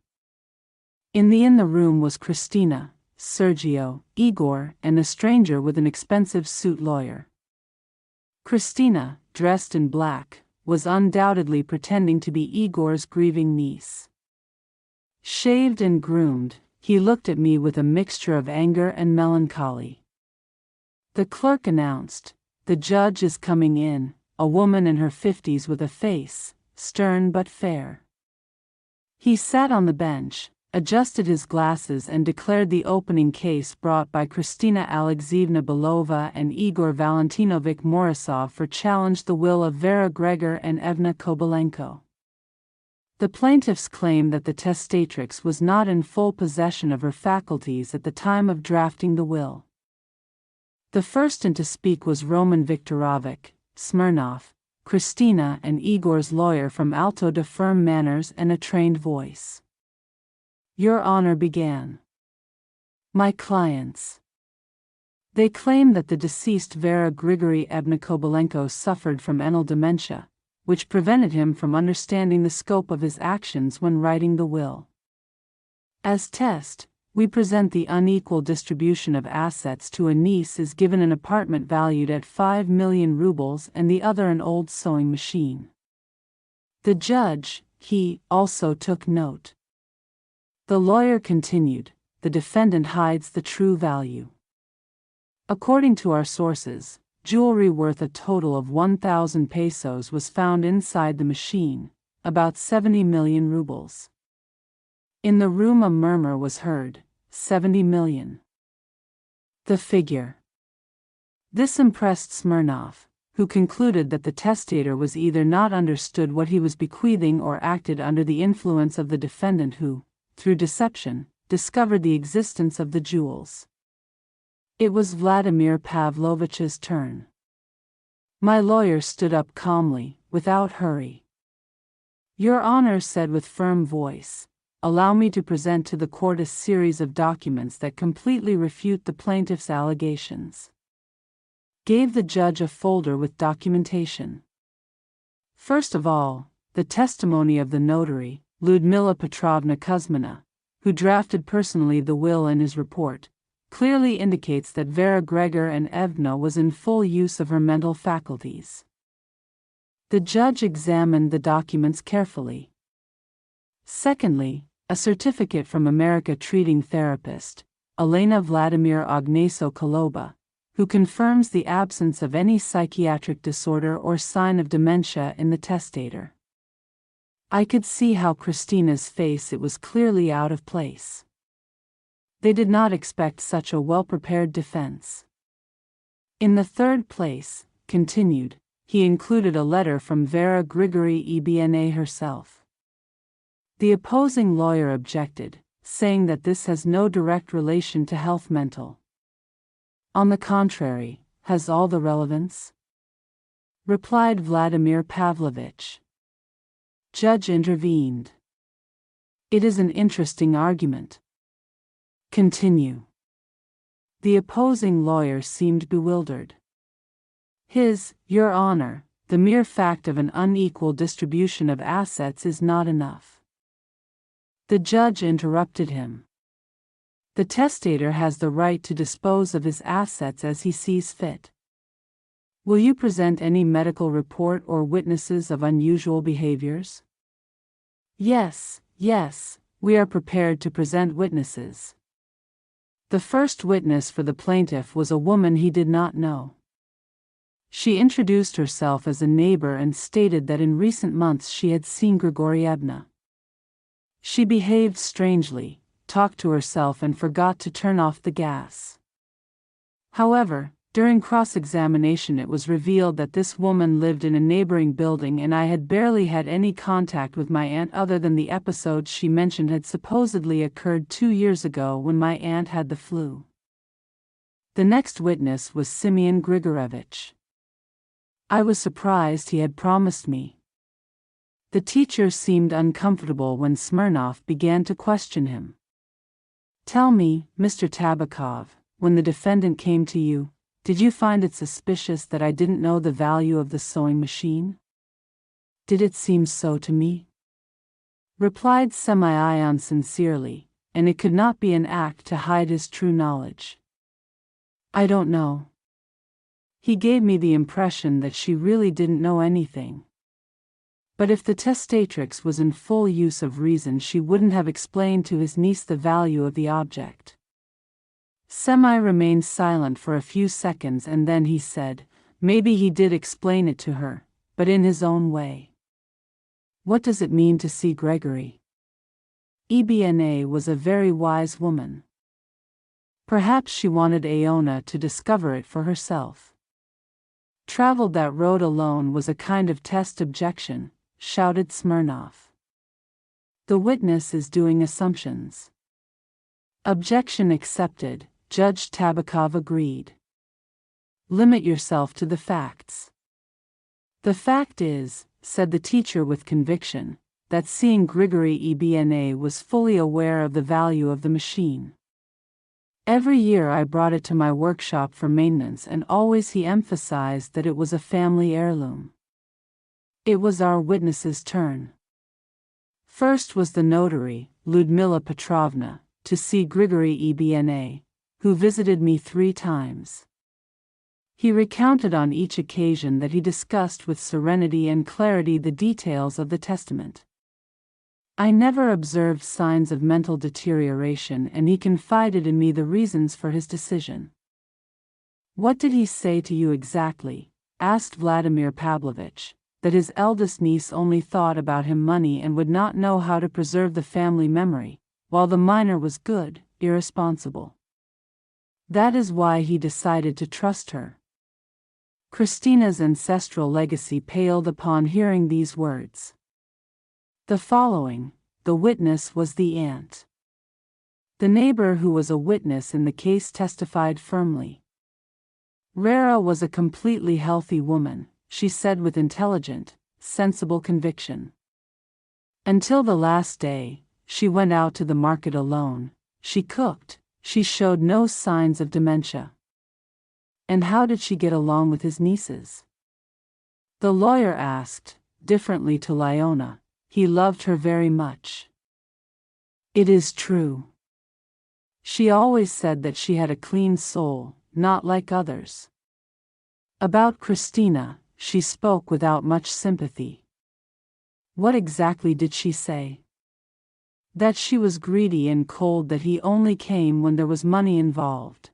In the room was Christina, Sergio, Igor, and a stranger with an expensive suit lawyer. Christina, dressed in black, was undoubtedly pretending to be Igor's grieving niece. Shaved and groomed, he looked at me with a mixture of anger and melancholy. The clerk announced, "The judge is coming in," a woman in her 50s with a face, stern but fair. He sat on the bench, adjusted his glasses and declared the opening case brought by Kristina Alexeyevna Belova and Igor Valentinovich Morozov for challenge the will of Vera Gregor and Evna Kobalenko. The plaintiffs claim that the testatrix was not in full possession of her faculties at the time of drafting the will. The first in to speak was Roman Viktorovich, Smirnov, Kristina and Igor's lawyer from alto to firm manners and a trained voice. Your Honor began. My clients. They claim that the deceased Vera Grigory Evna Kobalenko suffered from anal dementia, which prevented him from understanding the scope of his actions when writing the will. As test, we present the unequal distribution of assets to a niece is given an apartment valued at 5 million rubles and the other an old sewing machine. The judge, he, also took note. The lawyer continued, the defendant hides the true value. According to our sources, jewelry worth a total of 1,000 pesos was found inside the machine, about 70 million rubles. In the room a murmur was heard, 70 million. The figure. This impressed Smirnov, who concluded that the testator was either not understood what he was bequeathing or acted under the influence of the defendant who, through deception, discovered the existence of the jewels. It was Vladimir Pavlovich's turn. My lawyer stood up calmly, without hurry. "Your Honor," said with firm voice, "allow me to present to the court a series of documents that completely refute the plaintiff's allegations." Gave the judge a folder with documentation. First of all, the testimony of the notary, Lyudmila Petrovna Kuzmina, who drafted personally the will in his report, clearly indicates that Vera Gregor and Evna was in full use of her mental faculties. The judge examined the documents carefully. Secondly, a certificate from America treating therapist, Elena Vladimir Ogneso Koloba, who confirms the absence of any psychiatric disorder or sign of dementia in the testator. I could see how Christina's face, it was clearly out of place. They did not expect such a well-prepared defense. In the third place, continued, he included a letter from Vera Grigori Ebna herself. The opposing lawyer objected, saying that this has no direct relation to health mental. On the contrary, has all the relevance? Replied Vladimir Pavlovich. Judge intervened. It is an interesting argument. Continue. The opposing lawyer seemed bewildered. Your Honor, the mere fact of an unequal distribution of assets is not enough. The judge interrupted him. The testator has the right to dispose of his assets as he sees fit. Will you present any medical report or witnesses of unusual behaviors? Yes, we are prepared to present witnesses. The first witness for the plaintiff was a woman he did not know. She introduced herself as a neighbor and stated that in recent months she had seen Grigorievna. She behaved strangely, talked to herself and forgot to turn off the gas. However, during cross-examination it was revealed that this woman lived in a neighboring building and I had barely had any contact with my aunt other than the episodes she mentioned had supposedly occurred 2 years ago when my aunt had the flu. The next witness was Simeon Grigorevich. I was surprised he had promised me. The teacher seemed uncomfortable when Smirnov began to question him. Tell me, Mr. Tabakov, when the defendant came to you, did you find it suspicious that I didn't know the value of the sewing machine? Did it seem so to me? Replied Semyon sincerely, and it could not be an act to hide his true knowledge. I don't know. He gave me the impression that she really didn't know anything. But if the testatrix was in full use of reason, she wouldn't have explained to his niece the value of the object. Semyon remained silent for a few seconds and then he said, maybe he did explain it to her, but in his own way. What does it mean to see Gregory? Ebna was a very wise woman. Perhaps she wanted Aliona to discover it for herself. Traveled that road alone was a kind of test. Objection, shouted Smirnov. The witness is doing assumptions. Objection accepted, Judge Tabakov agreed. Limit yourself to the facts. The fact is, said the teacher with conviction, that seeing Grigory Ebna was fully aware of the value of the machine. Every year I brought it to my workshop for maintenance and always he emphasized that it was a family heirloom. It was our witness's turn. First was the notary, Lyudmila Petrovna, to see Grigory Ebna, who visited me 3 times. He recounted on each occasion that he discussed with serenity and clarity the details of the testament. I never observed signs of mental deterioration and he confided in me the reasons for his decision. What did he say to you exactly? Asked Vladimir Pavlovich. That his eldest niece only thought about him money and would not know how to preserve the family memory, while the minor was good, irresponsible. That is why he decided to trust her. Christina's ancestral legacy paled upon hearing these words. The following, the witness was the aunt. The neighbor who was a witness in the case testified firmly. Rara was a completely healthy woman, she said with intelligent, sensible conviction. Until the last day, she went out to the market alone, she cooked, she showed no signs of dementia. And how did she get along with his nieces? The lawyer asked, differently to Aliona. He loved her very much. It is true. She always said that she had a clean soul, not like others. About Christina, she spoke without much sympathy. What exactly did she say? That she was greedy and cold, that he only came when there was money involved.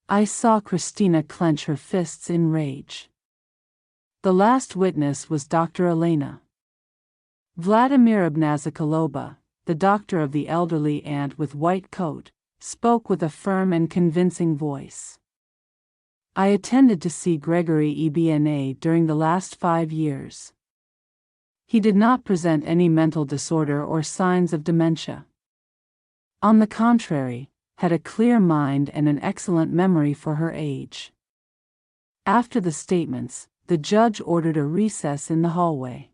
I saw Christina clench her fists in rage. The last witness was Dr. Elena. Vladimir Ibnazikaloba, the doctor of the elderly aunt with white coat, spoke with a firm and convincing voice. I attended to see Gregory Ebna during the last 5 years. He did not present any mental disorder or signs of dementia. On the contrary, had a clear mind and an excellent memory for her age. After the statements, the judge ordered a recess in the hallway.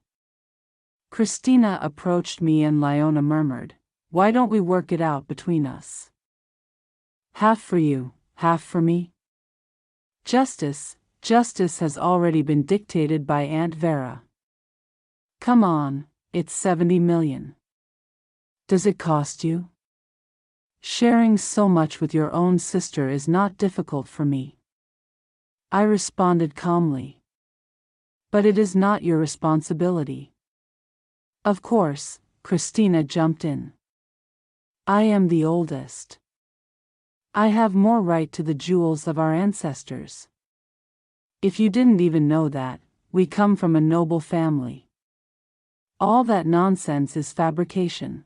Christina approached me and Aliona murmured, "Why don't we work it out between us? Half for you, half for me?" Justice has already been dictated by Aunt Vera. Come on, it's 70 million. Does it cost you? Sharing so much with your own sister is not difficult for me. I responded calmly. But it is not your responsibility. Of course, Christina jumped in. I am the oldest. I have more right to the jewels of our ancestors. If you didn't even know that, we come from a noble family. All that nonsense is fabrication.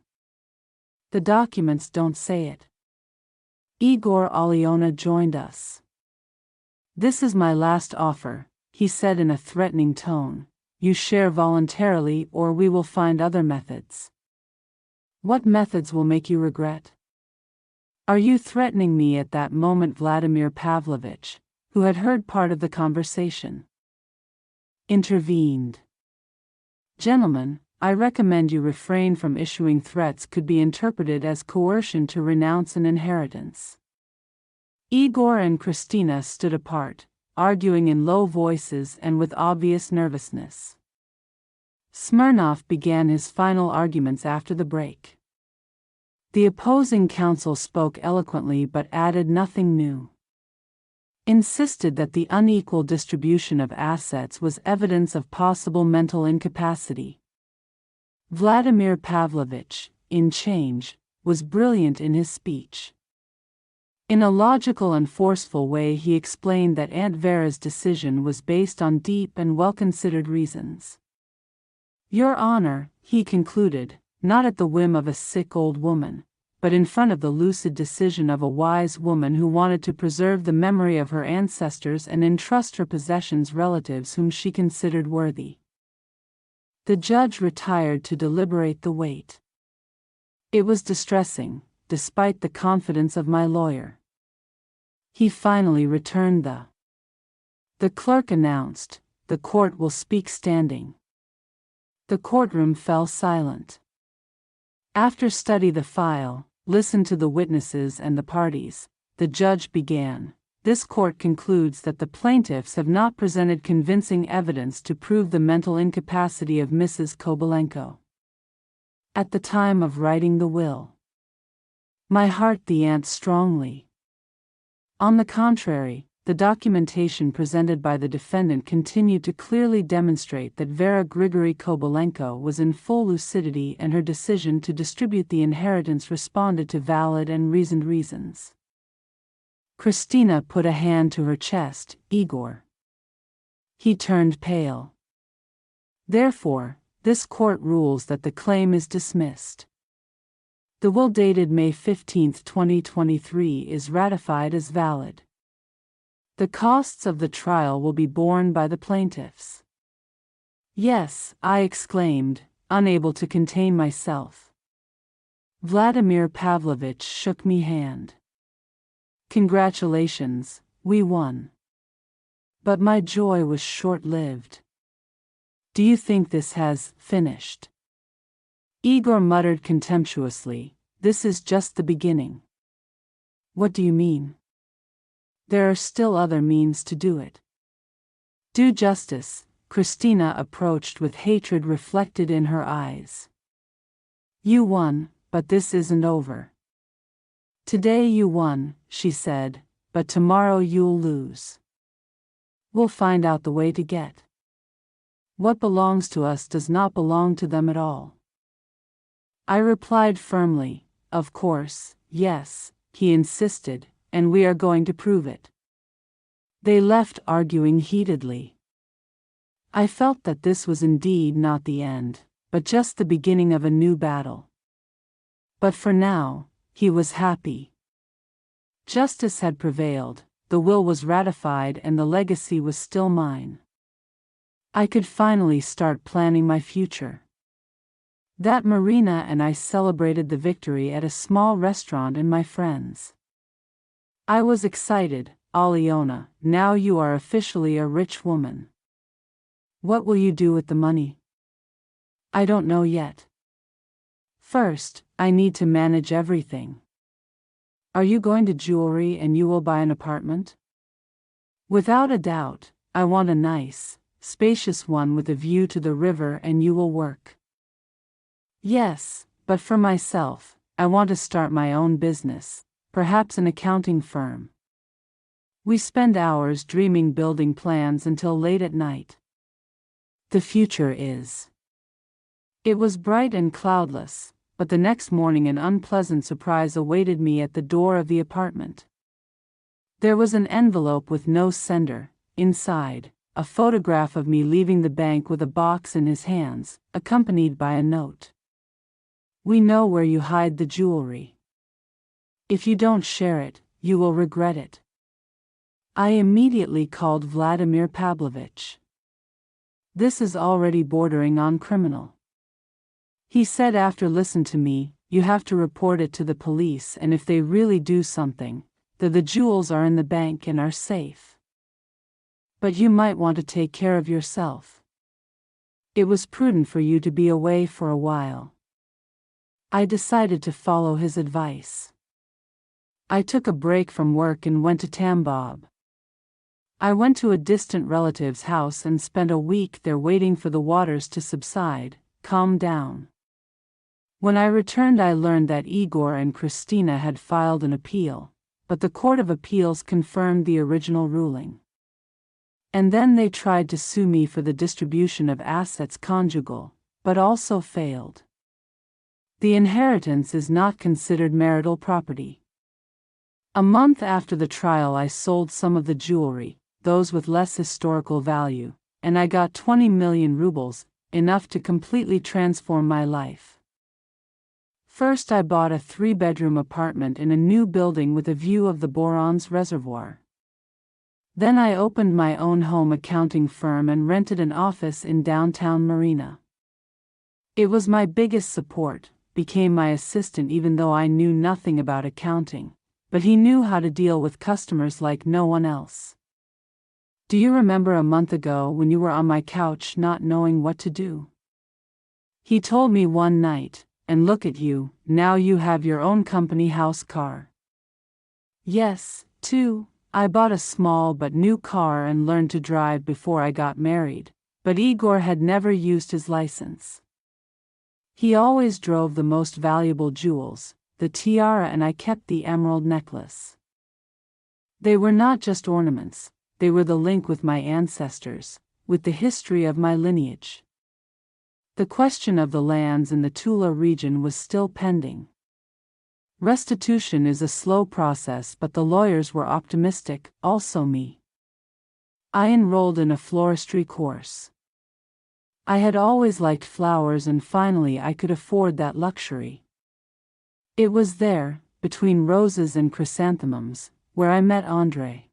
The documents don't say it. Igor Aliona joined us. This is my last offer, he said in a threatening tone. You share voluntarily or we will find other methods. What methods will make you regret? Are you threatening me? At that moment Vladimir Pavlovich, who had heard part of the conversation, intervened. Gentlemen, I recommend you refrain from issuing threats could be interpreted as coercion to renounce an inheritance. Igor and Christina stood apart, arguing in low voices and with obvious nervousness. Smirnov began his final arguments after the break. The opposing counsel spoke eloquently but added nothing new. Insisted that the unequal distribution of assets was evidence of possible mental incapacity. Vladimir Pavlovich, in change, was brilliant in his speech. In a logical and forceful way he explained that Aunt Vera's decision was based on deep and well-considered reasons. Your Honor, he concluded, not at the whim of a sick old woman, but in front of the lucid decision of a wise woman who wanted to preserve the memory of her ancestors and entrust her possessions to relatives whom she considered worthy. The judge retired to deliberate the weight. It was distressing, despite the confidence of my lawyer. He finally returned the clerk announced, "The court will speak standing." The courtroom fell silent. After study the file, listen to the witnesses and the parties, the judge began. This court concludes that the plaintiffs have not presented convincing evidence to prove the mental incapacity of Mrs. Kobylenko at the time of writing the will. My heart the aunt strongly. On the contrary, the documentation presented by the defendant continued to clearly demonstrate that Vera Grigory Kobylenko was in full lucidity and her decision to distribute the inheritance responded to valid and reasoned reasons. Christina put a hand to her chest. Igor. He turned pale. Therefore, this court rules that the claim is dismissed. The will dated May 15, 2023 is ratified as valid. The costs of the trial will be borne by the plaintiffs. Yes, I exclaimed, unable to contain myself. Vladimir Pavlovich shook me hand. Congratulations, we won. But my joy was short-lived. Do you think this has finished? Igor muttered contemptuously, this is just the beginning. What do you mean? There are still other means to do it. Do justice, Christina approached with hatred reflected in her eyes. You won, but this isn't over. Today you won, she said, but tomorrow you'll lose. We'll find out the way to get. What belongs to us does not belong to them at all. I replied firmly, of course, yes, he insisted, and we are going to prove it. They left arguing heatedly. I felt that this was indeed not the end, but just the beginning of a new battle. But for now, he was happy. Justice had prevailed, the will was ratified, and the legacy was still mine. I could finally start planning my future. That Marina and I celebrated the victory at a small restaurant and my friends. I was excited. Aliona, now you are officially a rich woman. What will you do with the money? I don't know yet. First, I need to manage everything. Are you going to jewelry and you will buy an apartment? Without a doubt, I want a nice, spacious one with a view to the river and you will work. Yes, but for myself, I want to start my own business, perhaps an accounting firm. We spend hours dreaming building plans until late at night. The future is. It was bright and cloudless, but the next morning an unpleasant surprise awaited me at the door of the apartment. There was an envelope with no sender, inside, a photograph of me leaving the bank with a box in his hands, accompanied by a note. We know where you hide the jewelry. If you don't share it, you will regret it. I immediately called Vladimir Pavlovich. This is already bordering on criminal. He said after listening to me, you have to report it to the police, and if they really do something, the jewels are in the bank and are safe. But you might want to take care of yourself. It was prudent for you to be away for a while. I decided to follow his advice. I took a break from work and went to Tambov. I went to a distant relative's house and spent a week there waiting for the waters to subside, calm down. When I returned I learned that Igor and Christina had filed an appeal, but the Court of Appeals confirmed the original ruling. And then they tried to sue me for the distribution of assets conjugal, but also failed. The inheritance is not considered marital property. A month after the trial I sold some of the jewelry, those with less historical value, and I got 20 million rubles, enough to completely transform my life. First I bought a 3-bedroom apartment in a new building with a view of the Boron's reservoir. Then I opened my own home accounting firm and rented an office in downtown Marina. It was my biggest support, became my assistant even though I knew nothing about accounting, but he knew how to deal with customers like no one else. Do you remember a month ago when you were on my couch not knowing what to do? He told me one night, and look at you, now you have your own company house car. Yes, too, I bought a small but new car and learned to drive before I got married, but Igor had never used his license. He always drove the most valuable jewels, the tiara, and I kept the emerald necklace. They were not just ornaments, they were the link with my ancestors, with the history of my lineage. The question of the lands in the Tula region was still pending. Restitution is a slow process, but the lawyers were optimistic, also me. I enrolled in a floristry course. I had always liked flowers and finally I could afford that luxury. It was there, between roses and chrysanthemums, where I met Andrei.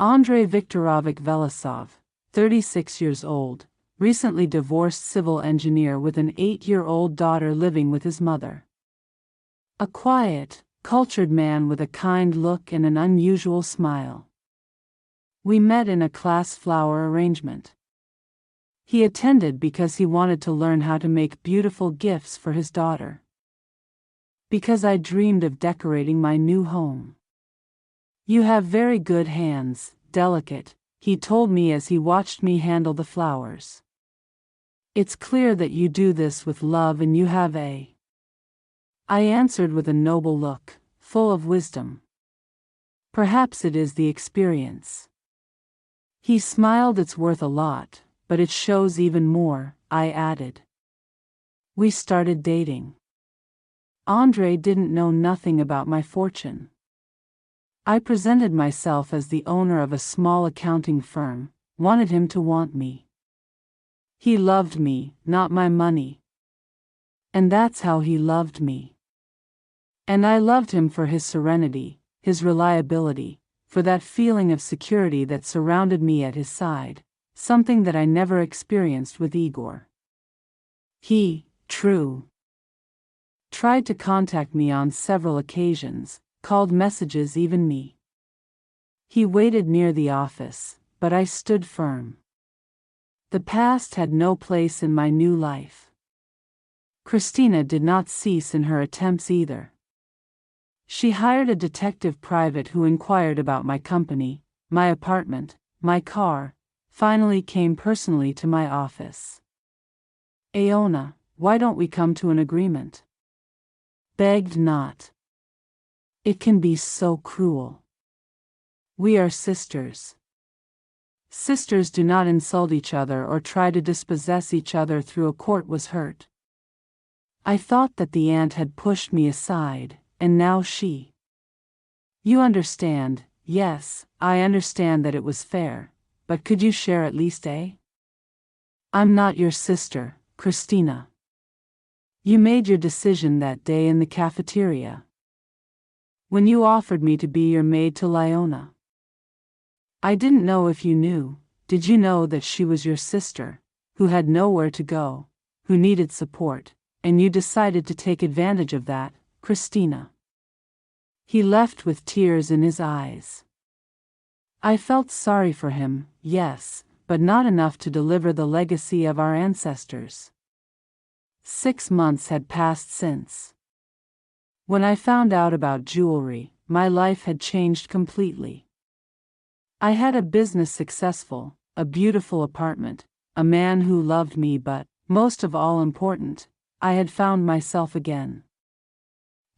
Andrei Viktorovich Velasov, 36 years old, recently divorced civil engineer with an 8-year-old daughter living with his mother. A quiet, cultured man with a kind look and an unusual smile. We met in a class flower arrangement. He attended because he wanted to learn how to make beautiful gifts for his daughter. Because I dreamed of decorating my new home. "You have very good hands, delicate," he told me as he watched me handle the flowers. "It's clear that you do this with love and you have a..." I answered with a noble look, full of wisdom. "Perhaps it is the experience." He smiled. "It's worth a lot, but it shows even more," I added. We started dating. Andrei didn't know nothing about my fortune. I presented myself as the owner of a small accounting firm, wanted him to want me. He loved me, not my money. And that's how he loved me. And I loved him for his serenity, his reliability, for that feeling of security that surrounded me at his side, something that I never experienced with Igor. He, true, tried to contact me on several occasions, called messages even me. He waited near the office, but I stood firm. The past had no place in my new life. Christina did not cease in her attempts either. She hired a detective private who inquired about my company, my apartment, my car, finally came personally to my office. "Aliona, why don't we come to an agreement?" Begged not. It can be so cruel. We are sisters. Sisters do not insult each other or try to dispossess each other through a court was hurt. I thought that the aunt had pushed me aside, and now she. You understand, yes, I understand that it was fair, but could you share at least a? I'm not your sister, Christina. You made your decision that day in the cafeteria. When you offered me to be your maid to Aliona. I didn't know if you knew. Did you know that she was your sister, who had nowhere to go, who needed support, and you decided to take advantage of that, Christina? He left with tears in his eyes. I felt sorry for him, yes, but not enough to deliver the legacy of our ancestors. 6 months had passed since. When I found out about jewelry, my life had changed completely. I had a business successful, a beautiful apartment, a man who loved me, but, most of all important, I had found myself again.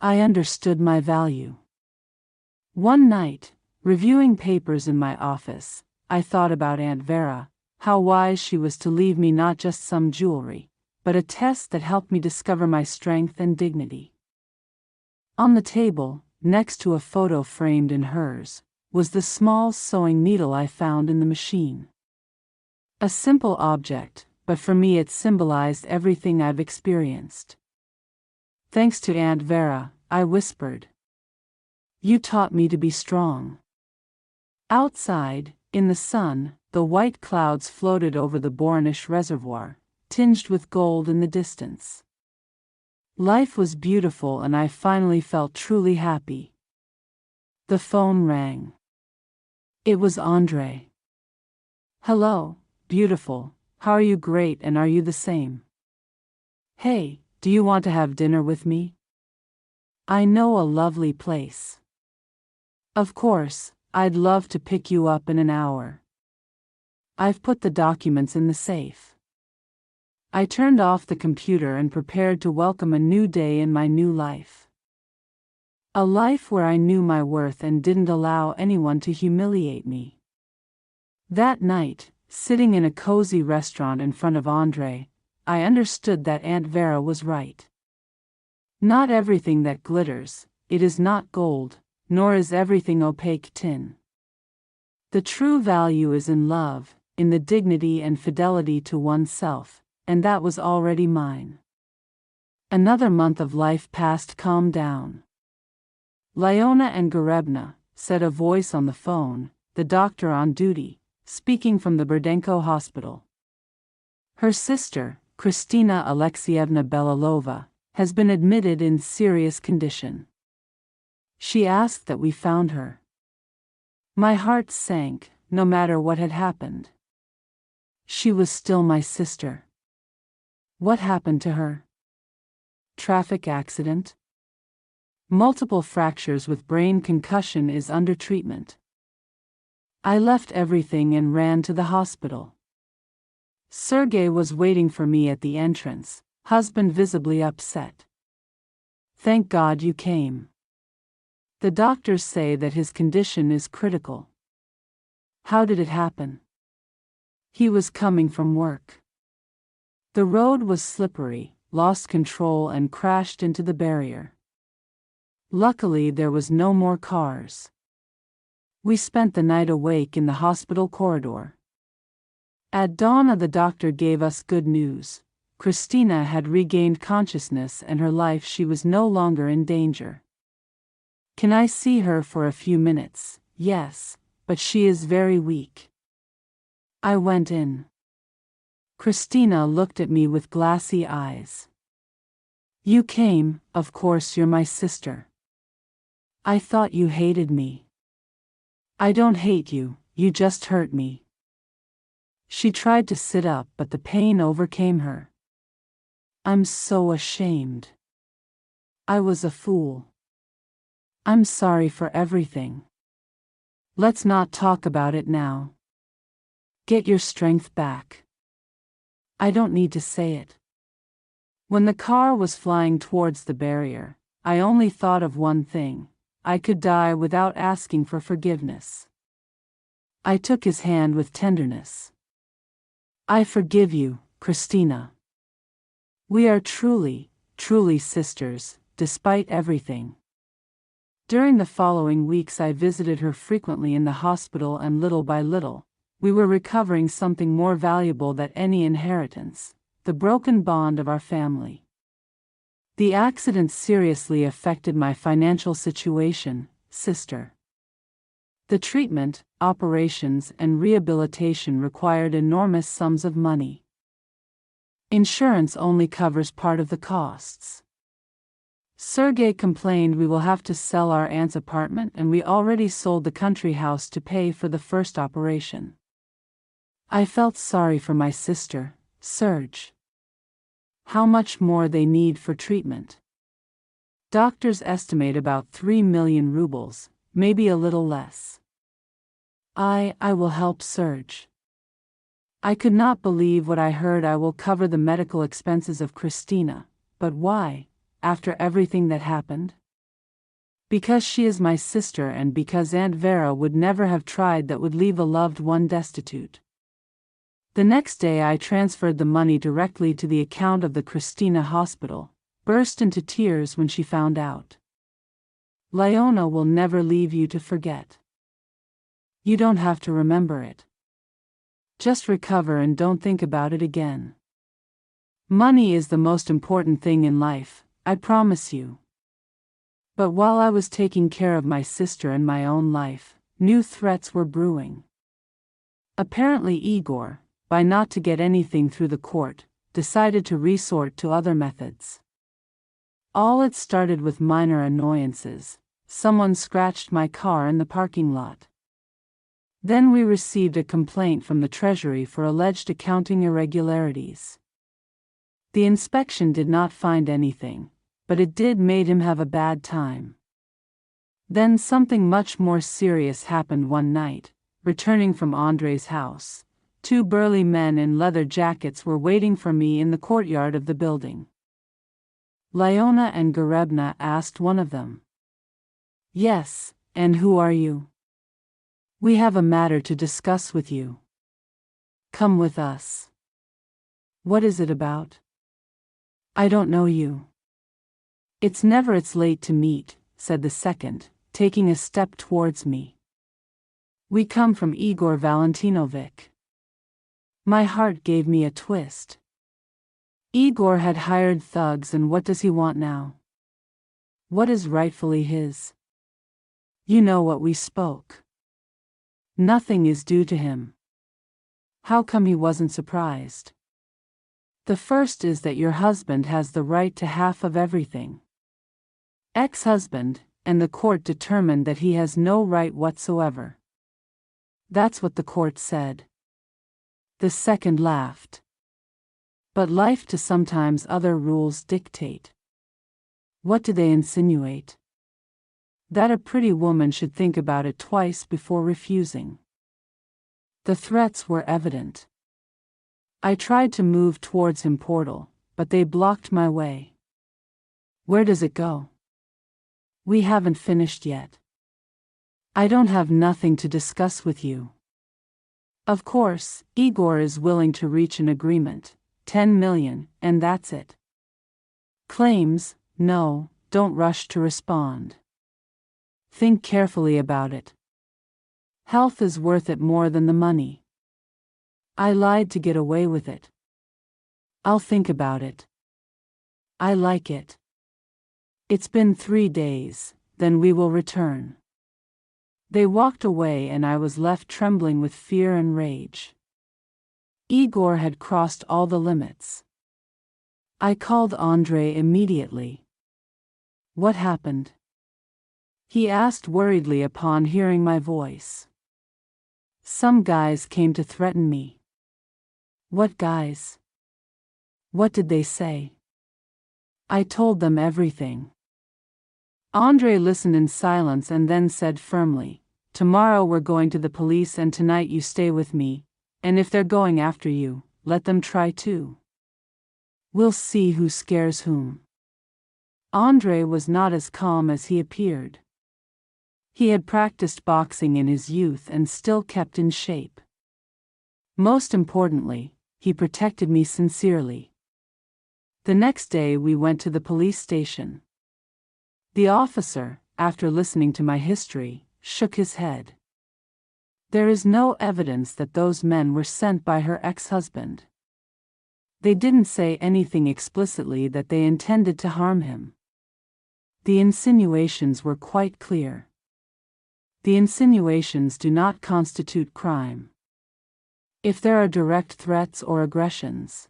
I understood my value. One night, reviewing papers in my office, I thought about Aunt Vera, how wise she was to leave me not just some jewelry, but a test that helped me discover my strength and dignity. On the table, next to a photo framed in hers, was the small sewing needle I found in the machine. A simple object, but for me it symbolized everything I've experienced. Thanks to Aunt Vera, I whispered. You taught me to be strong. Outside, in the sun, the white clouds floated over the Bornish Reservoir, tinged with gold in the distance. Life was beautiful and I finally felt truly happy. The phone rang. It was Andrei. Hello, beautiful, how are you? Great, and are you the same? Hey, do you want to have dinner with me? I know a lovely place. Of course, I'd love to pick you up in an hour. I've put the documents in the safe. I turned off the computer and prepared to welcome a new day in my new life. A life where I knew my worth and didn't allow anyone to humiliate me. That night, sitting in a cozy restaurant in front of Andrei, I understood that Aunt Vera was right. Not everything that glitters, it is not gold, nor is everything opaque tin. The true value is in love, in the dignity and fidelity to oneself, and that was already mine. Another month of life passed. Calm down. Aliona and Gorebna, said a voice on the phone, the doctor on duty, speaking from the Burdenko hospital. Her sister, Kristina Alexievna Belalova, has been admitted in serious condition. She asked that we found her. My heart sank, no matter what had happened. She was still my sister. What happened to her? Traffic accident? Multiple fractures with brain concussion is under treatment. I left everything and ran to the hospital. Sergei was waiting for me at the entrance, husband visibly upset. Thank God you came. The doctors say that his condition is critical. How did it happen? He was coming from work. The road was slippery, lost control and crashed into the barrier. Luckily there was no more cars. We spent the night awake in the hospital corridor. At dawn the doctor gave us good news. Kristina had regained consciousness and her life, she was no longer in danger. Can I see her for a few minutes? Yes, but she is very weak. I went in. Kristina looked at me with glassy eyes. You came, of course you're my sister. I thought you hated me. I don't hate you, you just hurt me. She tried to sit up but the pain overcame her. I'm so ashamed. I was a fool. I'm sorry for everything. Let's not talk about it now. Get your strength back. I don't need to say it. When the car was flying towards the barrier, I only thought of one thing. I could die without asking for forgiveness. I took his hand with tenderness. I forgive you, Kristina. We are truly, truly sisters, despite everything. During the following weeks I visited her frequently in the hospital and little by little, we were recovering something more valuable than any inheritance, the broken bond of our family. The accident seriously affected my financial situation, sister. The treatment, operations and rehabilitation required enormous sums of money. Insurance only covers part of the costs. Sergei complained we will have to sell our aunt's apartment and we already sold the country house to pay for the first operation. I felt sorry for my sister, Serge. How much more they need for treatment? Doctors estimate about 3 million rubles, maybe a little less. I will help Serge. I could not believe what I heard. I will cover the medical expenses of Kristina, but why, after everything that happened? Because she is my sister and because Aunt Vera would never have tried that would leave a loved one destitute. The next day I transferred the money directly to the account of the Kristina hospital, burst into tears when she found out. Aliona will never leave you to forget. You don't have to remember it. Just recover and don't think about it again. Money is the most important thing in life, I promise you. But while I was taking care of my sister and my own life, new threats were brewing. Apparently Igor, by not to get anything through the court, decided to resort to other methods. All it started with minor annoyances. Someone scratched my car in the parking lot. Then we received a complaint from the Treasury for alleged accounting irregularities. The inspection did not find anything, but it did made him have a bad time. Then something much more serious happened one night. Returning from Andrei's house, 2 burly men in leather jackets were waiting for me in the courtyard of the building. Aliona and Gorebna asked one of them. Yes, and who are you? We have a matter to discuss with you. Come with us. What is it about? I don't know you. It's late to meet, said the second, taking a step towards me. We come from Igor Valentinovich. My heart gave me a twist. Igor had hired thugs, and what does he want now? What is rightfully his? You know what we spoke. Nothing is due to him. How come he wasn't surprised? The first is that your husband has the right to half of everything. Ex-husband, and the court determined that he has no right whatsoever. That's what the court said. The second laughed. But life to sometimes other rules dictate. What do they insinuate? That a pretty woman should think about it twice before refusing. The threats were evident. I tried to move towards him portal, but they blocked my way. Where does it go? We haven't finished yet. I don't have nothing to discuss with you. Of course, Igor is willing to reach an agreement, 10 million, and that's it. Claims, no, don't rush to respond. Think carefully about it. Health is worth it more than the money. I lied to get away with it. I'll think about it. I like it. It's been 3 days, then we will return. They walked away and I was left trembling with fear and rage. Igor had crossed all the limits. I called Andre immediately. What happened? He asked worriedly upon hearing my voice. Some guys came to threaten me. What guys? What did they say? I told them everything. Andre listened in silence and then said firmly, tomorrow we're going to the police and tonight you stay with me, and if they're going after you, let them try too. We'll see who scares whom. Andre was not as calm as he appeared. He had practiced boxing in his youth and still kept in shape. Most importantly, he protected me sincerely. The next day we went to the police station. The officer, after listening to my history, shook his head. There is no evidence that those men were sent by her ex-husband. They didn't say anything explicitly that they intended to harm him. The insinuations were quite clear. The insinuations do not constitute crime. If there are direct threats or aggressions,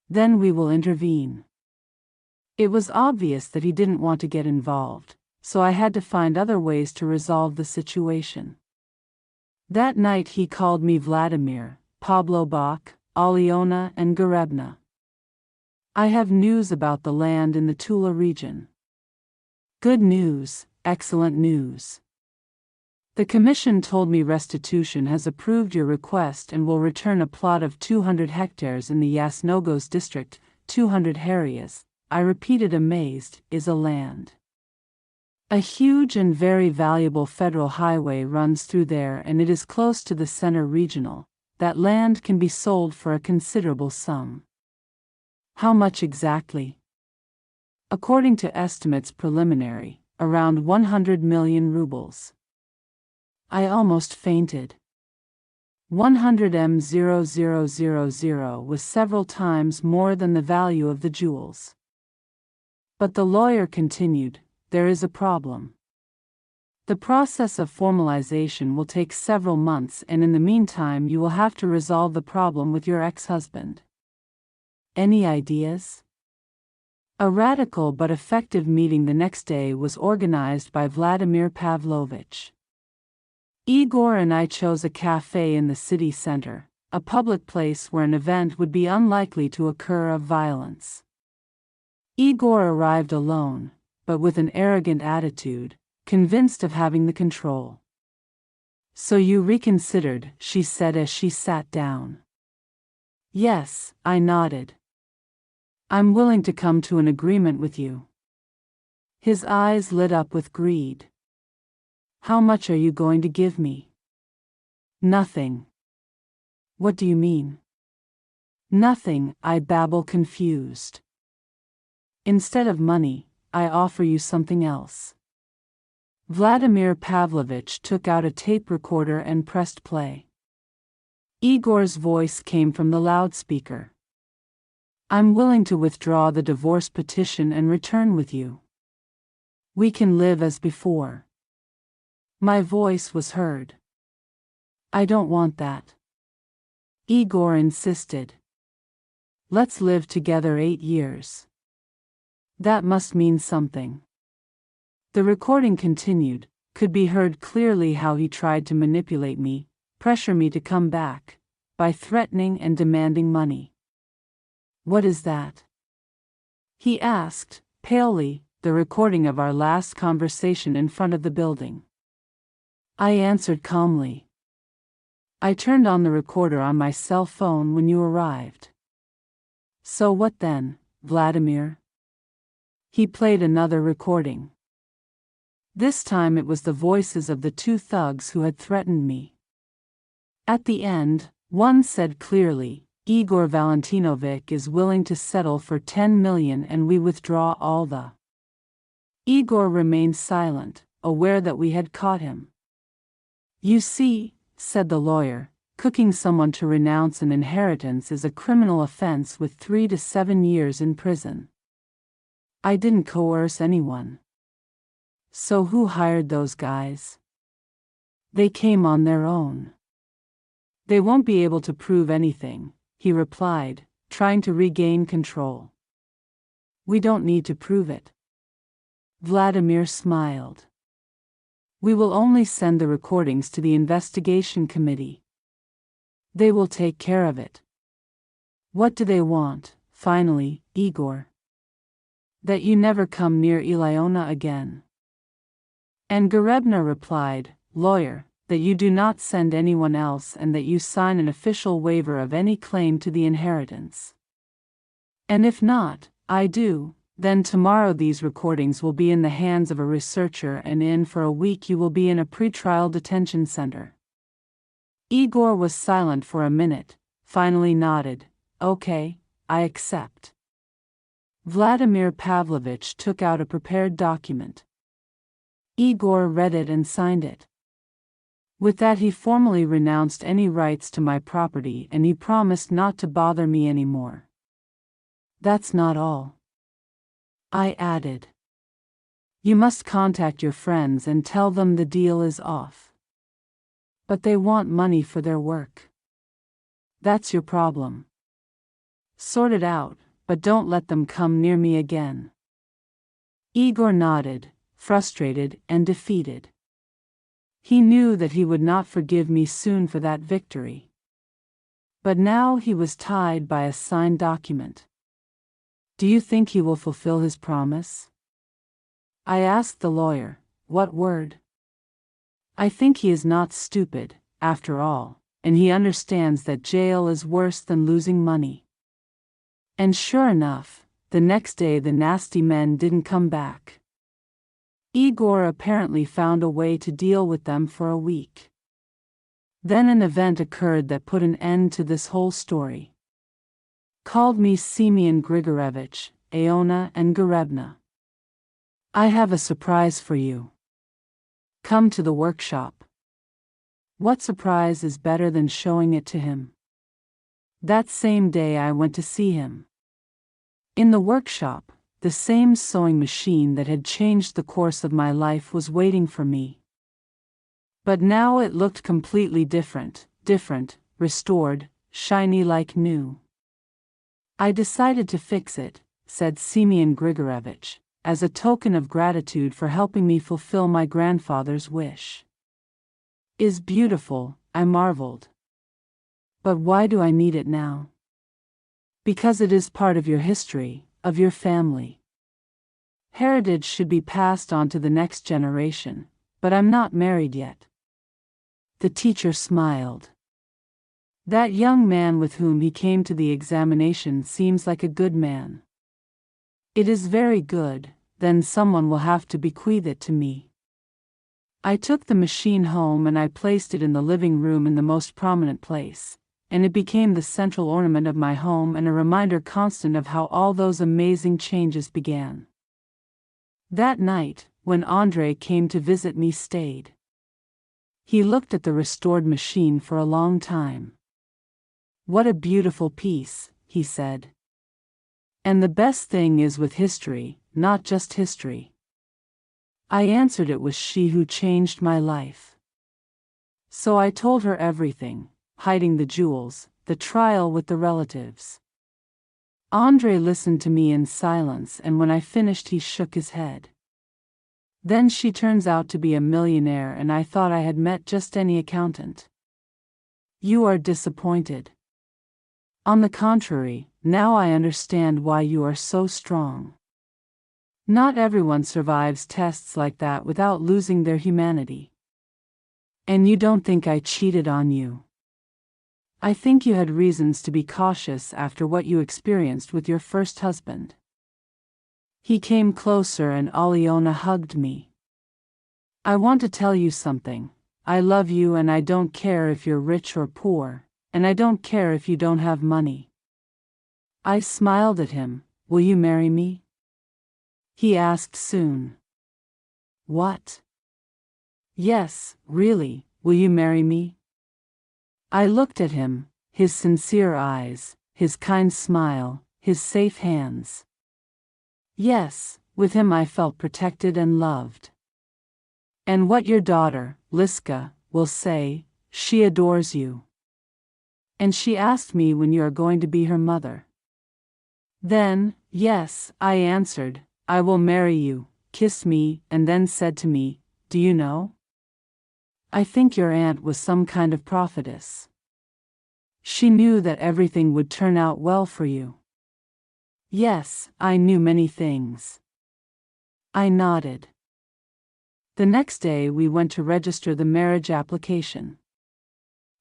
then we will intervene. It was obvious that he didn't want to get involved, so I had to find other ways to resolve the situation. That night he called me Vladimir, Pablo Bach, Aliona and Garebna. I have news about the land in the Tula region. Good news, excellent news. The commission told me restitution has approved your request and will return a plot of 200 hectares in the Yasnogos district, 200 hectares, I repeated amazed, is a land. A huge and very valuable federal highway runs through there and it is close to the center regional. That land can be sold for a considerable sum. How much exactly? According to estimates preliminary, around 100 million rubles. I almost fainted. 100 M0000 was several times more than the value of the jewels. But the lawyer continued, there is a problem. The process of formalization will take several months and in the meantime you will have to resolve the problem with your ex-husband. Any ideas? A radical but effective meeting the next day was organized by Vladimir Pavlovich. Igor and I chose a cafe in the city center, a public place where an event would be unlikely to occur of violence. Igor arrived alone, but with an arrogant attitude, convinced of having the control. So you reconsidered, she said as she sat down. Yes, I nodded. I'm willing to come to an agreement with you. His eyes lit up with greed. How much are you going to give me? Nothing. What do you mean? Nothing, I babble confused. Instead of money, I offer you something else. Vladimir Pavlovich took out a tape recorder and pressed play. Igor's voice came from the loudspeaker. I'm willing to withdraw the divorce petition and return with you. We can live as before. My voice was heard. I don't want that. Igor insisted. Let's live together 8 years. That must mean something. The recording continued, could be heard clearly how he tried to manipulate me, pressure me to come back, by threatening and demanding money. What is that? He asked, palely, the recording of our last conversation in front of the building. I answered calmly. I turned on the recorder on my cell phone when you arrived. So what then, Vladimir? He played another recording. This time it was the voices of the 2 thugs who had threatened me. At the end, one said clearly, Igor Valentinovic is willing to settle for 10 million and we withdraw all the. Igor remained silent, aware that we had caught him. You see, said the lawyer, cooking someone to renounce an inheritance is a criminal offense with 3 to 7 years in prison. I didn't coerce anyone. So who hired those guys? They came on their own. They won't be able to prove anything, he replied, trying to regain control. We don't need to prove it. Vladimir smiled. We will only send the recordings to the investigation committee. They will take care of it. What do they want, finally, Igor? That you never come near Aliona again. And Gorebna replied, Lawyer, that you do not send anyone else and that you sign an official waiver of any claim to the inheritance. And if not, I do, then tomorrow these recordings will be in the hands of a researcher and for a week you will be in a pretrial detention center. Igor was silent for a minute, finally nodded, Okay, I accept. Vladimir Pavlovich took out a prepared document. Igor read it and signed it. With that he formally renounced any rights to my property and he promised not to bother me anymore. That's not all. I added. You must contact your friends and tell them the deal is off. But they want money for their work. That's your problem. Sort it out, but don't let them come near me again. Igor nodded, frustrated and defeated. He knew that he would not forgive me soon for that victory. But now he was tied by a signed document. Do you think he will fulfill his promise? I asked the lawyer, what word? I think he is not stupid, after all, and he understands that jail is worse than losing money. And sure enough, the next day the nasty men didn't come back. Igor apparently found a way to deal with them for a week. Then an event occurred that put an end to this whole story. Called me Semyon Grigorevich, Aliona and Gorebna. I have a surprise for you. Come to the workshop. What surprise is better than showing it to him? That same day I went to see him. In the workshop, the same sewing machine that had changed the course of my life was waiting for me. But now it looked completely different, restored, shiny like new. I decided to fix it, said Semyon Grigorevich, as a token of gratitude for helping me fulfill my grandfather's wish. Is beautiful, I marveled. But why do I need it now? Because it is part of your history, of your family. Heritage should be passed on to the next generation, but I'm not married yet. The teacher smiled. That young man with whom he came to the examination seems like a good man. It is very good, then someone will have to bequeath it to me. I took the machine home and I placed it in the living room in the most prominent place, and it became the central ornament of my home and a reminder constant of how all those amazing changes began. That night, when Andrei came to visit me stayed. He looked at the restored machine for a long time. What a beautiful piece, he said. And the best thing is with history, not just history. I answered it was she who changed my life. So I told her everything, hiding the jewels, the trial with the relatives. Andre listened to me in silence, and when I finished he shook his head. Then she turns out to be a millionaire, and I thought I had met just any accountant. You are disappointed. On the contrary, now I understand why you are so strong. Not everyone survives tests like that without losing their humanity. And you don't think I cheated on you? I think you had reasons to be cautious after what you experienced with your first husband. He came closer and Aliona hugged me. I want to tell you something. I love you, and I don't care if you're rich or poor, and I don't care if you don't have money. I smiled at him. Will you marry me? He asked soon. What? Yes, really, will you marry me? I looked at him, his sincere eyes, his kind smile, his safe hands. Yes, with him I felt protected and loved. And what your daughter, Liska, will say, she adores you. And she asked me when you are going to be her mother. Then, yes, I answered, I will marry you, kissed me, and then said to me, do you know? I think your aunt was some kind of prophetess. She knew that everything would turn out well for you. Yes, I knew many things. I nodded. The next day we went to register the marriage application.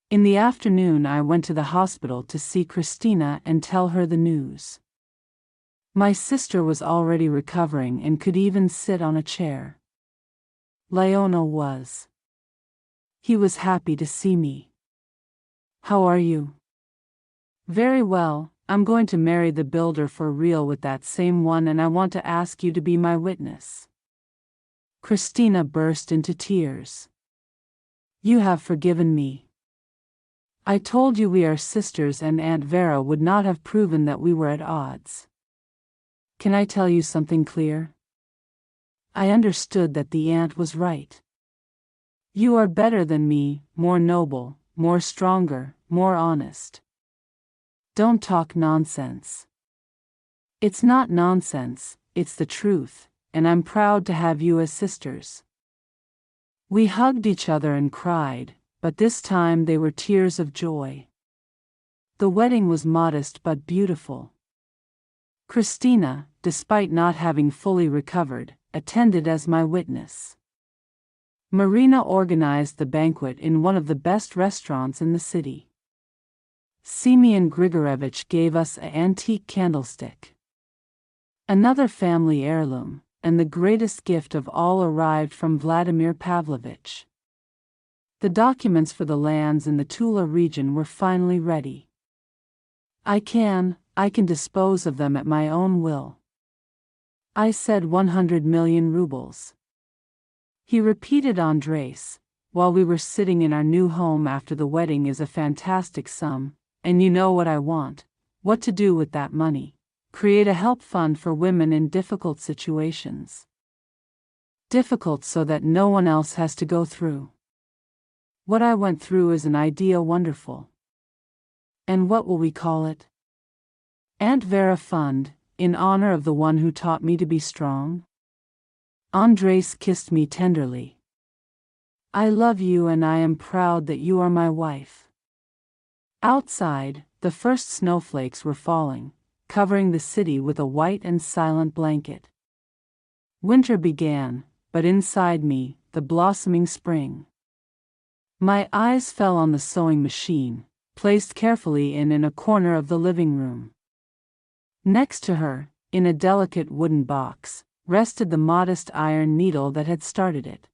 In the afternoon I went to the hospital to see Christina and tell her the news. My sister was already recovering and could even sit on a chair. Aliona was. He was happy to see me. How are you? Very well, I'm going to marry the builder for real with that same one, and I want to ask you to be my witness. Christina burst into tears. You have forgiven me. I told you we are sisters, and Aunt Vera would not have proven that we were at odds. Can I tell you something clear? I understood that the aunt was right. You are better than me, more noble, more stronger, more honest. Don't talk nonsense. It's not nonsense, it's the truth, and I'm proud to have you as sisters. We hugged each other and cried, but this time they were tears of joy. The wedding was modest but beautiful. Christina, despite not having fully recovered, attended as my witness. Marina organized the banquet in one of the best restaurants in the city. Simeon Grigorevich gave us an antique candlestick. Another family heirloom, and the greatest gift of all arrived from Vladimir Pavlovich. The documents for the lands in the Tula region were finally ready. I can dispose of them at my own will. I said 100 million rubles. He repeated Andres, while we were sitting in our new home after the wedding is a fantastic sum, and you know what I want, what to do with that money. Create a help fund for women in difficult situations. Difficult so that no one else has to go through. What I went through is an idea wonderful. And what will we call it? Aunt Vera Fund, in honor of the one who taught me to be strong? Andres kissed me tenderly. I love you, and I am proud that you are my wife. Outside, the first snowflakes were falling, covering the city with a white and silent blanket. Winter began, but inside me, the blossoming spring. My eyes fell on the sewing machine, placed carefully in a corner of the living room. Next to her, in a delicate wooden box, rested the modest iron needle that had started it.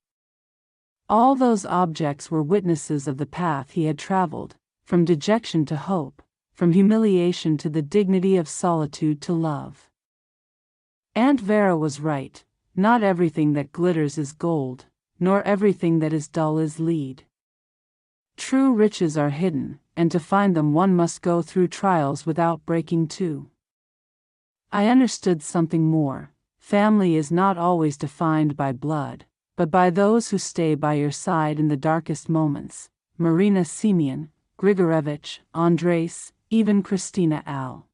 All those objects were witnesses of the path he had traveled, from dejection to hope, from humiliation to the dignity of solitude to love. Aunt Vera was right, not everything that glitters is gold, nor everything that is dull is lead. True riches are hidden, and to find them one must go through trials without breaking too. I understood something more. Family is not always defined by blood, but by those who stay by your side in the darkest moments, Marina Semyon, Grigorevich, Andres, even Christina Al.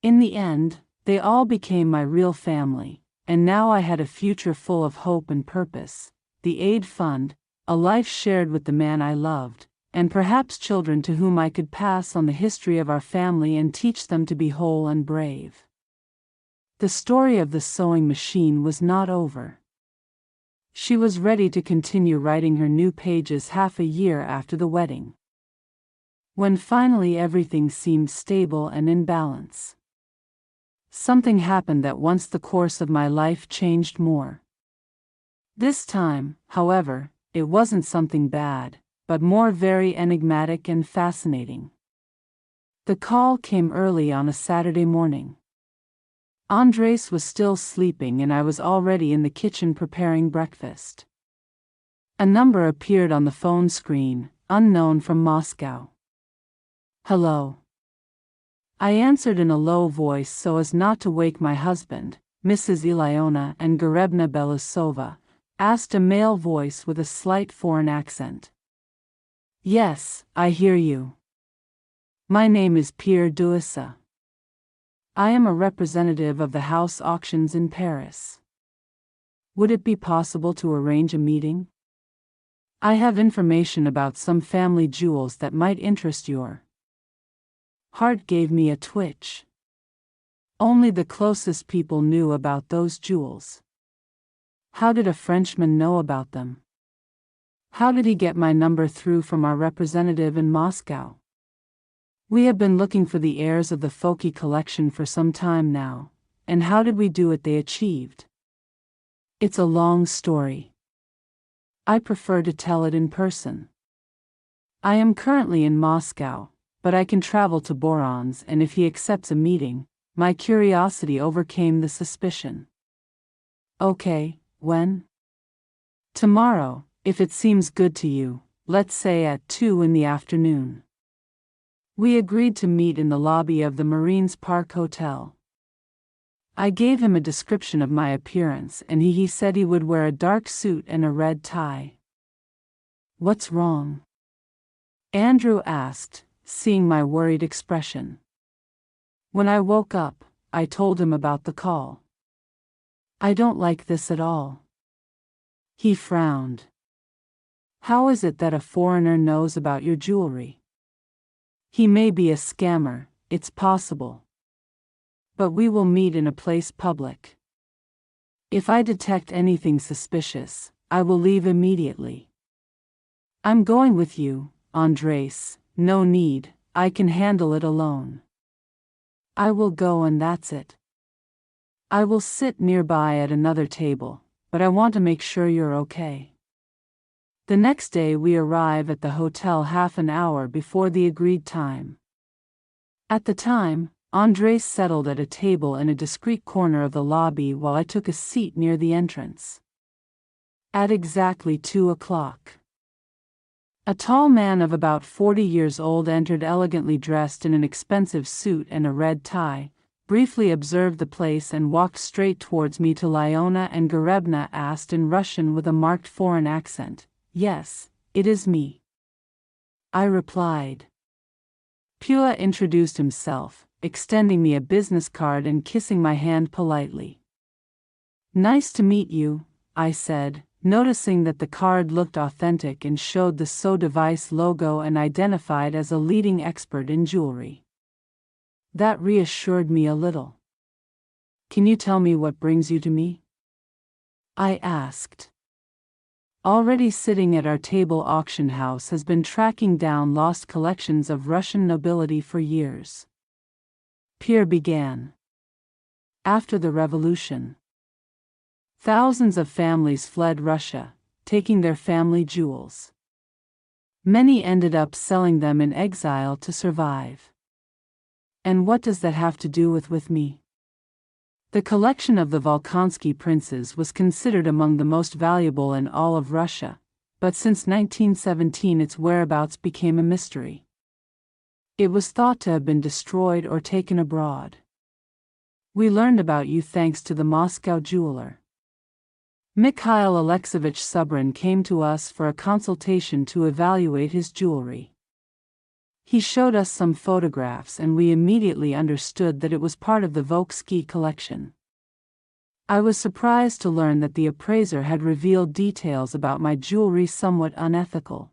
In the end, they all became my real family, and now I had a future full of hope and purpose, the aid fund, a life shared with the man I loved, and perhaps children to whom I could pass on the history of our family and teach them to be whole and brave. The story of the sewing machine was not over. She was ready to continue writing her new pages half a year after the wedding. When finally everything seemed stable and in balance, something happened that once the course of my life changed more. This time, however, it wasn't something bad, but more very enigmatic and fascinating. The call came early on a Saturday morning. Andres was still sleeping and I was already in the kitchen preparing breakfast. A number appeared on the phone screen, unknown from Moscow. Hello. I answered in a low voice so as not to wake my husband. Mrs. Aliona and Garebna Belousova, asked a male voice with a slight foreign accent. Yes, I hear you. My name is Pierre Duissa. I am a representative of the house auctions in Paris. Would it be possible to arrange a meeting? I have information about some family jewels that might interest your. Heart gave me a twitch. Only the closest people knew about those jewels. How did a Frenchman know about them? How did he get my number through from our representative in Moscow? We have been looking for the heirs of the Foki collection for some time now, and how did we do it they achieved? It's a long story. I prefer to tell it in person. I am currently in Moscow, but I can travel to Boron's, and if he accepts a meeting, my curiosity overcame the suspicion. Okay, when? Tomorrow, if it seems good to you, let's say at 2 in the afternoon. We agreed to meet in the lobby of the Marines Park Hotel. I gave him a description of my appearance and he said he would wear a dark suit and a red tie. What's wrong? Andrew asked, seeing my worried expression. When I woke up, I told him about the call. I don't like this at all. He frowned. How is it that a foreigner knows about your jewelry? He may be a scammer, it's possible. But we will meet in a place public. If I detect anything suspicious, I will leave immediately. I'm going with you, Andres, no need, I can handle it alone. I will go and that's it. I will sit nearby at another table, but I want to make sure you're okay. The next day we arrive at the hotel half an hour before the agreed time. At the time, Andres settled at a table in a discreet corner of the lobby while I took a seat near the entrance. At exactly 2 o'clock. A tall man of about 40 years old entered elegantly dressed in an expensive suit and a red tie, briefly observed the place and walked straight towards me to Aliona and Garebna asked in Russian with a marked foreign accent, Yes, it is me. I replied. Pua introduced himself, extending me a business card and kissing my hand politely. Nice to meet you, I said, noticing that the card looked authentic and showed the So Device logo and identified as a leading expert in jewelry. That reassured me a little. Can you tell me what brings you to me? I asked. Already sitting at our table, auction house has been tracking down lost collections of Russian nobility for years. Pierre began. After the revolution, thousands of families fled Russia, taking their family jewels. Many ended up selling them in exile to survive. And what does that have to do with me? The collection of the Volkonsky princes was considered among the most valuable in all of Russia, but since 1917 its whereabouts became a mystery. It was thought to have been destroyed or taken abroad. We learned about you thanks to the Moscow jeweler. Mikhail Alexeyevich Subrin came to us for a consultation to evaluate his jewelry. He showed us some photographs and we immediately understood that it was part of the Volksky collection. I was surprised to learn that the appraiser had revealed details about my jewelry somewhat unethical.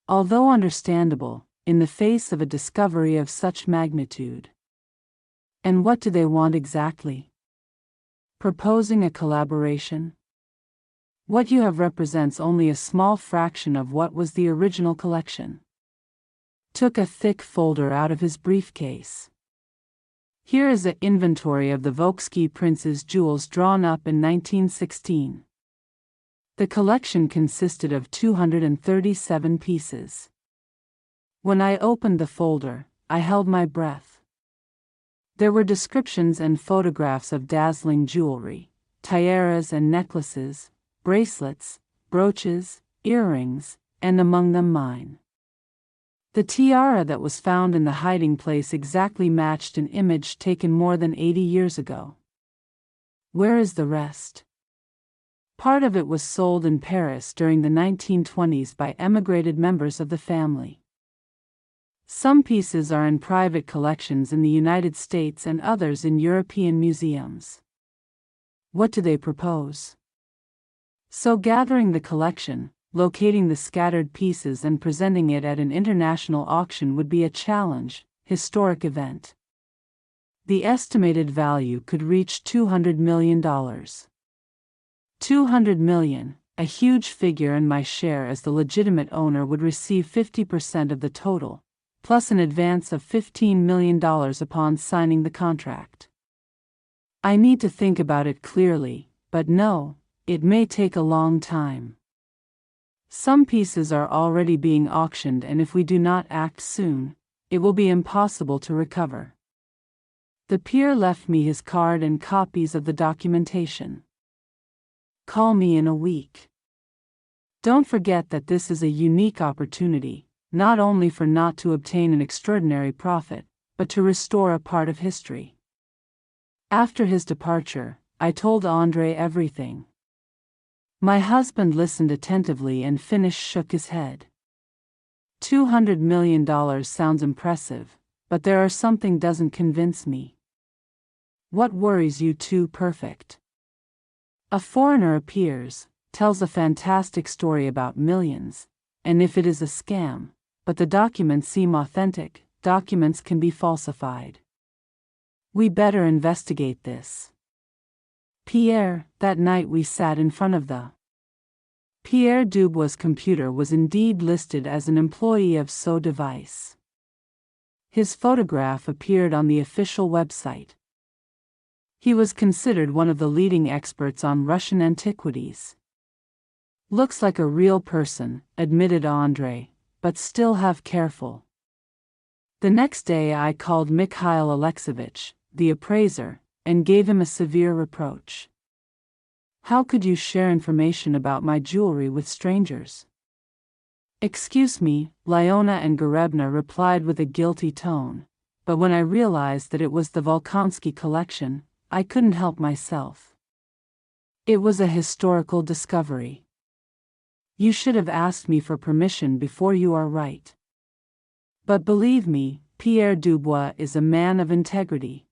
Although understandable, in the face of a discovery of such magnitude. And what do they want exactly? Proposing a collaboration? What you have represents only a small fraction of what was the original collection. Took a thick folder out of his briefcase. Here is an inventory of the Volksky prince's jewels drawn up in 1916. The collection consisted of 237 pieces. When I opened the folder, I held my breath. There were descriptions and photographs of dazzling jewelry, tiaras and necklaces, bracelets, brooches, earrings, and among them mine. The tiara that was found in the hiding place exactly matched an image taken more than 80 years ago. Where is the rest? Part of it was sold in Paris during the 1920s by emigrated members of the family. Some pieces are in private collections in the United States and others in European museums. What do they propose? So gathering the collection, locating the scattered pieces and presenting it at an international auction would be a challenge, historic event. The estimated value could reach $200 million. $200 million, a huge figure, and my share as the legitimate owner would receive 50% of the total, plus an advance of $15 million upon signing the contract. I need to think about it clearly, but no, it may take a long time. Some pieces are already being auctioned, and if we do not act soon, it will be impossible to recover. The peer left me his card and copies of the documentation. Call me in a week. Don't forget that this is a unique opportunity, not only for not to obtain an extraordinary profit, but to restore a part of history. After his departure, I told André everything. My husband listened attentively and shook his head. $200 million sounds impressive, but there are something doesn't convince me. What worries you too? Perfect. A foreigner appears, tells a fantastic story about millions, and if it is a scam, but the documents seem authentic, documents can be falsified. We better investigate this. Pierre, that night we sat in front of the Pierre Dubois' computer was indeed listed as an employee of so device. His photograph appeared on the official website. He was considered one of the leading experts on Russian antiquities. Looks like a real person, admitted André, but still have careful. The next day I called Mikhail Alexeyevich, the appraiser, and gave him a severe reproach. How could you share information about my jewelry with strangers? Excuse me, Aliona and Gorebna replied with a guilty tone, but when I realized that it was the Volkonsky collection, I couldn't help myself. It was a historical discovery. You should have asked me for permission before. You are right. But believe me, Pierre Dubois is a man of integrity.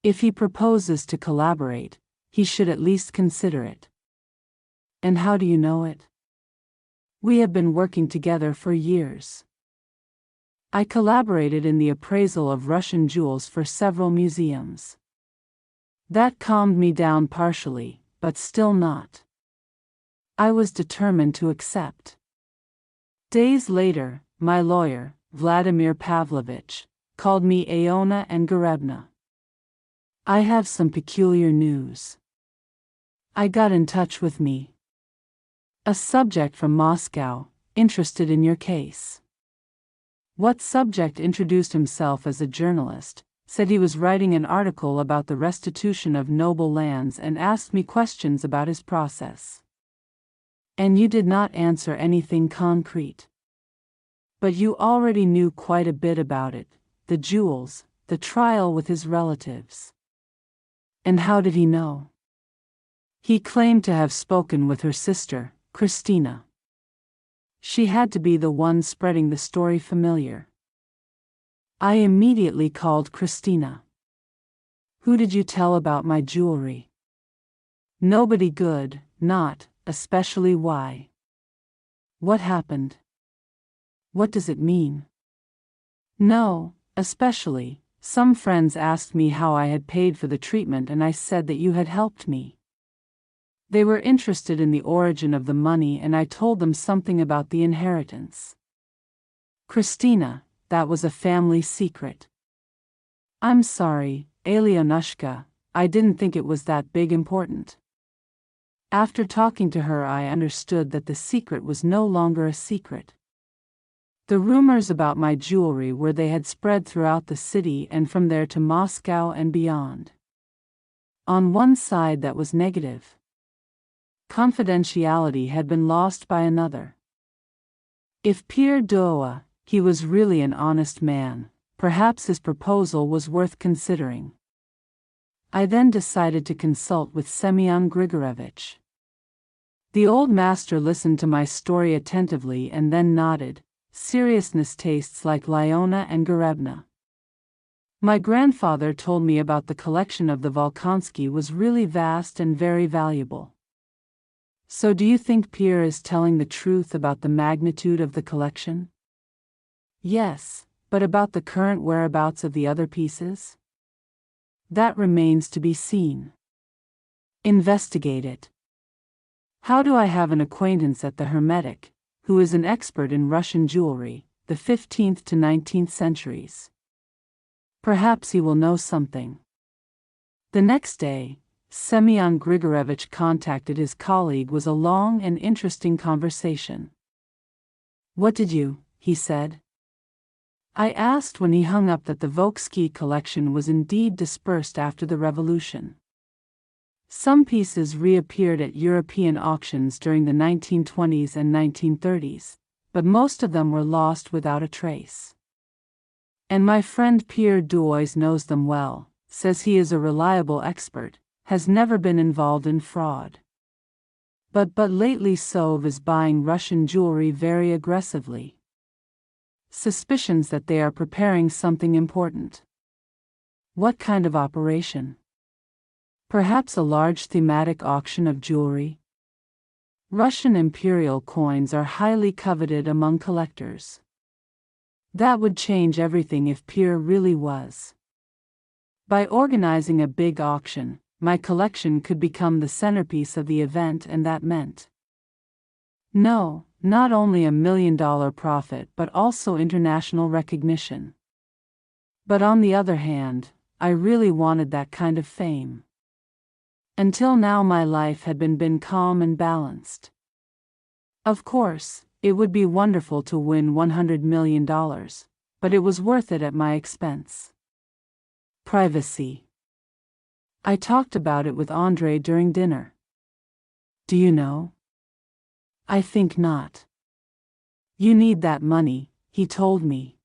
If he proposes to collaborate, he should at least consider it. And how do you know it? We have been working together for years. I collaborated in the appraisal of Russian jewels for several museums. That calmed me down partially, but still not. I was determined to accept. Days later, my lawyer, Vladimir Pavlovich, called me Aliona and Gorebna. I have some peculiar news. I got in touch with me. A subject from Moscow, interested in your case. What subject introduced himself as a journalist, said he was writing an article about the restitution of noble lands and asked me questions about his process. And you did not answer anything concrete. But you already knew quite a bit about it, the jewels, the trial with his relatives. And how did he know? He claimed to have spoken with her sister, Christina. She had to be the one spreading the story familiar. I immediately called Christina. Who did you tell about my jewelry? Nobody good, not, especially why. What happened? What does it mean? No, especially. Some friends asked me how I had paid for the treatment and I said that you had helped me. They were interested in the origin of the money and I told them something about the inheritance. Christina, that was a family secret. I'm sorry, Alionushka, I didn't think it was that big important. After talking to her I understood that the secret was no longer a secret. The rumors about my jewelry they had spread throughout the city and from there to Moscow and beyond. On one side that was negative. Confidentiality had been lost by another. If Pierre Doa, he was really an honest man, perhaps his proposal was worth considering. I then decided to consult with Semyon Grigorevich. The old master listened to my story attentively and then nodded. Seriousness tastes like Aliona and Gorebna. My grandfather told me about the collection of the Volkonsky was really vast and very valuable. So do you think Pierre is telling the truth about the magnitude of the collection? Yes, but about the current whereabouts of the other pieces? That remains to be seen. Investigate it. How do I have an acquaintance at the Hermetic, who is an expert in Russian jewelry, the 15th to 19th centuries? Perhaps he will know something. The next day, Semyon Grigorevich contacted his colleague. Was a long and interesting conversation. What did you, he said. I asked when he hung up that the Volksky collection was indeed dispersed after the revolution. Some pieces reappeared at European auctions during the 1920s and 1930s, but most of them were lost without a trace. And my friend Pierre Duois knows them well, says he is a reliable expert, has never been involved in fraud. But lately Sov is buying Russian jewelry very aggressively. Suspicions that they are preparing something important. What kind of operation? Perhaps a large thematic auction of jewelry? Russian imperial coins are highly coveted among collectors. That would change everything if Pierre really was. By organizing a big auction, my collection could become the centerpiece of the event, and that meant no, not only $1 million profit but also international recognition. But on the other hand, I really wanted that kind of fame. Until now my life had been calm and balanced. Of course, it would be wonderful to win $100 million, but it was worth it at my expense. Privacy. I talked about it with André during dinner. Do you know? I think not. You need that money, he told me.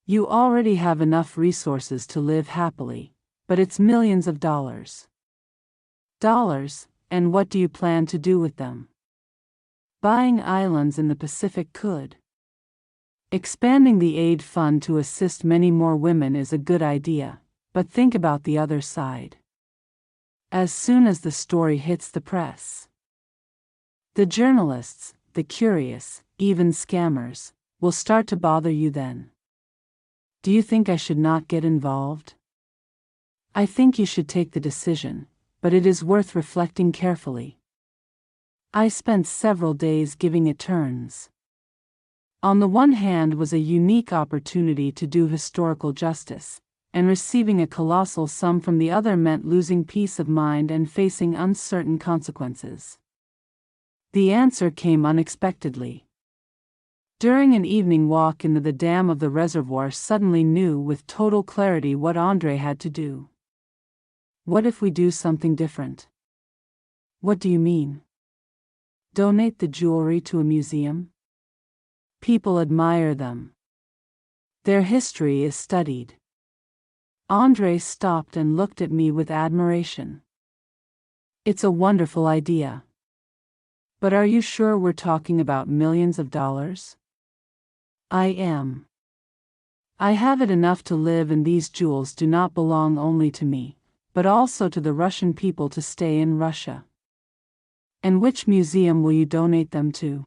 You already have enough resources to live happily, but it's millions of dollars. And what do you plan to do with them? Buying islands in the Pacific could. Expanding the aid fund to assist many more women is a good idea, but think about the other side. As soon as the story hits the press, the journalists, the curious, even scammers, will start to bother you then. Do you think I should not get involved? I think you should take the decision, but it is worth reflecting carefully. I spent several days giving it turns. On the one hand was a unique opportunity to do historical justice, and receiving a colossal sum from the other meant losing peace of mind and facing uncertain consequences. The answer came unexpectedly. During an evening walk into the dam of the reservoir, suddenly knew with total clarity what André had to do. What if we do something different? What do you mean? Donate the jewelry to a museum? People admire them. Their history is studied. André stopped and looked at me with admiration. It's a wonderful idea. But are you sure we're talking about millions of dollars? I am. I have it enough to live, and these jewels do not belong only to me, but also to the Russian people to stay in Russia. And which museum will you donate them to?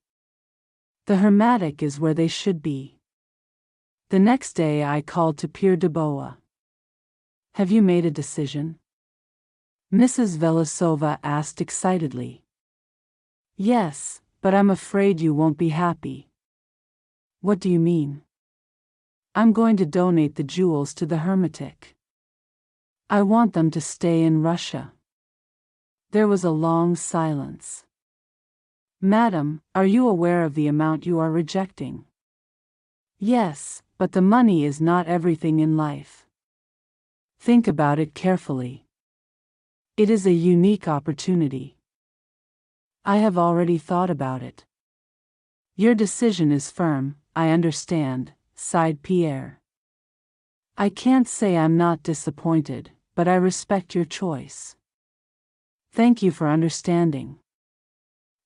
The Hermetic is where they should be. The next day I called to Pierre de Boa. Have you made a decision? Mrs. Velasova asked excitedly. Yes, but I'm afraid you won't be happy. What do you mean? I'm going to donate the jewels to the Hermetic. I want them to stay in Russia. There was a long silence. Madam, are you aware of the amount you are rejecting? Yes, but the money is not everything in life. Think about it carefully. It is a unique opportunity. I have already thought about it. Your decision is firm, I understand, sighed Pierre. I can't say I'm not disappointed, but I respect your choice. Thank you for understanding.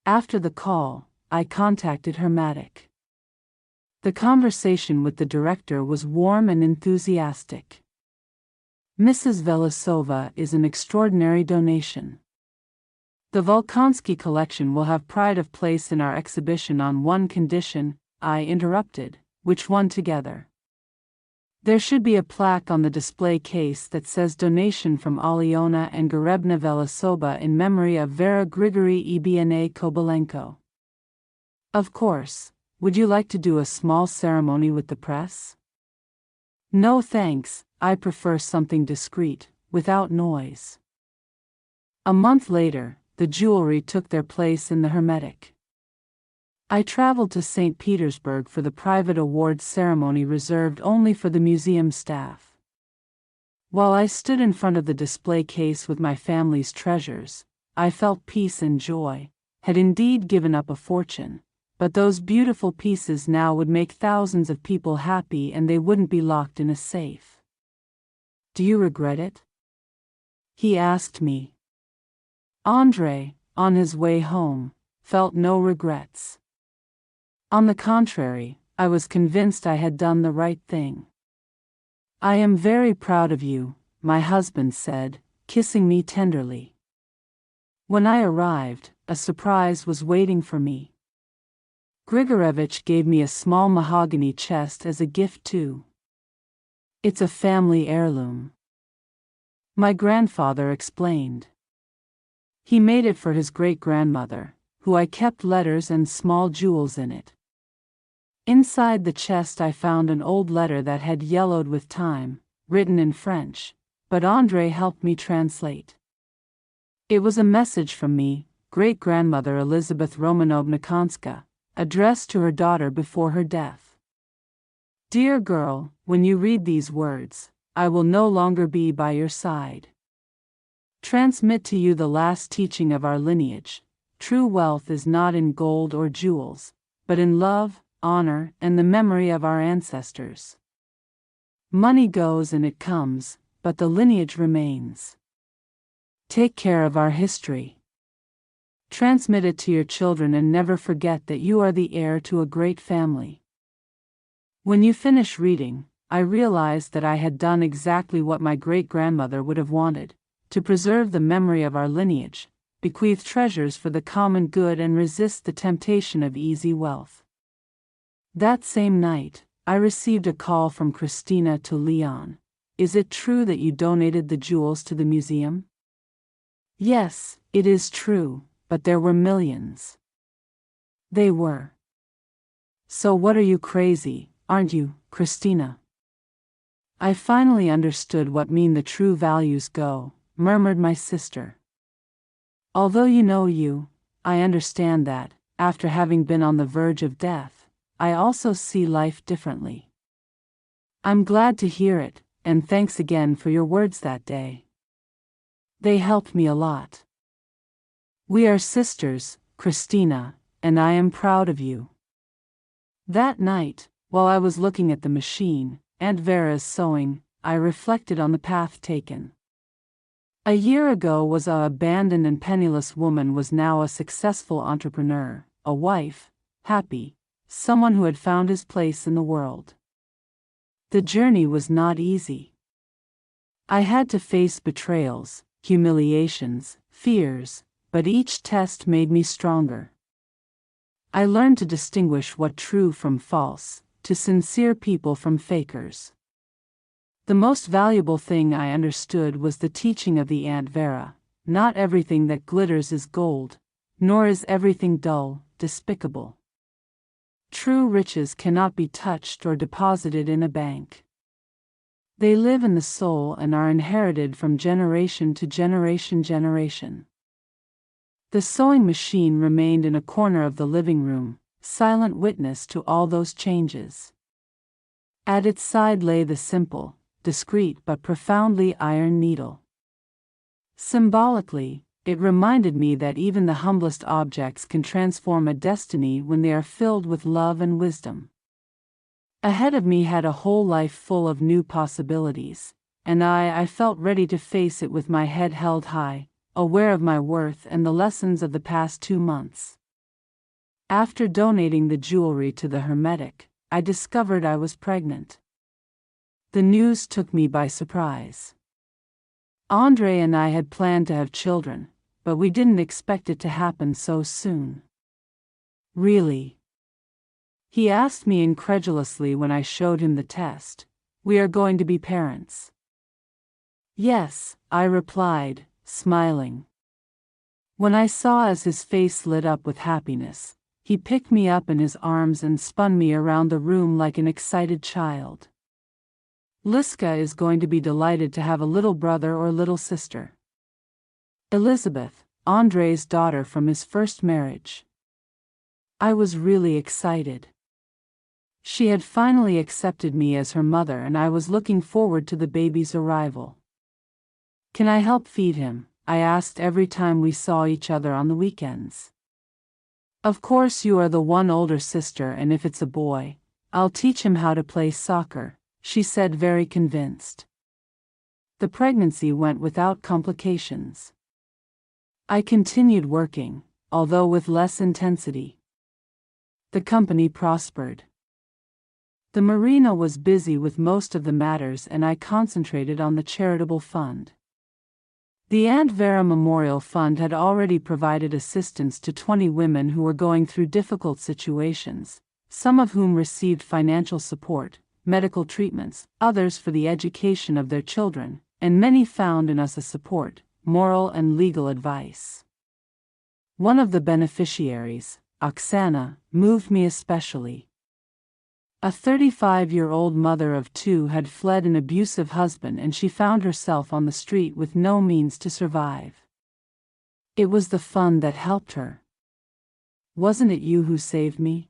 After the call, I contacted Hermetic. The conversation with the director was warm and enthusiastic. Mrs. Velasova is an extraordinary donation. The Volkonsky collection will have pride of place in our exhibition on one condition, I interrupted. Which one? Together. There should be a plaque on the display case that says donation from Aliona and Gorebna Velasova in memory of Vera Grigory Ibna Kobalenko. Of course. Would you like to do a small ceremony with the press? No thanks, I prefer something discreet, without noise. A month later, the jewelry took their place in the Hermetic. I traveled to St. Petersburg for the private awards ceremony reserved only for the museum staff. While I stood in front of the display case with my family's treasures, I felt peace and joy, had indeed given up a fortune, but those beautiful pieces now would make thousands of people happy and they wouldn't be locked in a safe. Do you regret it? He asked me. André, on his way home, felt no regrets. On the contrary, I was convinced I had done the right thing. I am very proud of you, my husband said, kissing me tenderly. When I arrived, a surprise was waiting for me. Grigorevich gave me a small mahogany chest as a gift too. It's a family heirloom. My grandfather explained. He made it for his great-grandmother, who I kept letters and small jewels in it. Inside the chest I found an old letter that had yellowed with time, written in French, but André helped me translate. It was a message from me, great-grandmother Elizabeth Romanovna Konska, addressed to her daughter before her death. Dear girl, when you read these words, I will no longer be by your side. Transmit to you the last teaching of our lineage. True wealth is not in gold or jewels, but in love, honor, and the memory of our ancestors. Money goes and it comes, but the lineage remains. Take care of our history. Transmit it to your children and never forget that you are the heir to a great family. When you finish reading, I realized that I had done exactly what my great-grandmother would have wanted, to preserve the memory of our lineage, bequeath treasures for the common good and resist the temptation of easy wealth. That same night, I received a call from Christina to Leon. Is it true that you donated the jewels to the museum? Yes, it is true, but there were millions. They were. So what are you crazy, aren't you, Christina? I finally understood what mean the true values go, murmured my sister. Although I understand that, after having been on the verge of death, I also see life differently. I'm glad to hear it, and thanks again for your words that day. They helped me a lot. We are sisters, Christina, and I am proud of you. That night, while I was looking at the machine, Aunt Vera's sewing, I reflected on the path taken. A year ago was a abandoned and penniless woman was now a successful entrepreneur, a wife, happy, someone who had found his place in the world. The journey was not easy. I had to face betrayals, humiliations, fears, but each test made me stronger. I learned to distinguish what true from false, to sincere people from fakers. The most valuable thing I understood was the teaching of the Aunt Vera: not everything that glitters is gold, nor is everything dull, despicable. True riches cannot be touched or deposited in a bank. They live in the soul and are inherited from generation to generation. The sewing machine remained in a corner of the living room, silent witness to all those changes. At its side lay the simple, discreet but profoundly iron needle. Symbolically, it reminded me that even the humblest objects can transform a destiny when they are filled with love and wisdom. Ahead of me had a whole life full of new possibilities, and I felt ready to face it with my head held high, aware of my worth and the lessons of the past 2 months. After donating the jewelry to the hermetic, I discovered I was pregnant. The news took me by surprise. Andre and I had planned to have children, but we didn't expect it to happen so soon. Really? He asked me incredulously when I showed him the test. We are going to be parents. Yes, I replied, smiling. When I saw as his face lit up with happiness, he picked me up in his arms and spun me around the room like an excited child. Liska is going to be delighted to have a little brother or little sister. Elizabeth, Andre's daughter from his first marriage. I was really excited. She had finally accepted me as her mother and I was looking forward to the baby's arrival. Can I help feed him? I asked every time we saw each other on the weekends. Of course, you are the one older sister, and if it's a boy, I'll teach him how to play soccer, she said, very convinced. The pregnancy went without complications. I continued working, although with less intensity. The company prospered. The marina was busy with most of the matters and I concentrated on the charitable fund. The Aunt Vera Memorial Fund had already provided assistance to 20 women who were going through difficult situations, some of whom received financial support, medical treatments, others for the education of their children, and many found in us a support, moral and legal advice. One of the beneficiaries, Oksana, moved me especially. A 35-year-old mother of 2 had fled an abusive husband and she found herself on the street with no means to survive. It was the fund that helped her. Wasn't it you who saved me?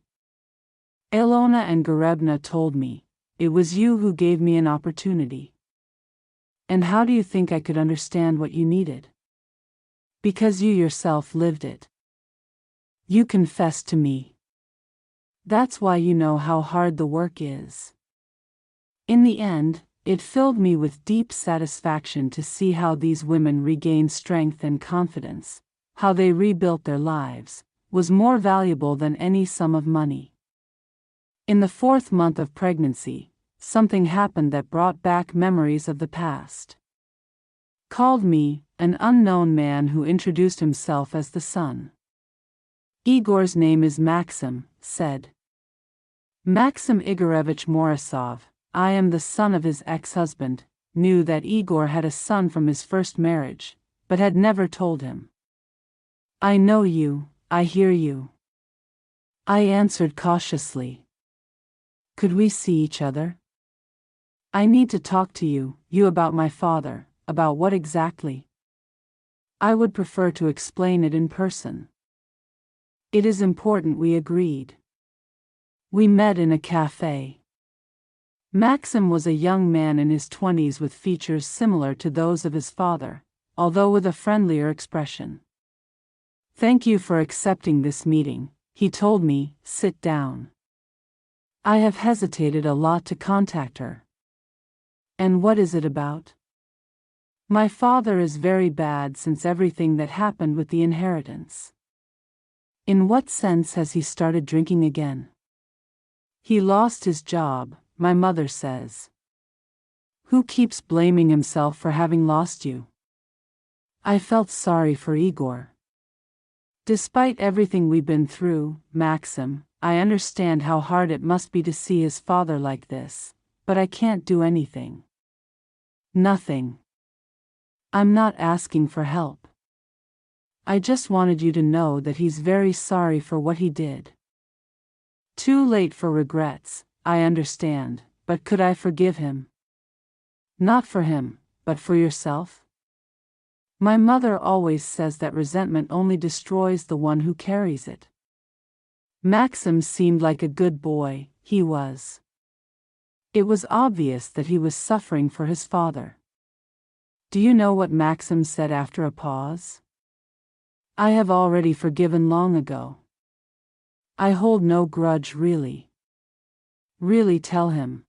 Aliona and Garebna told me, it was you who gave me an opportunity. And how do you think I could understand what you needed? Because you yourself lived it. You confessed to me. That's why you know how hard the work is. In the end, it filled me with deep satisfaction to see how these women regained strength and confidence, how they rebuilt their lives, was more valuable than any sum of money. In the 4th month of pregnancy, something happened that brought back memories of the past. Called me, an unknown man who introduced himself as the son. Igor's name is Maxim, said. Maxim Igorevich Morozov, I am the son of his ex-husband, knew that Igor had a son from his first marriage, but had never told him. I know you, I hear you. I answered cautiously. Could we see each other? I need to talk to you about my father, about what exactly? I would prefer to explain it in person. It is important, we agreed. We met in a cafe. Maxim was a young man in his 20s with features similar to those of his father, although with a friendlier expression. Thank you for accepting this meeting, he told me, sit down. I have hesitated a lot to contact her. And what is it about? My father is very bad since everything that happened with the inheritance. In what sense has he started drinking again? He lost his job, my mother says. Who keeps blaming himself for having lost you? I felt sorry for Igor. Despite everything we've been through, Maxim, I understand how hard it must be to see his father like this, but I can't do anything. Nothing. I'm not asking for help. I just wanted you to know that he's very sorry for what he did. Too late for regrets, I understand, but could I forgive him? Not for him, but for yourself? My mother always says that resentment only destroys the one who carries it. Maxim seemed like a good boy, he was. It was obvious that he was suffering for his father. Do you know what Maxim said after a pause? I have already forgiven long ago. I hold no grudge really. Really tell him.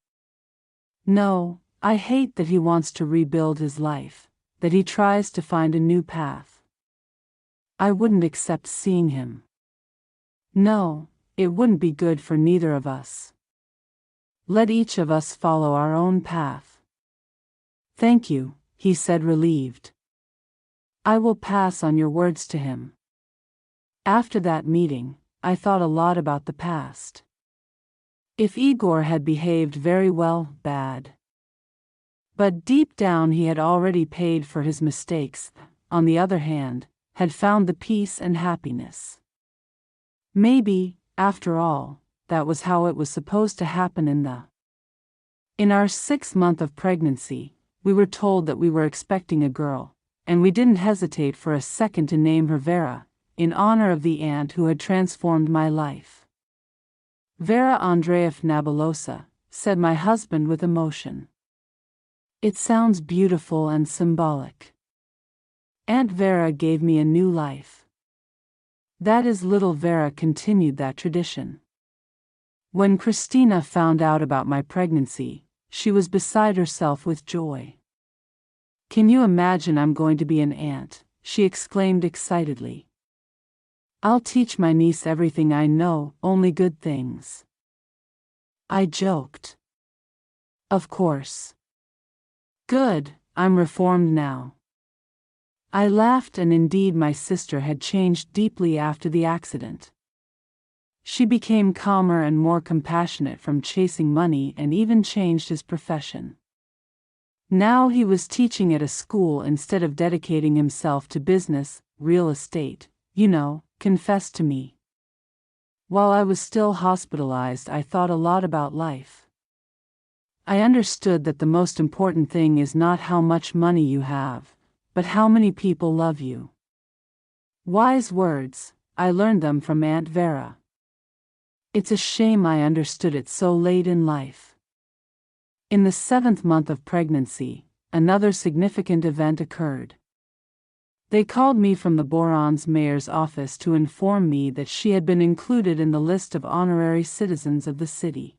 No, I hate that he wants to rebuild his life, that he tries to find a new path. I wouldn't accept seeing him. No, it wouldn't be good for neither of us. Let each of us follow our own path. Thank you, he said relieved. I will pass on your words to him. After that meeting, I thought a lot about the past. If Igor had behaved very well, bad. But deep down he had already paid for his mistakes, on the other hand, had found the peace and happiness. Maybe, after all, that was how it was supposed to happen in our 6th month of pregnancy, we were told that we were expecting a girl, and we didn't hesitate for a second to name her Vera, in honor of the aunt who had transformed my life. Vera Andreevna Belosa, said my husband with emotion. It sounds beautiful and symbolic. Aunt Vera gave me a new life. That is, little Vera continued that tradition. When Christina found out about my pregnancy, she was beside herself with joy. Can you imagine I'm going to be an aunt? She exclaimed excitedly. I'll teach my niece everything I know, only good things. I joked. Of course. Good, I'm reformed now. I laughed, and indeed my sister had changed deeply after the accident. She became calmer and more compassionate from chasing money and even changed his profession. Now he was teaching at a school instead of dedicating himself to business, real estate, confessed to me. While I was still hospitalized, I thought a lot about life. I understood that the most important thing is not how much money you have, but how many people love you. Wise words, I learned them from Aunt Vera. It's a shame I understood it so late in life. In the 7th month of pregnancy, another significant event occurred. They called me from the Boron's mayor's office to inform me that she had been included in the list of honorary citizens of the city.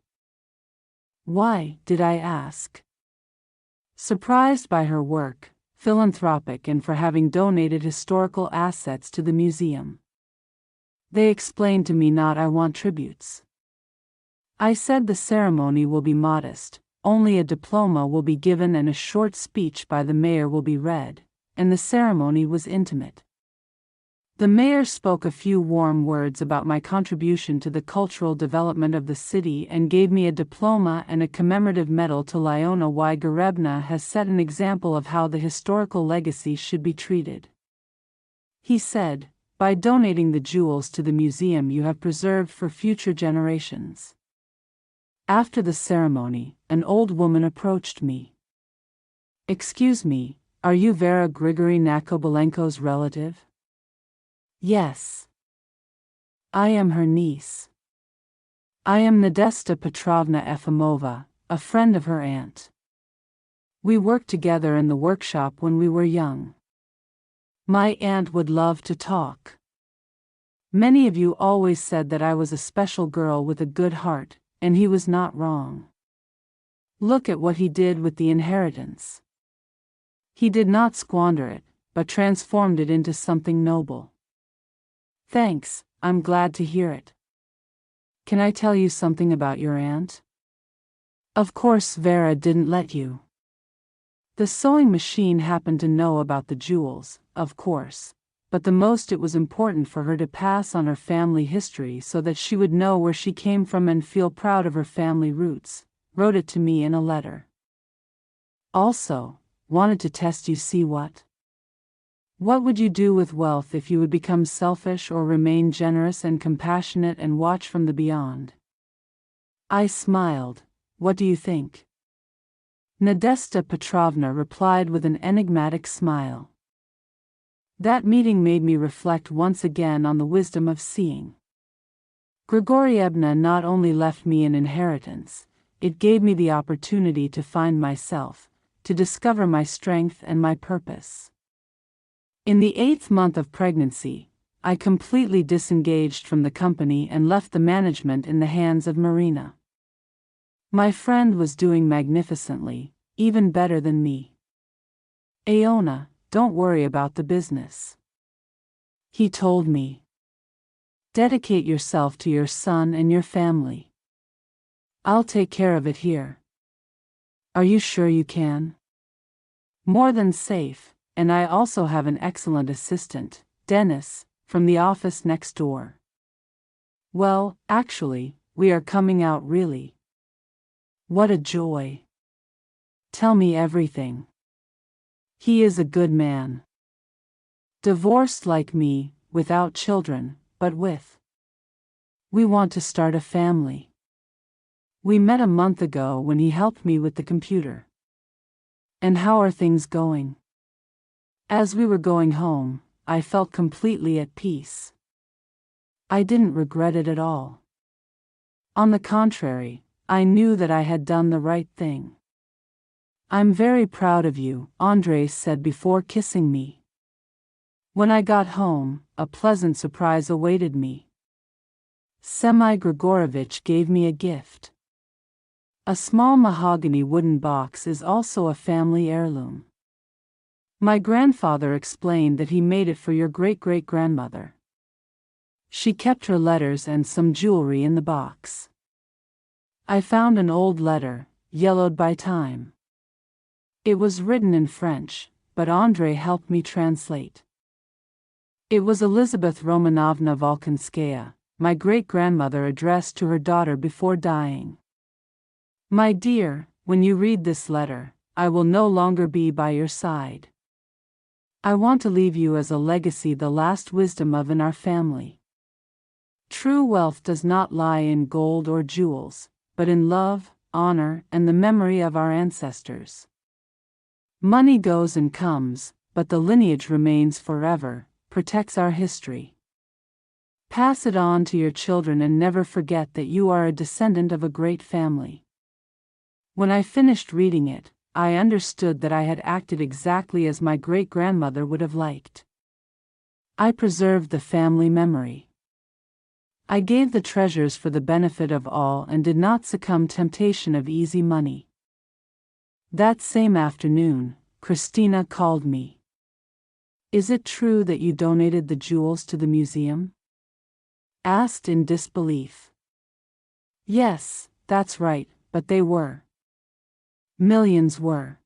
Why, did I ask? Surprised by her work, philanthropic, and for having donated historical assets to the museum. They explained to me I want tributes. I said the ceremony will be modest, only a diploma will be given and a short speech by the mayor will be read, and the ceremony was intimate. The mayor spoke a few warm words about my contribution to the cultural development of the city and gave me a diploma and a commemorative medal to Aliona Ygorebna has set an example of how the historical legacy should be treated. He said, by donating the jewels to the museum you have preserved for future generations. After the ceremony, an old woman approached me. Excuse me, are you Vera Grigory Nakobalenko's relative? Yes. I am her niece. I am Nadezhda Petrovna Efimova, a friend of her aunt. We worked together in the workshop when we were young. My aunt would love to talk. Many of you always said that I was a special girl with a good heart, and he was not wrong. Look at what he did with the inheritance. He did not squander it, but transformed it into something noble. Thanks, I'm glad to hear it. Can I tell you something about your aunt? Of course Vera didn't let you. The sewing machine happened to know about the jewels, of course, but the most it was important for her to pass on her family history so that she would know where she came from and feel proud of her family roots, wrote it to me in a letter. Also, wanted to test you. See what? What would you do with wealth if you would become selfish or remain generous and compassionate and watch from the beyond? I smiled. What do you think? Nadezhda Petrovna replied with an enigmatic smile. That meeting made me reflect once again on the wisdom of seeing. Grigorievna not only left me an inheritance, it gave me the opportunity to find myself, to discover my strength and my purpose. In the 8th month of pregnancy, I completely disengaged from the company and left the management in the hands of Marina. My friend was doing magnificently, even better than me. Aliona, don't worry about the business. He told me. Dedicate yourself to your son and your family. I'll take care of it here. Are you sure you can? More than safe, and I also have an excellent assistant, Dennis, from the office next door. Well, actually, we are coming out really. What a joy. Tell me everything. He is a good man. Divorced like me, without children, but with. We want to start a family. We met a month ago when he helped me with the computer. And how are things going? As we were going home, I felt completely at peace. I didn't regret it at all. On the contrary, I knew that I had done the right thing. I'm very proud of you, Andrei said before kissing me. When I got home, a pleasant surprise awaited me. Semyon Grigorovich gave me a gift. A small mahogany wooden box is also a family heirloom. My grandfather explained that he made it for your great-great-grandmother. She kept her letters and some jewelry in the box. I found an old letter, yellowed by time. It was written in French, but Andrei helped me translate. It was Elizabeth Romanovna Volkonskaya, my great-grandmother, addressed to her daughter before dying. My dear, when you read this letter, I will no longer be by your side. I want to leave you as a legacy the last wisdom in our family. True wealth does not lie in gold or jewels, but in love, honor, and the memory of our ancestors. Money goes and comes, but the lineage remains forever, protects our history. Pass it on to your children and never forget that you are a descendant of a great family. When I finished reading it, I understood that I had acted exactly as my great-grandmother would have liked. I preserved the family memory. I gave the treasures for the benefit of all and did not succumb to temptation of easy money. That same afternoon, Christina called me. Is it true that you donated the jewels to the museum? Asked in disbelief. Yes, that's right, but they were. Millions were.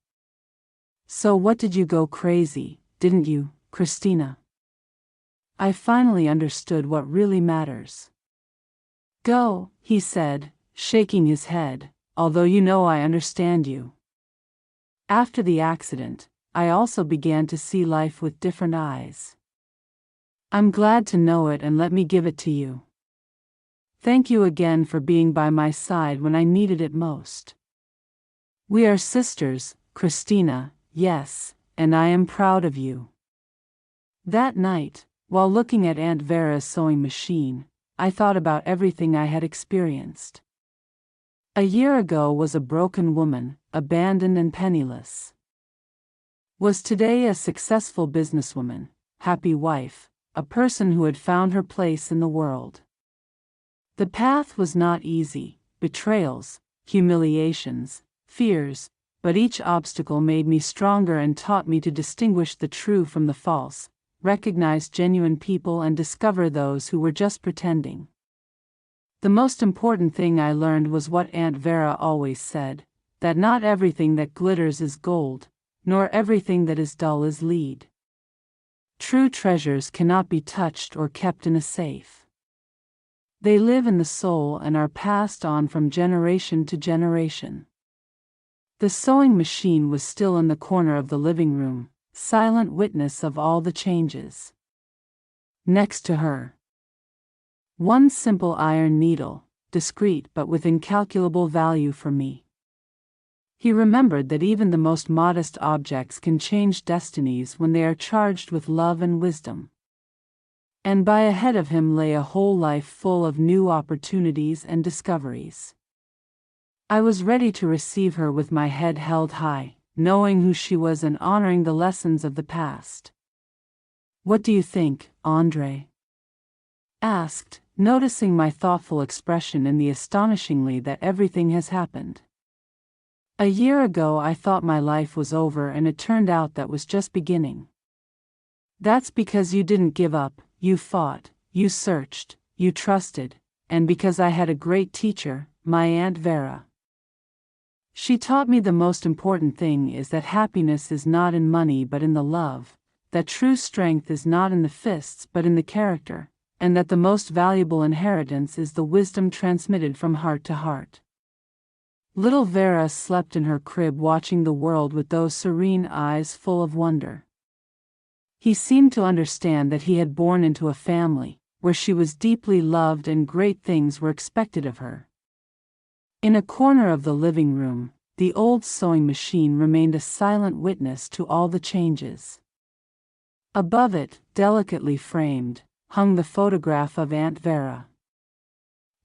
So what, did you go crazy, didn't you, Christina? I finally understood what really matters. Go, he said, shaking his head, although you know I understand you. After the accident, I also began to see life with different eyes. I'm glad to know it and let me give it to you. Thank you again for being by my side when I needed it most. We are sisters, Christina, yes, and I am proud of you. That night, while looking at Aunt Vera's sewing machine, I thought about everything I had experienced. A year ago was a broken woman, abandoned and penniless. Was today a successful businesswoman, happy wife, a person who had found her place in the world. The path was not easy, betrayals, humiliations, fears, but each obstacle made me stronger and taught me to distinguish the true from the false, recognize genuine people and discover those who were just pretending. The most important thing I learned was what Aunt Vera always said, that not everything that glitters is gold, nor everything that is dull is lead. True treasures cannot be touched or kept in a safe. They live in the soul and are passed on from generation to generation. The sewing machine was still in the corner of the living room, silent witness of all the changes. Next to her, one simple iron needle, discreet but with incalculable value for me. He remembered that even the most modest objects can change destinies when they are charged with love and wisdom. And by ahead of him lay a whole life full of new opportunities and discoveries. I was ready to receive her with my head held high, knowing who she was and honoring the lessons of the past. "What do you think, Andre?" asked, noticing my thoughtful expression and the astonishingly that everything has happened. A year ago I thought my life was over and it turned out that was just beginning. That's because you didn't give up, you fought, you searched, you trusted, and because I had a great teacher, my Aunt Vera. She taught me the most important thing is that happiness is not in money but in the love, that true strength is not in the fists but in the character, and that the most valuable inheritance is the wisdom transmitted from heart to heart. Little Vera slept in her crib watching the world with those serene eyes full of wonder. He seemed to understand that he had born into a family where she was deeply loved and great things were expected of her. In a corner of the living room, the old sewing machine remained a silent witness to all the changes. Above it, delicately framed, hung the photograph of Aunt Vera.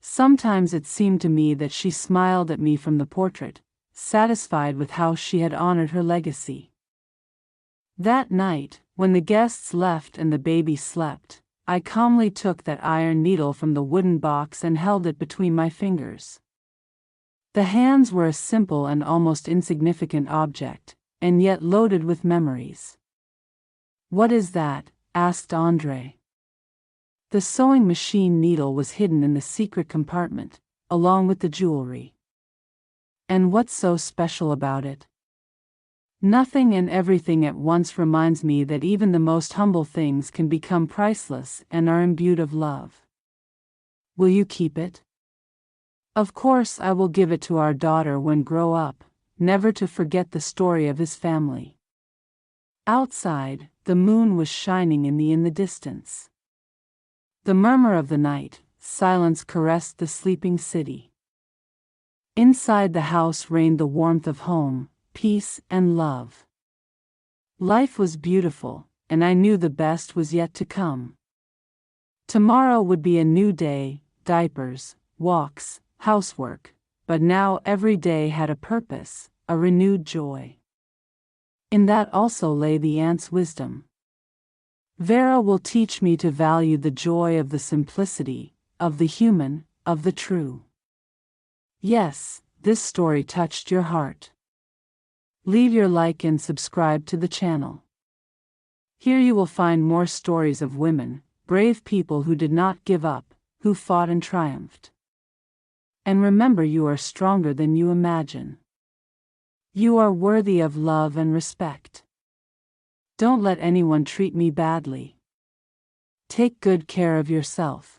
Sometimes it seemed to me that she smiled at me from the portrait, satisfied with how she had honored her legacy. That night, when the guests left and the baby slept, I calmly took that iron needle from the wooden box and held it between my fingers. The hands were a simple and almost insignificant object, and yet loaded with memories. "What is that?" asked Andre. The sewing machine needle was hidden in the secret compartment, along with the jewelry. "And what's so special about it?" "Nothing and everything at once reminds me that even the most humble things can become priceless and are imbued of love." "Will you keep it?" "Of course I will give it to our daughter when grow up, never to forget the story of his family." Outside, the moon was shining in the distance. The murmur of the night, silence caressed the sleeping city. Inside the house reigned the warmth of home, peace and love. Life was beautiful, and I knew the best was yet to come. Tomorrow would be a new day, diapers, walks, housework, but now every day had a purpose, a renewed joy. In that also lay the aunt's wisdom. Vera will teach me to value the joy of the simplicity, of the human, of the true. Yes, this story touched your heart. Leave your like and subscribe to the channel. Here you will find more stories of women, brave people who did not give up, who fought and triumphed. And remember, you are stronger than you imagine. You are worthy of love and respect. Don't let anyone treat me badly. Take good care of yourself.